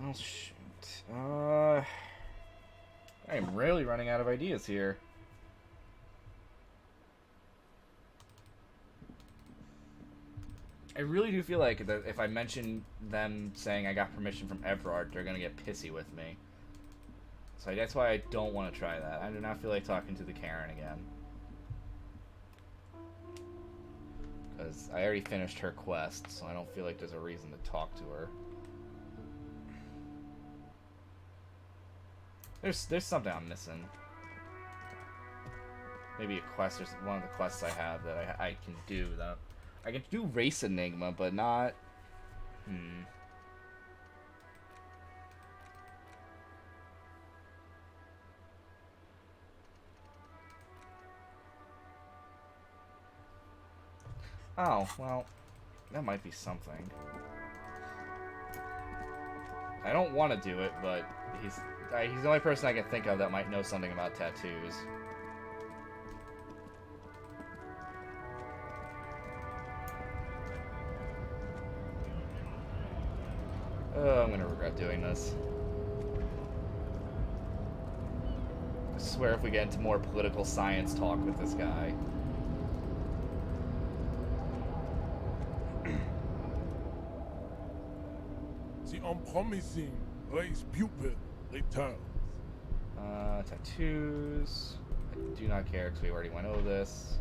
Well, shoot. I am really running out of ideas here. I really do feel like that if I mention them saying I got permission from Everard, they're gonna get pissy with me. So that's why I don't want to try that. I do not feel like talking to the Karen again. Because I already finished her quest, so I don't feel like there's a reason to talk to her. There's something I'm missing. Maybe a quest or one of the quests I have that I can do that. I can do Race Enigma, but not... Oh, well, that might be something. I don't want to do it, but he's the only person I can think of that might know something about tattoos. Oh, I'm gonna regret doing this. I swear if we get into more political science talk with this guy. The unpromising race pupil returns. Tattoos. I do not care because we already went over this.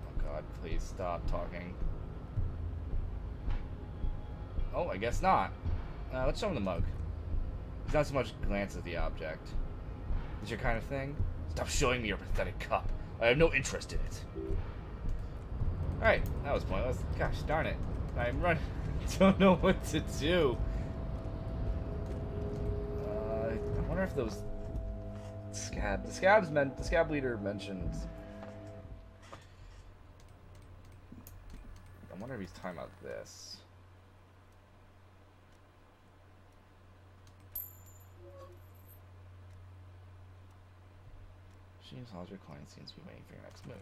Oh god, please stop talking. Oh, I guess not. Let's show him the mug. He's not so much glance at the object. Is your kind of thing? Stop showing me your pathetic cup. I have no interest in it. Alright, that was pointless. Gosh darn it. I'm running. I don't know what to do. I wonder if those the scab leader mentioned. I wonder if he's talking about this. James Hodger Klein seems to be waiting for your next move.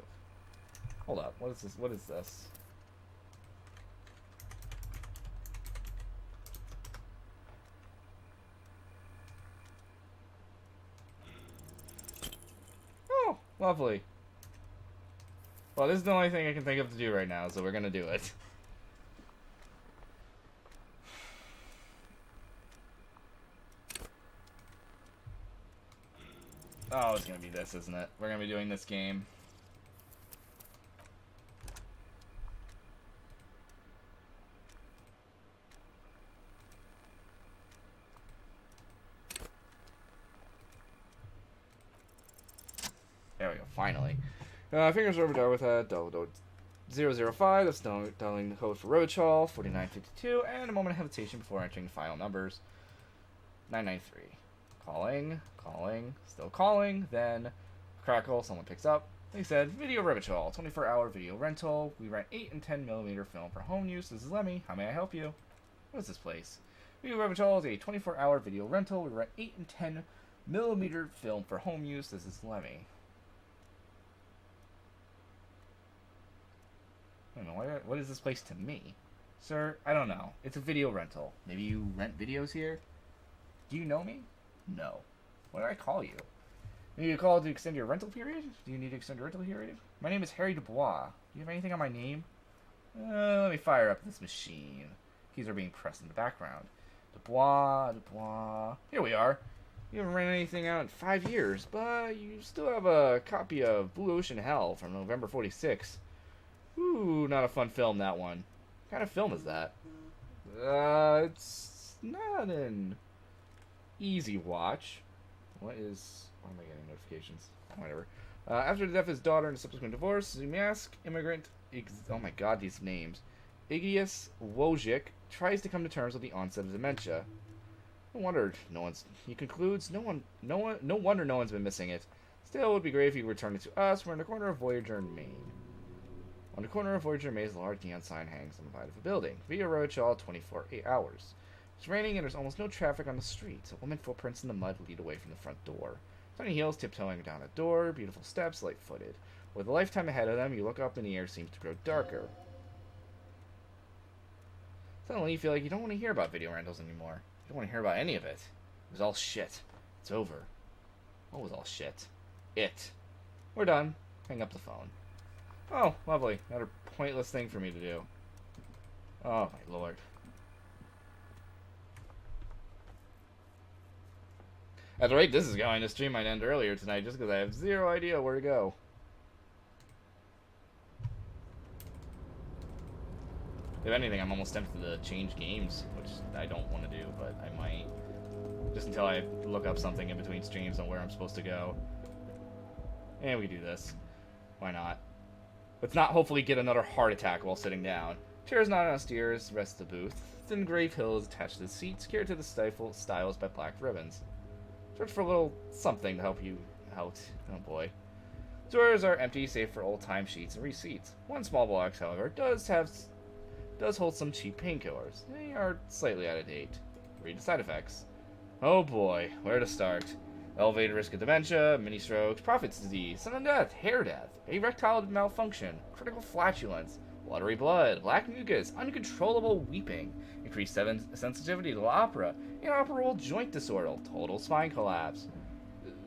Hold up, what is this? What is this? Oh, lovely. Well, this is the only thing I can think of to do right now, so we're gonna do it. Oh, it's gonna be this, isn't it? We're gonna be doing this game. go, finally. Fingers over door with a 005, that's dialing the code for Roachall, 4952, and a moment of hesitation before entering the final numbers. 993. Calling, still calling, then crackle, someone picks up. They said, Video Roachall, 24-hour video rental. We rent 8 and 10mm film for home use. This is Lemmy. How may I help you? What is this place? Video Roachall is a 24-hour video rental. We rent 8 and 10mm film for home use. This is Lemmy. I don't know, what is this place to me? Sir, I don't know. It's a video rental. Maybe you rent videos here? Do you know me? No. What did I call you? Maybe you called to extend your rental period? Do you need to extend your rental period? My name is Harry Dubois. Do you have anything on my name? Let me fire up this machine. Keys are being pressed in the background. Dubois. Here we are. You haven't ran anything out in 5 years, but you still have a copy of Blue Ocean Hell from November 46. Ooh, not a fun film, that one. What kind of film is that? It's not an easy watch. Why am I getting notifications? Whatever. After the death of his daughter and a subsequent divorce, Zumiask immigrant, oh my god, these names. Igius Wojcik tries to come to terms with the onset of dementia. He concludes, no wonder no one's been missing it. Still, it would be great if you returned it to us. We're in the corner of Voyager and Maine. On the corner of Voyager and Maine, a large neon sign hangs on the side of a building. Video Roachall, 8 hours. It's raining and there's almost no traffic on the streets. A woman's footprints in the mud lead away from the front door. Tiny heels tiptoeing down a door, beautiful steps, light-footed. With a lifetime ahead of them, you look up and the air seems to grow darker. Suddenly, you feel like you don't want to hear about video rentals anymore. You don't want to hear about any of it. It was all shit. It's over. What was all shit? We're done. Hang up the phone. Oh, lovely. Another pointless thing for me to do. Oh, my lord. At the rate this is going, the stream might end earlier tonight just because I have zero idea where to go. If anything, I'm almost tempted to change games, which I don't want to do, but I might. Just until I look up something in between streams on where I'm supposed to go. And we do this. Why not? Let's not hopefully get another heart attack while sitting down. Chairs not on steers, rest the booth. Thin gray pillows attached to the seat, secured to the stiles by black ribbons. Search for a little something to help you out. Oh boy. Drawers are empty, save for old timesheets and receipts. One small box, however, does hold some cheap painkillers. They are slightly out of date. Read the side effects. Oh boy, where to start? Elevated risk of dementia, mini strokes, Prophet's disease, sudden death, hair death, erectile malfunction, critical flatulence, watery blood, black mucus, uncontrollable weeping, increased sensitivity to opera, inoperable joint disorder, total spine collapse.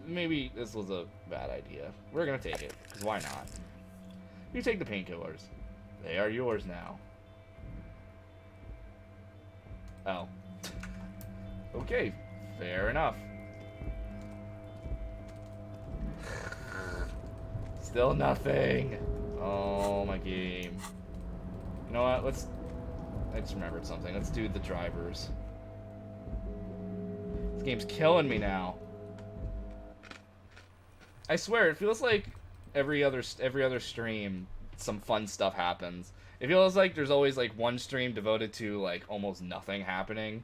Maybe this was a bad idea. We're gonna take it, because why not? You take the painkillers. They are yours now. Oh. Okay, fair enough. Still nothing. Oh, my game. You know what? I just remembered something. Let's do the drivers. This game's killing me now. I swear, it feels like every other stream, some fun stuff happens. It feels like there's always like one stream devoted to like almost nothing happening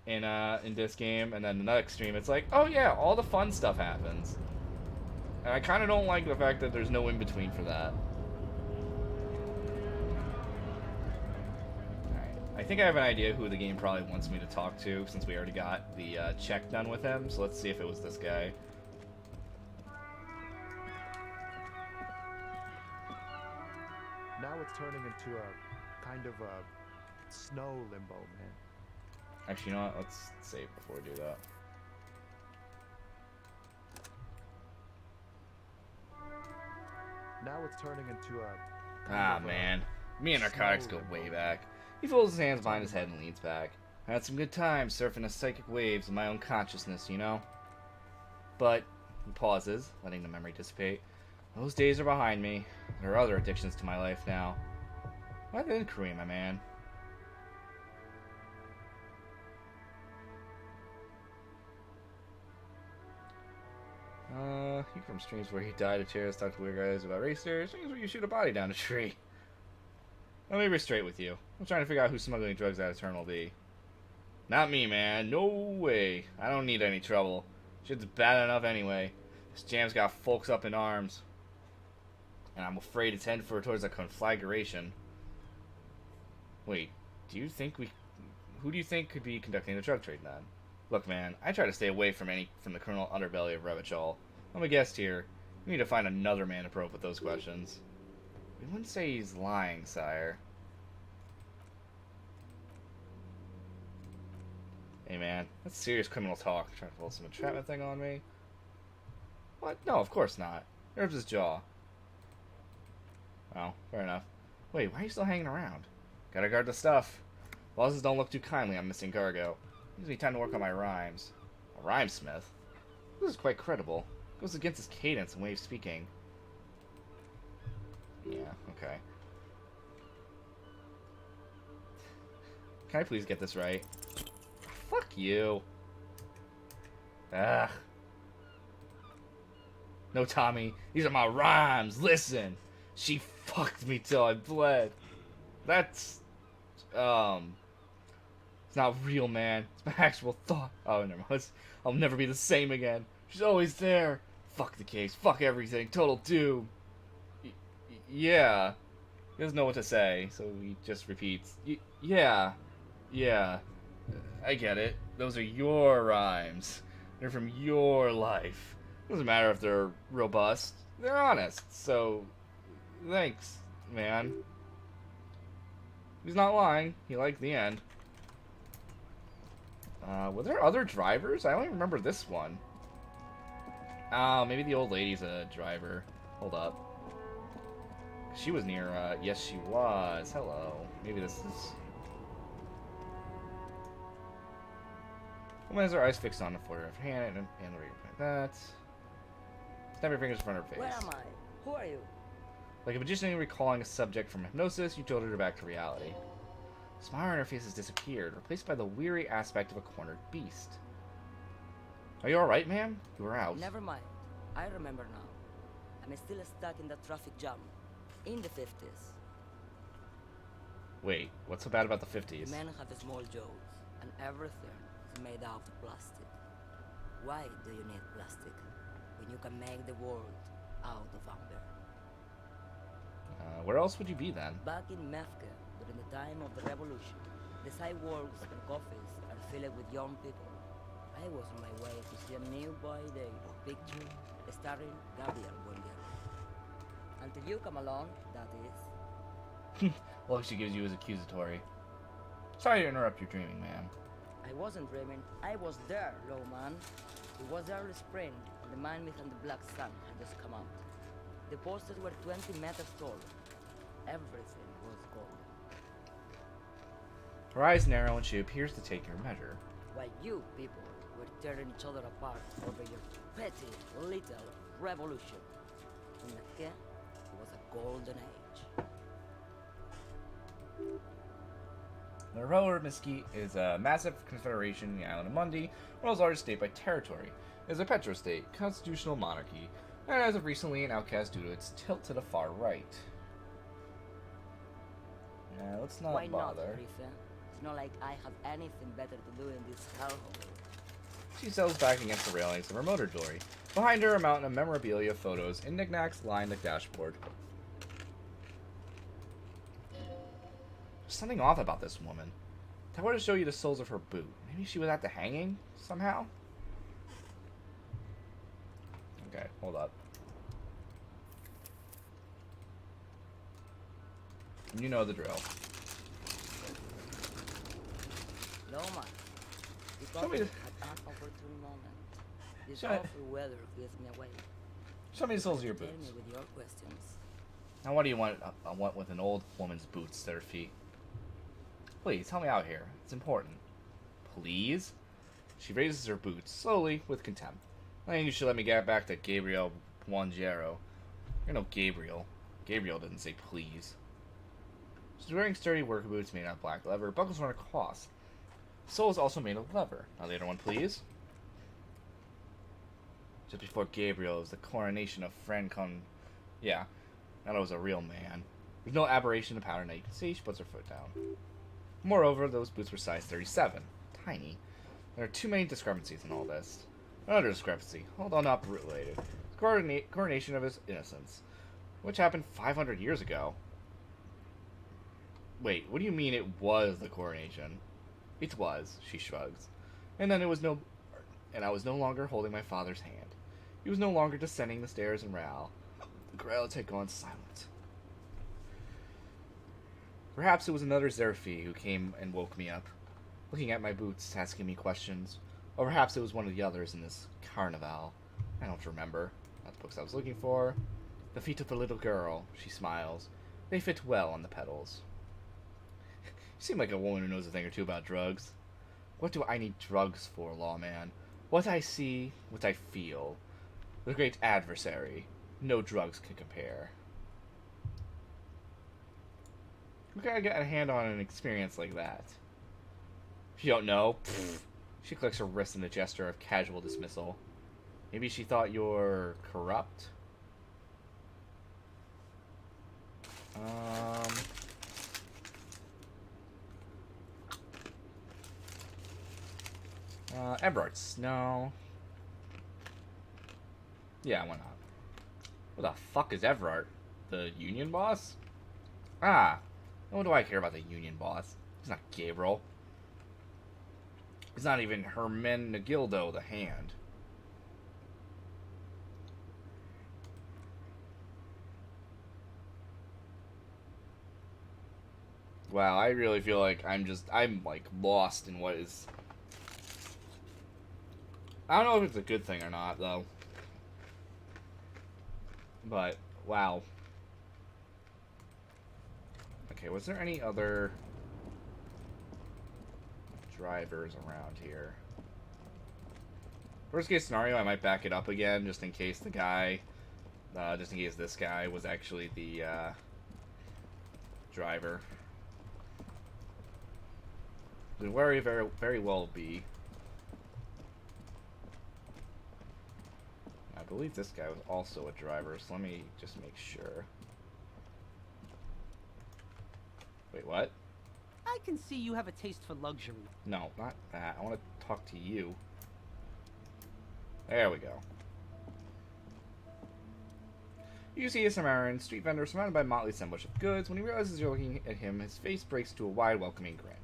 in this game, and then the next stream it's like, oh yeah, all the fun stuff happens. And I kind of don't like the fact that there's no in between for that. Alright, I think I have an idea who the game probably wants me to talk to, since we already got the check done with him. So let's see if it was this guy. Now it's turning into a kind of a snow limbo, man. Actually, you know what? Let's save before we do that. Now it's turning into a... Ah, man. Me and narcotics go way back. He folds his hands behind his head and leans back. I had some good times surfing the psychic waves of my own consciousness, you know? But, he pauses, letting the memory dissipate. Those days are behind me. There are other addictions to my life now. Why the inquiry, my man? He from streams where he died of chairs, talked to weird guys about racers, streams where you shoot a body down a tree. Let me be straight with you. I'm trying to figure out who's smuggling drugs out of Eternal D. Not me, man. No way. I don't need any trouble. Shit's bad enough anyway. This jam's got folks up in arms. And I'm afraid it's headed towards a conflagration. Wait, do you think who do you think could be conducting the drug trade then? Look, man, I try to stay away from the criminal underbelly of Revachol. I'm a guest here. We need to find another man to probe with those questions. We wouldn't say he's lying, sire. Hey, man, that's serious criminal talk. Trying to pull some entrapment thing on me? What? No, of course not. Nerves his jaw. Oh, fair enough. Wait, why are you still hanging around? Gotta guard the stuff. Bosses don't look too kindly on missing cargo. Gives me time to work on my rhymes. A rhymesmith? This is quite credible. Goes against his cadence and way of speaking. Yeah, okay. Can I please get this right? Fuck you. Ugh. No, Tommy. These are my rhymes. Listen. She fucked me till I bled. That's... It's not real, man. It's my actual thought. Oh, never mind. I'll never be the same again. She's always there. Fuck the case. Fuck everything. Total doom. Yeah. He doesn't know what to say, so he just repeats. Yeah. Yeah. I get it. Those are your rhymes. They're from your life. Doesn't matter if they're robust. They're honest. So, thanks, man. He's not lying. He liked the end. Were there other drivers? I only remember this one. Oh, maybe the old lady's a driver. Hold up. She was near, yes she was. Hello. Maybe this is... Woman has her eyes fixed on the forehead of her hand and the ring like that. Snap your fingers in front of her face. Where am I? Who are you? Like a magician recalling a subject from hypnosis, you jolted her back to reality. The smile on her face has disappeared, replaced by the weary aspect of a cornered beast. Are you alright, ma'am? You were out. Never mind. I remember now. I'm still stuck in the traffic jam. In the 50s. Wait, what's so bad about the 50s? Men have small jaws, and everything is made out of plastic. Why do you need plastic when you can make the world out of amber? Where else would you be then? Back in Mefka, during the time of the revolution, the sidewalks and coffees are filled with young people. I was on my way to see a nearby day picture starring Gabriel Bondiero. Until you come along, that is. Well, she gives you as accusatory. Sorry to interrupt your dreaming, ma'am. I wasn't dreaming. I was there, low man. It was early spring, and the man behind the black sun had just come out. The posters were 20 meters tall. Everything was gold. Her eyes narrow and she appears to take your measure. While you people were tearing each other apart over your petty little revolution. In Mecca, it was a golden age. The Roller Mesquite is a massive confederation in the island of Mundi, world's largest state by territory. It is a petrostate, constitutional monarchy, and as of recently an outcast due to its tilt to the far right. Yeah, let's not Why bother. not, Rifa? It's not like I have anything better to do in this hellhole. She settles back against the railings of her motor jewelry. Behind her, a mountain of memorabilia, photos, and knickknacks line the dashboard. There's something off about this woman. I want to show you the soles of her boot. Maybe she was at the hanging somehow? Okay, hold up. You know the drill. Loma, you Show caught me me the- at an opportune moment. This Show- awful weather gives me away. Show me the soles of your Tell boots. me with your questions. Now, what do you want? I want with an old woman's boots at her feet. Please, help me out here. It's important. Please? She raises her boots, slowly, with contempt. I think you should let me get back to Gabriel Bondiero. You're no Gabriel. Gabriel didn't say please. She's wearing sturdy work boots made out of black leather. Buckles run across. The sole is also made of leather. Now the other one, please. Just before Gabriel, it was the coronation of friend con... Yeah, that was a real man. There's no aberration in the pattern that you can see. She puts her foot down. Moreover, those boots were size 37. Tiny. There are too many discrepancies in all this. Another discrepancy, although not related. The coronation of his innocence, which happened 500 years ago. Wait, what do you mean it was the coronation? It was, she shrugs. And then I was no longer holding my father's hand. He was no longer descending the stairs in Ral. The Grails had gone silent. Perhaps it was another Zerfi who came and woke me up, looking at my boots, asking me questions. Or perhaps it was one of the others in this carnival. I don't remember. Not the books I was looking for. The feet of the little girl, she smiles. They fit well on the pedals. You seem like a woman who knows a thing or two about drugs. What do I need drugs for, lawman? What I see, what I feel. The great adversary. No drugs can compare. We gotta get a hand on an experience like that. If you don't know, pfft. She clicks her wrist in a gesture of casual dismissal. Maybe she thought you're corrupt? Everart's, no. Yeah, why not? What the fuck is Everart? The Union boss? Ah, what do I care about the Union boss? He's not Gabriel. He's not even Hermenegildo the Hand. Wow, I really feel like I'm like lost in what is... I don't know if it's a good thing or not, though. But, wow. Okay, was there any other drivers around here? Worst case scenario, I might back it up again, just in case the guy, just in case this guy was actually the, driver. Could very, very, very well be. I believe this guy was also a driver, so let me just make sure. Wait, what? I can see you have a taste for luxury. No, not that. I want to talk to you. There we go. You see a Samaritan street vendor surrounded by a motley assemblage of goods. When he realizes you're looking at him, his face breaks to a wide, welcoming grin.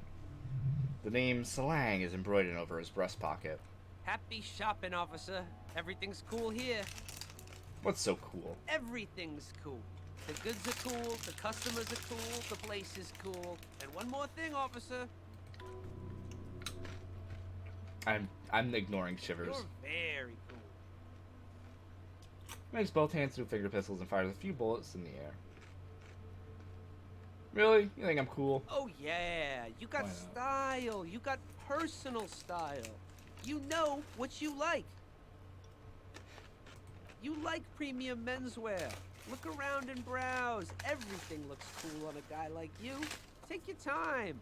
The name Salang is embroidered over his breast pocket. Happy shopping, officer. Everything's cool here. What's so cool? Everything's cool. The goods are cool, the customers are cool, the place is cool. And one more thing, officer. I'm ignoring Shivers. You're very cool. Makes both hands into finger pistols and fires a few bullets in the air. Really? You think I'm cool? Oh yeah, you got style. You got personal style. You know what you like. You like premium menswear. Look around and browse. Everything looks cool on a guy like you. Take your time.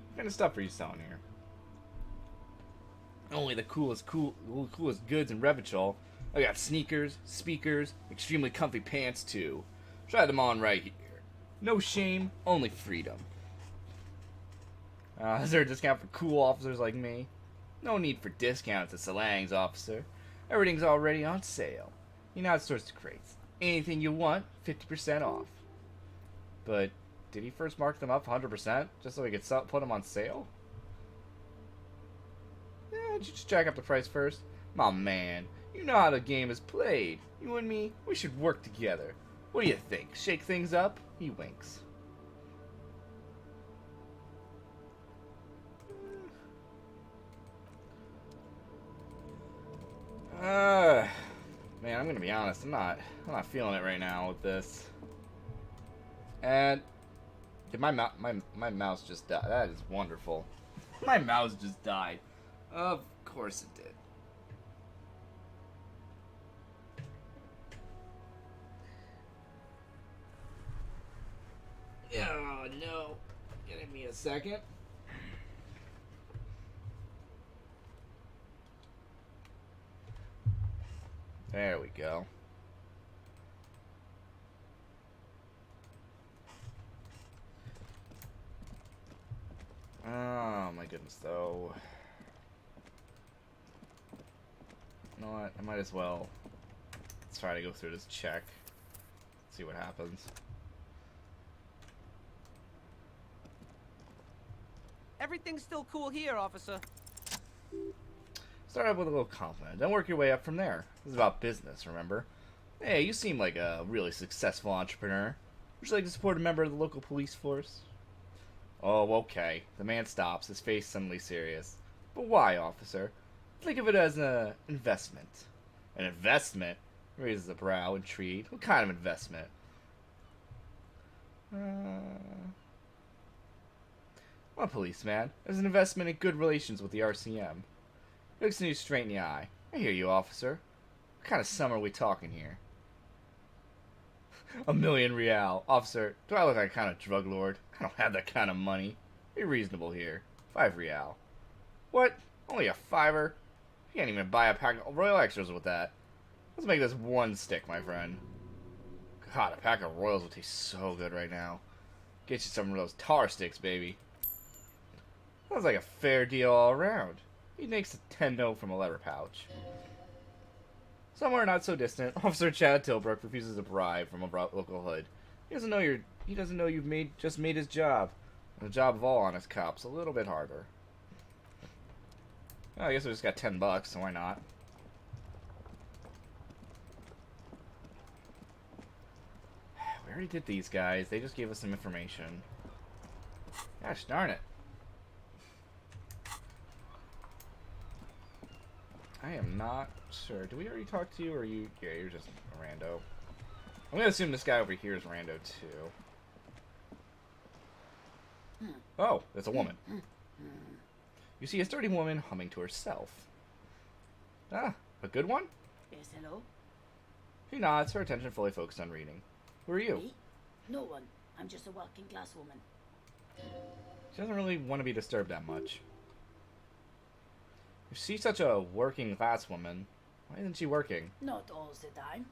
What kind of stuff are you selling here? Only the coolest goods in Revachol. I got sneakers, speakers, extremely comfy pants too. Try them on right here. No shame, only freedom. Is there a discount for cool officers like me? No need for discounts at Salang's, officer. Everything's already on sale. You know how it sorts the crates. Anything you want, 50% off. But did he first mark them up 100% just so he could put them on sale? Yeah, did you just jack up the price first? My man, you know how the game is played. You and me, we should work together. What do you think? Shake things up? He winks. Man, I'm gonna be honest. I'm not feeling it right now with this. And did my mouse just die? That is wonderful. My mouse just died. Of course it did. second. There we go. Oh my goodness, though. You know what? I might as well. Let's try to go through this check. See what happens. Everything's still cool here, officer. Start out with a little compliment, then work your way up from there. This is about business, remember? Hey, you seem like a really successful entrepreneur. Would you like to support a member of the local police force? Oh, okay. The man stops, his face suddenly serious. But why, officer? Think of it as an investment. An investment? Raises a brow, intrigued. What kind of investment? Well, policeman, as an investment in good relations with the RCM. He looks you straight in the eye. I hear you, officer. What kind of sum are we talking here? $1 million real. Officer, do I look like a kind of drug lord? I don't have that kind of money. Be reasonable here. 5 real. What? Only a fiver? You can't even buy a pack of Royal Extras with that. Let's make this one stick, my friend. God, a pack of Royals would taste so good right now. Get you some of those tar sticks, baby. Sounds like a fair deal all around. He takes a 10 note from a letter pouch. Somewhere not so distant, Officer Chad Tilbrook refuses a bribe from a local hood. He doesn't know you've just made his job. The job of all honest cops a little bit harder. Well, I guess we just got $10, so why not? We already did these guys. They just gave us some information. Gosh darn it. I am not sure. Did we already talk to you, or are you? Yeah, you're just a rando. I'm gonna assume this guy over here is rando too. Oh, it's a woman. You see a sturdy woman humming to herself. Ah, a good one? Yes, hello? She nods, her attention fully focused on reading. Who are you? Me? No one. I'm just a working class woman. She doesn't really want to be disturbed that much. If she's such a working class woman, why isn't she working? Not all the time.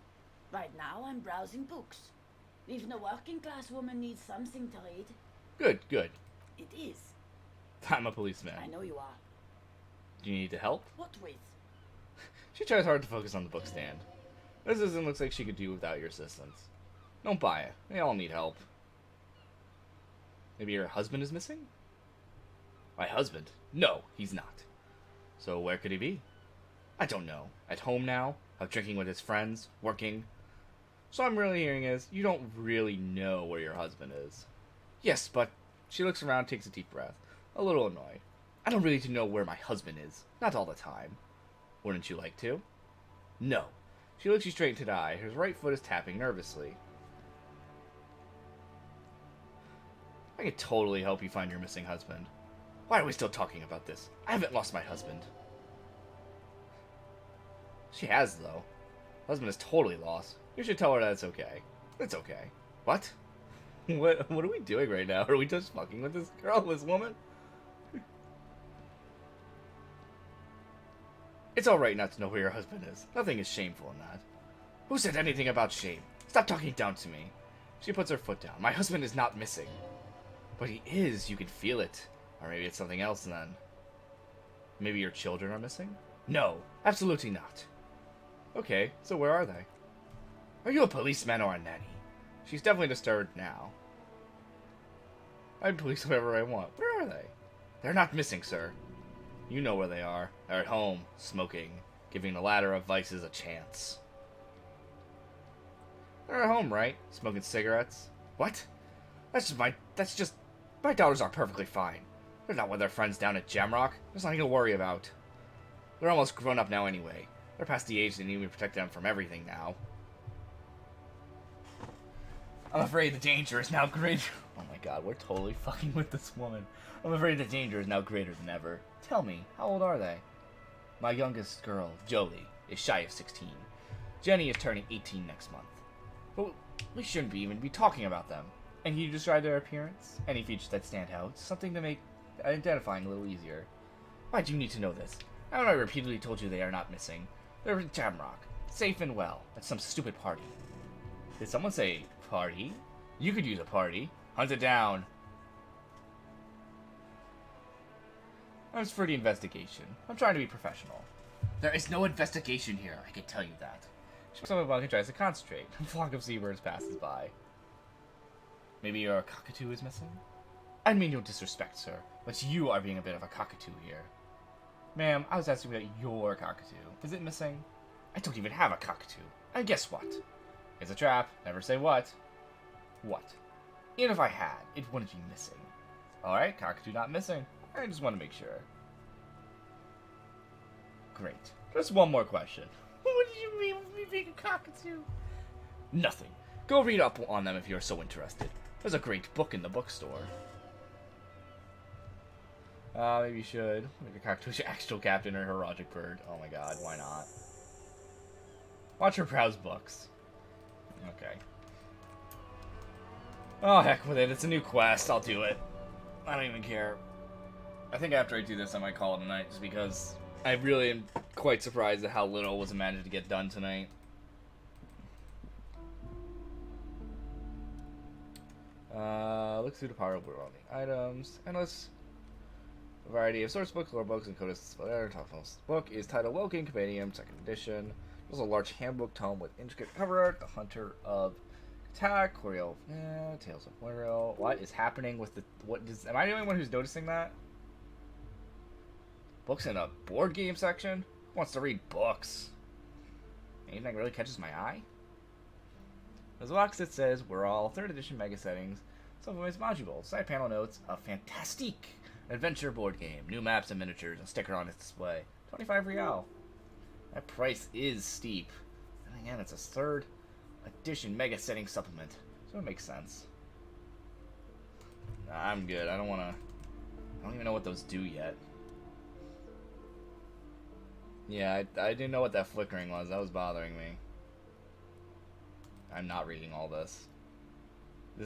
Right now I'm browsing books. Even a working class woman needs something to read. Good, good. It is. I'm a policeman. I know you are. Do you need to help? What with? She tries hard to focus on the bookstand. This doesn't look like she could do without your assistance. Don't buy it. They all need help. Maybe your husband is missing? My husband? No, he's not. So where could he be? I don't know. At home now? Out drinking with his friends? Working? So I'm really hearing is, you don't really know where your husband is. Yes, but... She looks around, takes a deep breath. A little annoyed. I don't really know where my husband is. Not all the time. Wouldn't you like to? No. She looks you straight into the eye. Her right foot is tapping nervously. I could totally help you find your missing husband. Why are we still talking about this? I haven't lost my husband. She has, though. Husband is totally lost. You should tell her that it's okay. It's okay. What? What are we doing right now? Are we just fucking with this girl, this woman? It's alright not to know where your husband is. Nothing is shameful in that. Who said anything about shame? Stop talking down to me. She puts her foot down. My husband is not missing. But he is. You can feel it. Or maybe it's something else then. Maybe your children are missing? No, absolutely not. Okay, so where are they? Are you a policeman or a nanny? She's definitely disturbed now. I'd police whoever I want. Where are they? They're not missing, sir. You know where they are. They're at home, smoking, giving the ladder of vices a chance. They're at home, right? Smoking cigarettes? What? That's just my daughters are perfectly fine. They're not with their friends down at Jamrock. There's nothing to worry about. They're almost grown up now anyway. They're past the age they need me to protect them from everything now. I'm afraid the danger is now greater. Oh my god, we're totally fucking with this woman. I'm afraid the danger is now greater than ever. Tell me, how old are they? My youngest girl, Jolie, is shy of 16. Jenny is turning 18 next month. But we shouldn't even be talking about them. And can you describe their appearance? Any features that stand out? Something to make identifying a little easier. Why do you need to know this? Haven't I repeatedly told you they are not missing? They're in Jamrock, safe and well, at some stupid party. Did someone say party? You could use a party. Hunt it down. I'm for the investigation. I'm trying to be professional. There is no investigation here, I can tell you that. Someone Bunkin tries to concentrate. A flock of seabirds passes by. Maybe your cockatoo is missing? I mean no disrespect, sir, but you are being a bit of a cockatoo here. Ma'am, I was asking about your cockatoo. Is it missing? I don't even have a cockatoo. And guess what? It's a trap. Never say what. What? Even if I had, it wouldn't be missing. Alright, cockatoo not missing. I just want to make sure. Great. Just one more question. What do you mean with me being a cockatoo? Nothing. Go read up on them if you're so interested. There's a great book in the bookstore. Maybe you should. Make a cockatoo your actual captain or heroic bird. Oh my god, why not? Watch her browse books. Okay. Oh, heck with it. It's a new quest. I'll do it. I don't even care. I think after I do this, I might call it a night, just because I really am quite surprised at how little was managed to get done tonight. Look through the power of on the items. Endless variety of source books, lore books, and codices. Whatever. Top most book is titled Woking Compendium, 2nd edition. There's a large handbook tome with intricate cover art. The Hunter of Attack, Coriel, Tales of Muriel. What is happening with the? Am I the only one who's noticing that? Books in a board game section? Who wants to read books? Anything that really catches my eye? There's a box that says we're all 3rd edition mega settings. Some of them is modules. Side panel notes a fantastic adventure board game. New maps and miniatures. A sticker on its display. 25 real. That price is steep. And again, it's a 3rd edition mega setting supplement. So it makes sense. Nah, I'm good. I don't even know what those do yet. Yeah, I didn't know what that flickering was. That was bothering me. I'm not reading all this.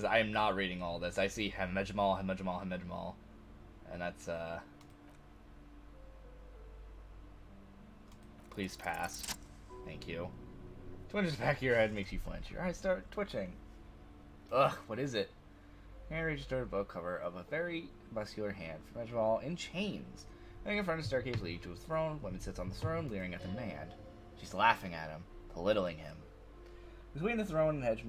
I am not reading all this. I see Hemejmal, Hemejmal, Hemejmal. And that's, please pass. Thank you. Twinges the back of your head makes you flinch. Your eyes start twitching. Ugh, what is it? Hand reaches toward a book cover of a very muscular hand. Hemejmal in chains. Laying in front of the staircase leading to a throne. Woman sits on the throne, leering at the man. She's laughing at him, belittling him. Between the throne and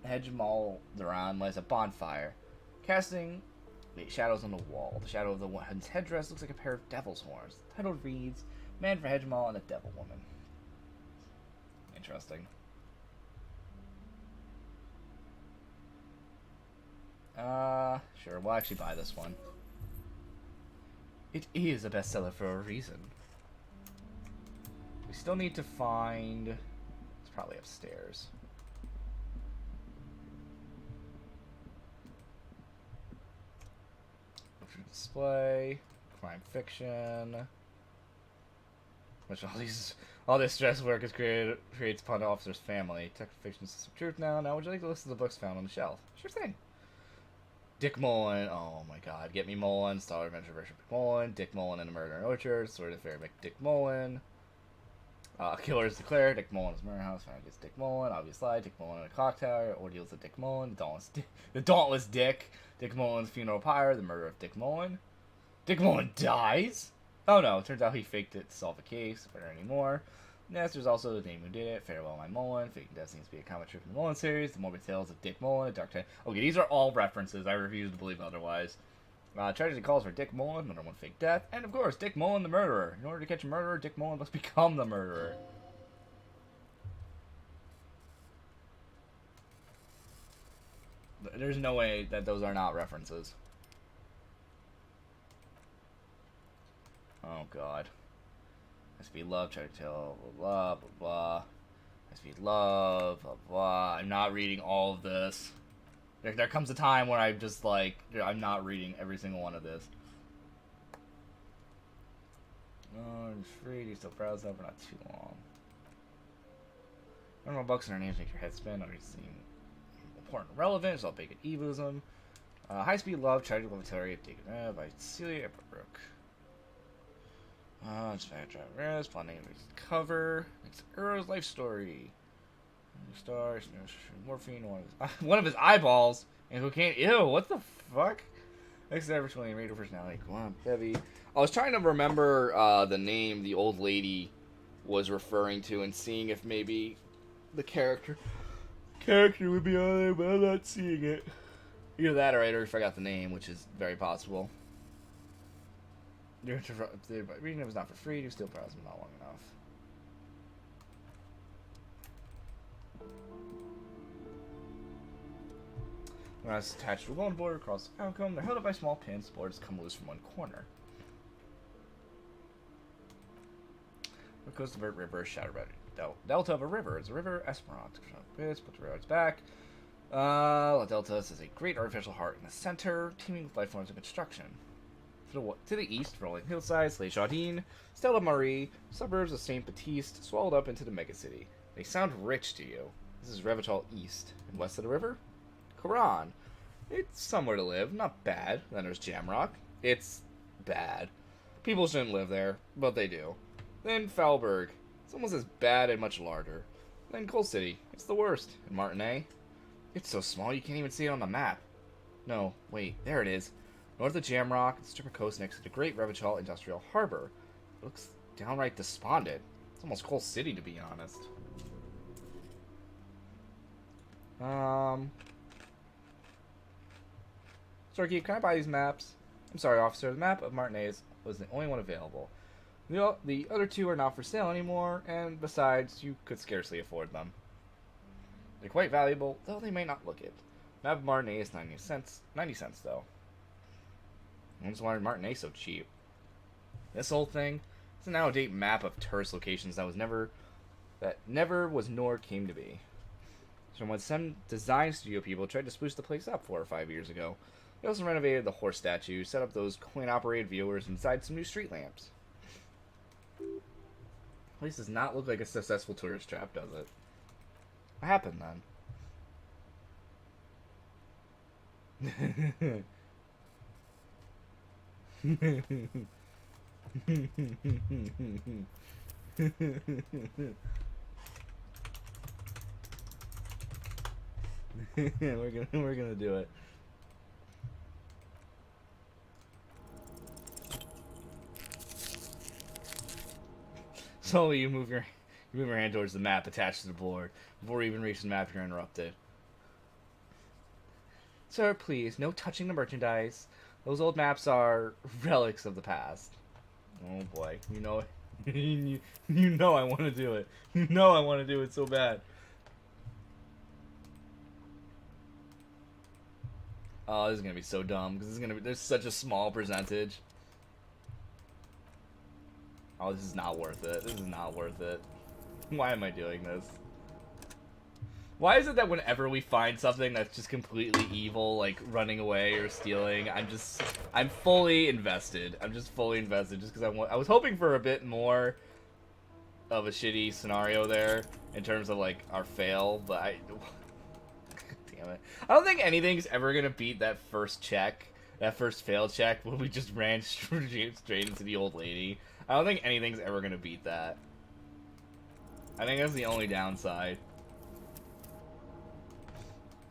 Hejmal Duran lies a bonfire, casting shadows on the wall. The shadow of the woman's headdress looks like a pair of devil's horns. The title reads, Man for Hejmal and a Devil Woman. Interesting. Sure, we'll actually buy this one. It is a bestseller for a reason. We still need to find... It's probably upstairs. Display, crime fiction. Which all this stress work is creates upon the officer's family. Detective fiction is some truth now. Now would you like to list the books found on the shelf? Sure thing. Dick Mullen, oh my god, Get Me Mullen, Star Adventure version Dick Mullen, Dick Mullen and the Murder in Orchard, Sword of Fair Dick Mullen, Killer is Declared, Dick Mullen's Murder House, Found Against Dick Mullen, Obvious Lie, Dick Mullen in a Clock Tower, Ordeals of Dick Mullen, The Dauntless Dick, Dick Mullen's Funeral Pyre, The Murder of Dick Mullen. Dick Mullen dies? Oh no, it turns out he faked it to solve a case, but not anymore. Yes, there's also The Name Who Did It, Farewell My Mullen, Faking Death seems to be a comic strip in the Mullen series, The Morbid Tales of Dick Mullen, Dark Tide. Okay, these are all references, I refuse to believe otherwise. Tragedy Calls for Dick Mullen, Another One Fake Death, and of course, Dick Mullen the Murderer. In order to catch a murderer, Dick Mullen must become the murderer. There's no way that those are not references. Oh god. SP love, try to tell, blah, blah, blah, blah. SP love, blah, blah. I'm not reading all of this. There comes a time where I'm just like, I'm not reading every single one of this. Oh, I'm free. Do you still browse over? Not too long. Normal books and our names make your head spin. I've already seen important and relevant. I'll bake an Elysium. High-speed love, tragic military, by Celia Brooke. Just drive planning cover. It's Earl's life story. Stars, morphine, one of his eyeballs, and cocaine. Ew, what the fuck? Next ever 20 radio personality. Go on, Bevy. I was trying to remember the name the old lady was referring to and seeing if maybe the character would be on there, but I'm not seeing it. Either that or I already forgot the name, which is very possible. Reading it was not for free, you still browse them not long enough. When I was attached to a woolen border across the outcome, they're held up by small pins, boards come loose from one corner. What goes the river, shadow red delta of a river. It's a river Esperant. Put the roads back. La Delta is a great artificial heart in the center, teeming with life forms of construction. To the east, rolling hillsides, Les Jardins, Stella Marie, suburbs of Saint Baptiste, swallowed up into the megacity. They sound rich to you. This is Revital East. And west of the river? Quran. It's somewhere to live, not bad. Then there's Jamrock. It's bad. People shouldn't live there, but they do. Then Falberg. It's almost as bad and much larger. Then Coal City. It's the worst. And Martinez. It's so small you can't even see it on the map. No, wait, there it is. North of Jamrock, the strip of coast next to the Great Revital Industrial Harbor. It looks downright despondent. It's almost Coal City, to be honest. Storekeep, can I buy these maps? I'm sorry, officer. The map of Martinez was the only one available. The other two are not for sale anymore, and besides, you could scarcely afford them. They're quite valuable, though they may not look it. Map of Martinez is 90 cents, though. I just wanted Martinez so cheap. This whole thing is an out-of-date map of tourist locations that never was nor came to be. It's from when some design studio people tried to spruce the place up 4 or 5 years ago. They also renovated the horse statue, set up those coin-operated viewers, and inside some new street lamps. The place does not look like a successful tourist trap, does it? What happened then? we're gonna do it. Slowly you move your hand towards the map attached to the board. Before you even reach the map, you're interrupted. Sir, please, no touching the merchandise. Those old maps are relics of the past. Oh boy, you know you know I want to do it. You know I want to do it so bad. Oh, this is gonna be so dumb because there's such a small percentage. Oh, this is not worth it. This is not worth it. Why am I doing this? Why is it that whenever we find something that's just completely evil, like running away or stealing, I'm fully invested. I'm just fully invested just because I was hoping for a bit more of a shitty scenario there in terms of like our fail, but damn it. I don't think anything's ever gonna beat that first check, that first fail check when we just ran straight into the old lady. I don't think anything's ever gonna beat that. I think that's the only downside.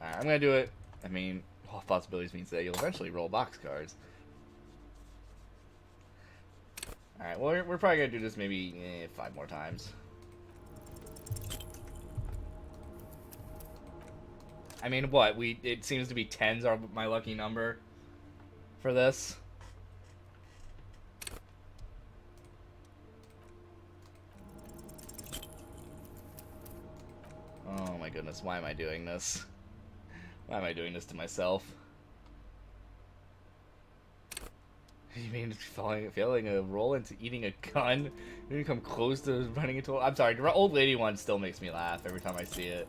Alright, I'm gonna do it. I mean, all possibilities means that you'll eventually roll boxcars. Alright, well, we're probably gonna do this maybe 5 more times. I mean, what? It seems to be 10s are my lucky number for this. Oh my goodness, why am I doing this? Why am I doing this to myself? You mean failing a roll into eating a gun? You didn't come close to running into a... I'm sorry, the old lady one still makes me laugh every time I see it.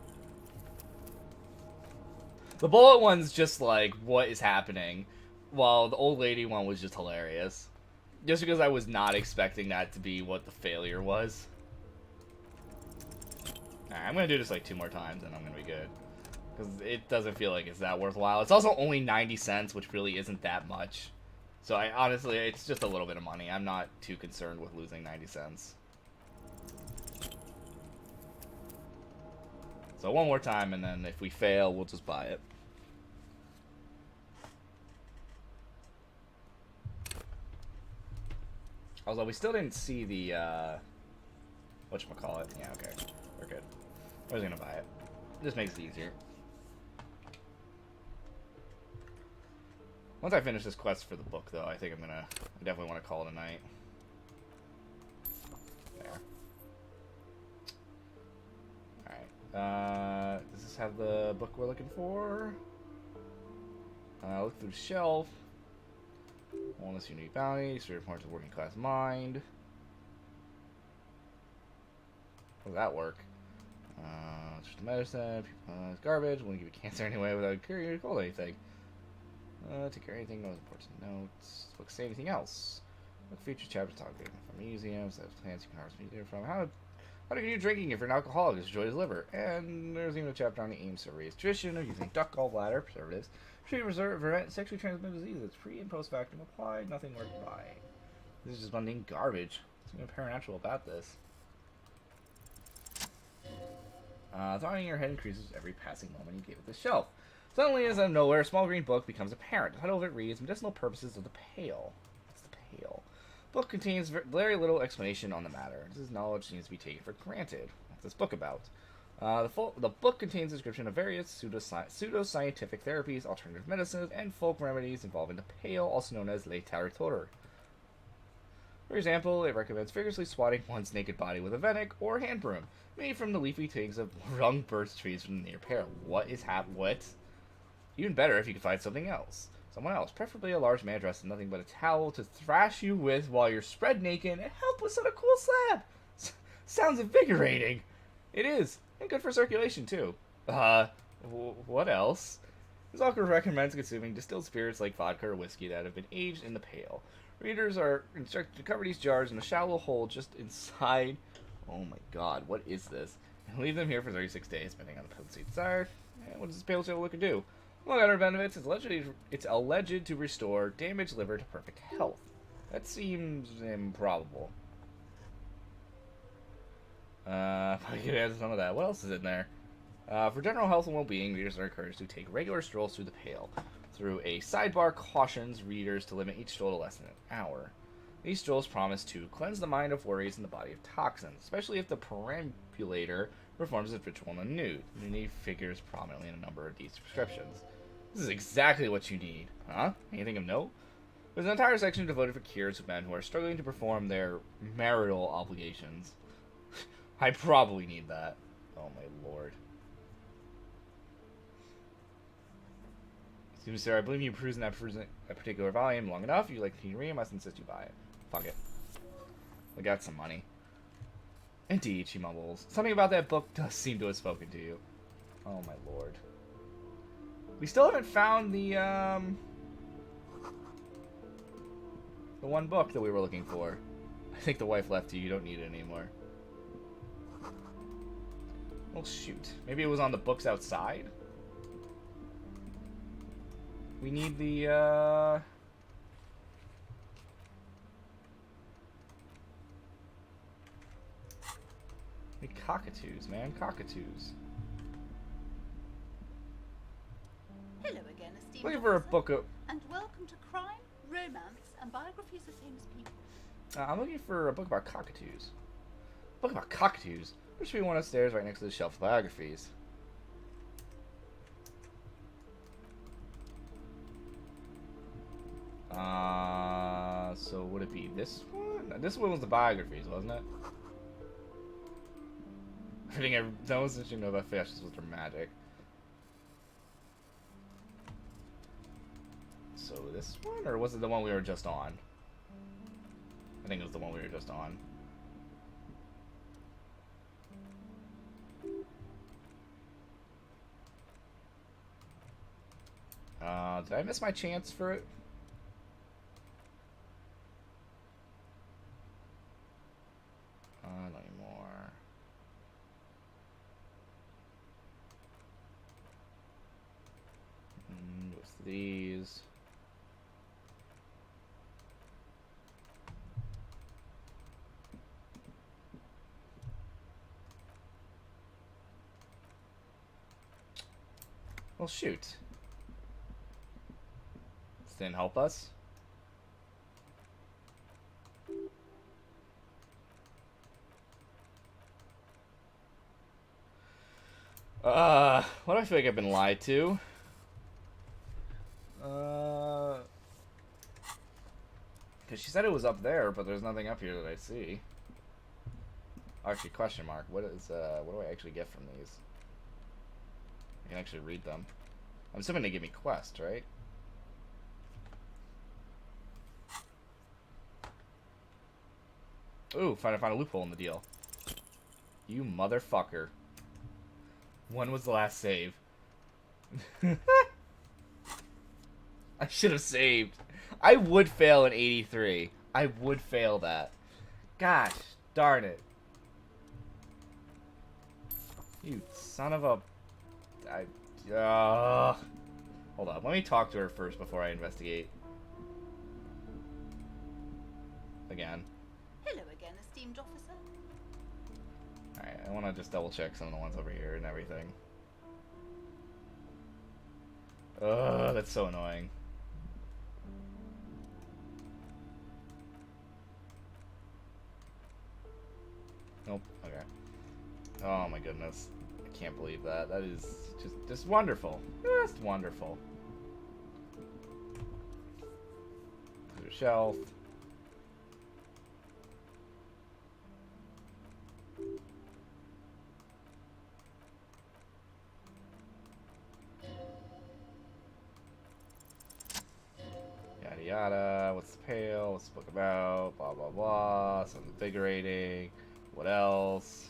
The bullet one's just like, what is happening? While the old lady one was just hilarious. Just because I was not expecting that to be what the failure was. Alright, I'm gonna do this like 2 more times and I'm gonna be good. Because it doesn't feel like it's that worthwhile. It's also only 90 cents, which really isn't that much. So I honestly, it's just a little bit of money. I'm not too concerned with losing 90 cents. So one more time, and then if we fail, we'll just buy it. Although we still didn't see the, whatchamacallit. Yeah, okay. We're good. I was gonna buy it. This makes it easier. Once I finish this quest for the book, though, I think I definitely want to call it a night. There. Alright. Does this have the book we're looking for? Look through the shelf. Wellness, unique bounty, certain parts of working class mind. How does that work? It's just medicine, it's garbage, wouldn't give you cancer anyway without curing you cold anything. Take care of anything, no important notes. Look, say anything else. Look, future chapters talking from museums, there's plants you can harvest meat from. How to continue drinking if you're an alcoholic, destroy his liver. And there's even a chapter on the aims to raise tradition of using duck gallbladder preservatives to prevent sexually transmitted diseases. Pre and post factum applied, nothing worth buying. This is just mundane garbage. There's nothing paranormal about this. Thought in your head increases every passing moment you give it the shelf. Suddenly, as out of nowhere, a small green book becomes apparent. The title of it reads, Medicinal Purposes of the Pale. What's the Pale? The book contains very little explanation on the matter. This knowledge seems to be taken for granted. What's this book about? The book contains a description of various pseudo-scientific therapies, alternative medicines, and folk remedies involving the Pale, also known as Le Territor. For example, it recommends vigorously swatting one's naked body with a venek or hand broom, made from the leafy twigs of young birch trees from the near Pale. What? Even better if you could find something else. Someone else, preferably a large man dressed in nothing but a towel to thrash you with while you're spread naked and helpless on a cool slab. Sounds invigorating. It is, and good for circulation too. What else? This author recommends consuming distilled spirits like vodka or whiskey that have been aged in the Pale. Readers are instructed to cover these jars in a shallow hole just inside. Oh my god, what is this? And leave them here for 36 days, depending on the potency desired. And what does this Pale look and do? Among other benefits, it's alleged to restore damaged liver to perfect health. That seems improbable. I can add some of that. What else is in there? For general health and well-being, readers are encouraged to take regular strolls through the Pale. Through a sidebar cautions readers to limit each stroll to less than an hour. These strolls promise to cleanse the mind of worries and the body of toxins, especially if the perambulator performs its ritual in the nude. The nude figures prominently in a number of these prescriptions. This is exactly what you need. Huh? Anything of note? There's an entire section devoted for cures of men who are struggling to perform their marital obligations. I probably need that. Oh my lord. Excuse me, sir, I believe you perusing that particular volume long enough. If you like to continue reading, I must insist you buy it. Fuck it. I got some money. Indeed, she mumbles. Something about that book does seem to have spoken to you. Oh my lord. We still haven't found the one book that we were looking for. I think the wife left you. You don't need it anymore. Well, shoot. Maybe it was on the books outside? We need the, the cockatoos, man. Cockatoos. Hello again, esteemed Looking for a officer, book of... and welcome to Crime, Romance, and Biographies of Famous People. I'm looking for a book about cockatoos. A book about cockatoos? There should be one upstairs right next to the shelf of biographies. So would it be this one? This one was the biographies, wasn't it? Everything that was interesting to know about fish was their magic. So this one, or was it the one we were just on? I think it was the one we were just on. Did I miss my chance for it? Not anymore. Well, shoot. This didn't help us. What do I feel like I've been lied to? Because she said it was up there, but there's nothing up here that I see. Actually, question mark. What do I actually get from these? I can actually read them. I'm assuming they give me quests, right? Ooh, found a loophole in the deal. You motherfucker. When was the last save? I should have saved. I would fail an 83. I would fail that. Gosh, darn it. You son of a... Hold on, let me talk to her first before I investigate. Again. Hello again, esteemed officer. Alright, I want to just double check some of the ones over here and everything. Ugh, that's so annoying. Nope, okay. Oh my goodness. I can't believe that. That is just wonderful. Just wonderful. There's a shelf. Yada yada. What's the pail? What's the book about? Blah blah blah. Sounds invigorating. What else?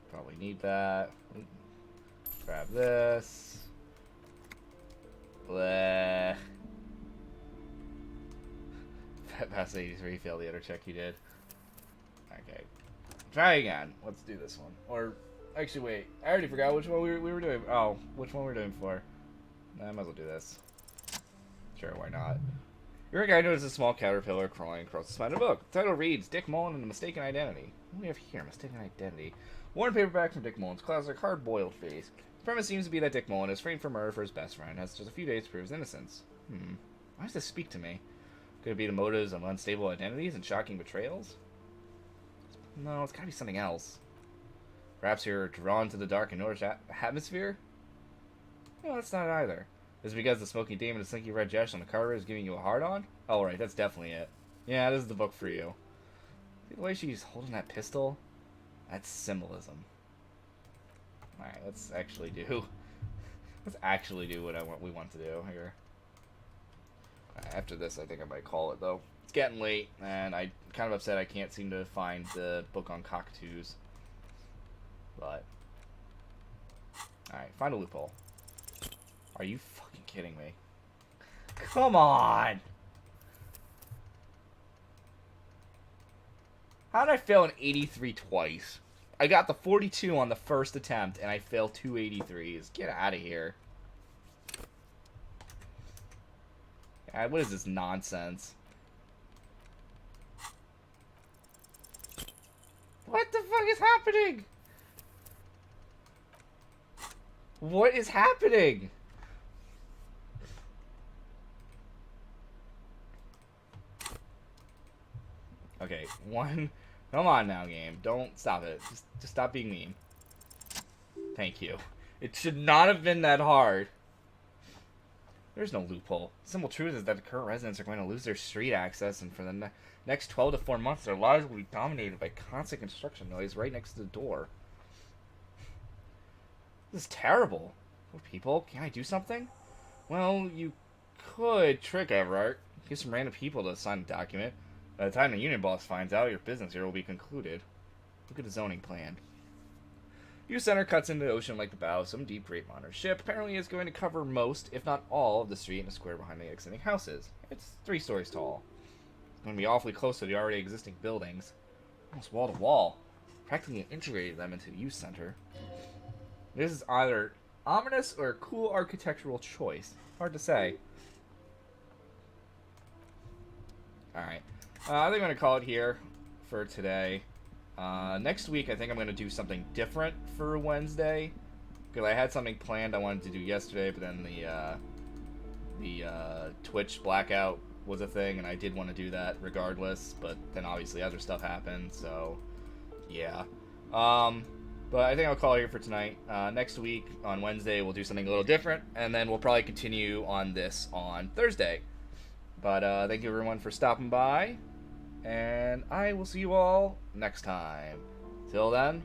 Probably need that. Grab this. Bleh. Past 83 failed the other check you did. Okay. Try again. Let's do this one. Or, actually, wait. I already forgot which one we were doing. Oh, which one we were doing for. I might as well do this. Sure, why not? Your guy notices a small caterpillar crawling across the spine of a book. The title reads, Dick Mullen and the Mistaken Identity. What do we have here? Mistaken Identity. Worn paperback from Dick Mullen's classic hard-boiled face. The premise seems to be that Dick Mullen is framed for murder for his best friend and has just a few days to prove his innocence. Why does this speak to me? Could it be the motives of unstable identities and shocking betrayals? No, it's gotta be something else. Perhaps you're drawn to the dark and Nordic atmosphere? No, that's not it either. Is it because the smoking demon and slinky red Jesh on the cover is giving you a hard-on? Oh, right, that's definitely it. Yeah, this is the book for you. See the way she's holding that pistol? That's symbolism. Alright, let's actually do... Let's actually do what we want to do here. After this, I think I might call it, though. It's getting late, and I'm kind of upset I can't seem to find the book on cockatoos. But... Alright, find a loophole. Are you fucking kidding me? Come on! How did I fail an 83 twice? I got the 42 on the first attempt, and I failed 2 83s. Get out of here. God, what is this nonsense? What the fuck is happening? What is happening? Okay, one. Come on now, game. Don't stop it. Just stop being mean. Thank you. It should not have been that hard. There's no loophole. The simple truth is that the current residents are going to lose their street access, and for the next 12 to 4 months, their lives will be dominated by constant construction noise right next to the door. This is terrible. Poor people, can I do something? Well, you could trick Everett. Get some random people to sign the document. By the time the union boss finds out, your business here will be concluded. Look at the zoning plan. Youth Center cuts into the ocean like the bow of some deep great modern ship. Apparently it's going to cover most, if not all, of the street and a square behind the exiting houses. It's 3 stories tall. It's going to be awfully close to the already existing buildings. Almost wall to wall. Practically integrated them into the youth center. This is either ominous or a cool architectural choice. Hard to say. Alright. I think I'm going to call it here for today. Next week, I think I'm going to do something different for Wednesday. Because I had something planned I wanted to do yesterday, but then the Twitch blackout was a thing, and I did want to do that regardless, but then obviously other stuff happened, so yeah. But I think I'll call it here for tonight. Next week, on Wednesday, we'll do something a little different, and then we'll probably continue on this on Thursday. But thank you everyone for stopping by, and I will see you all next time. Till then.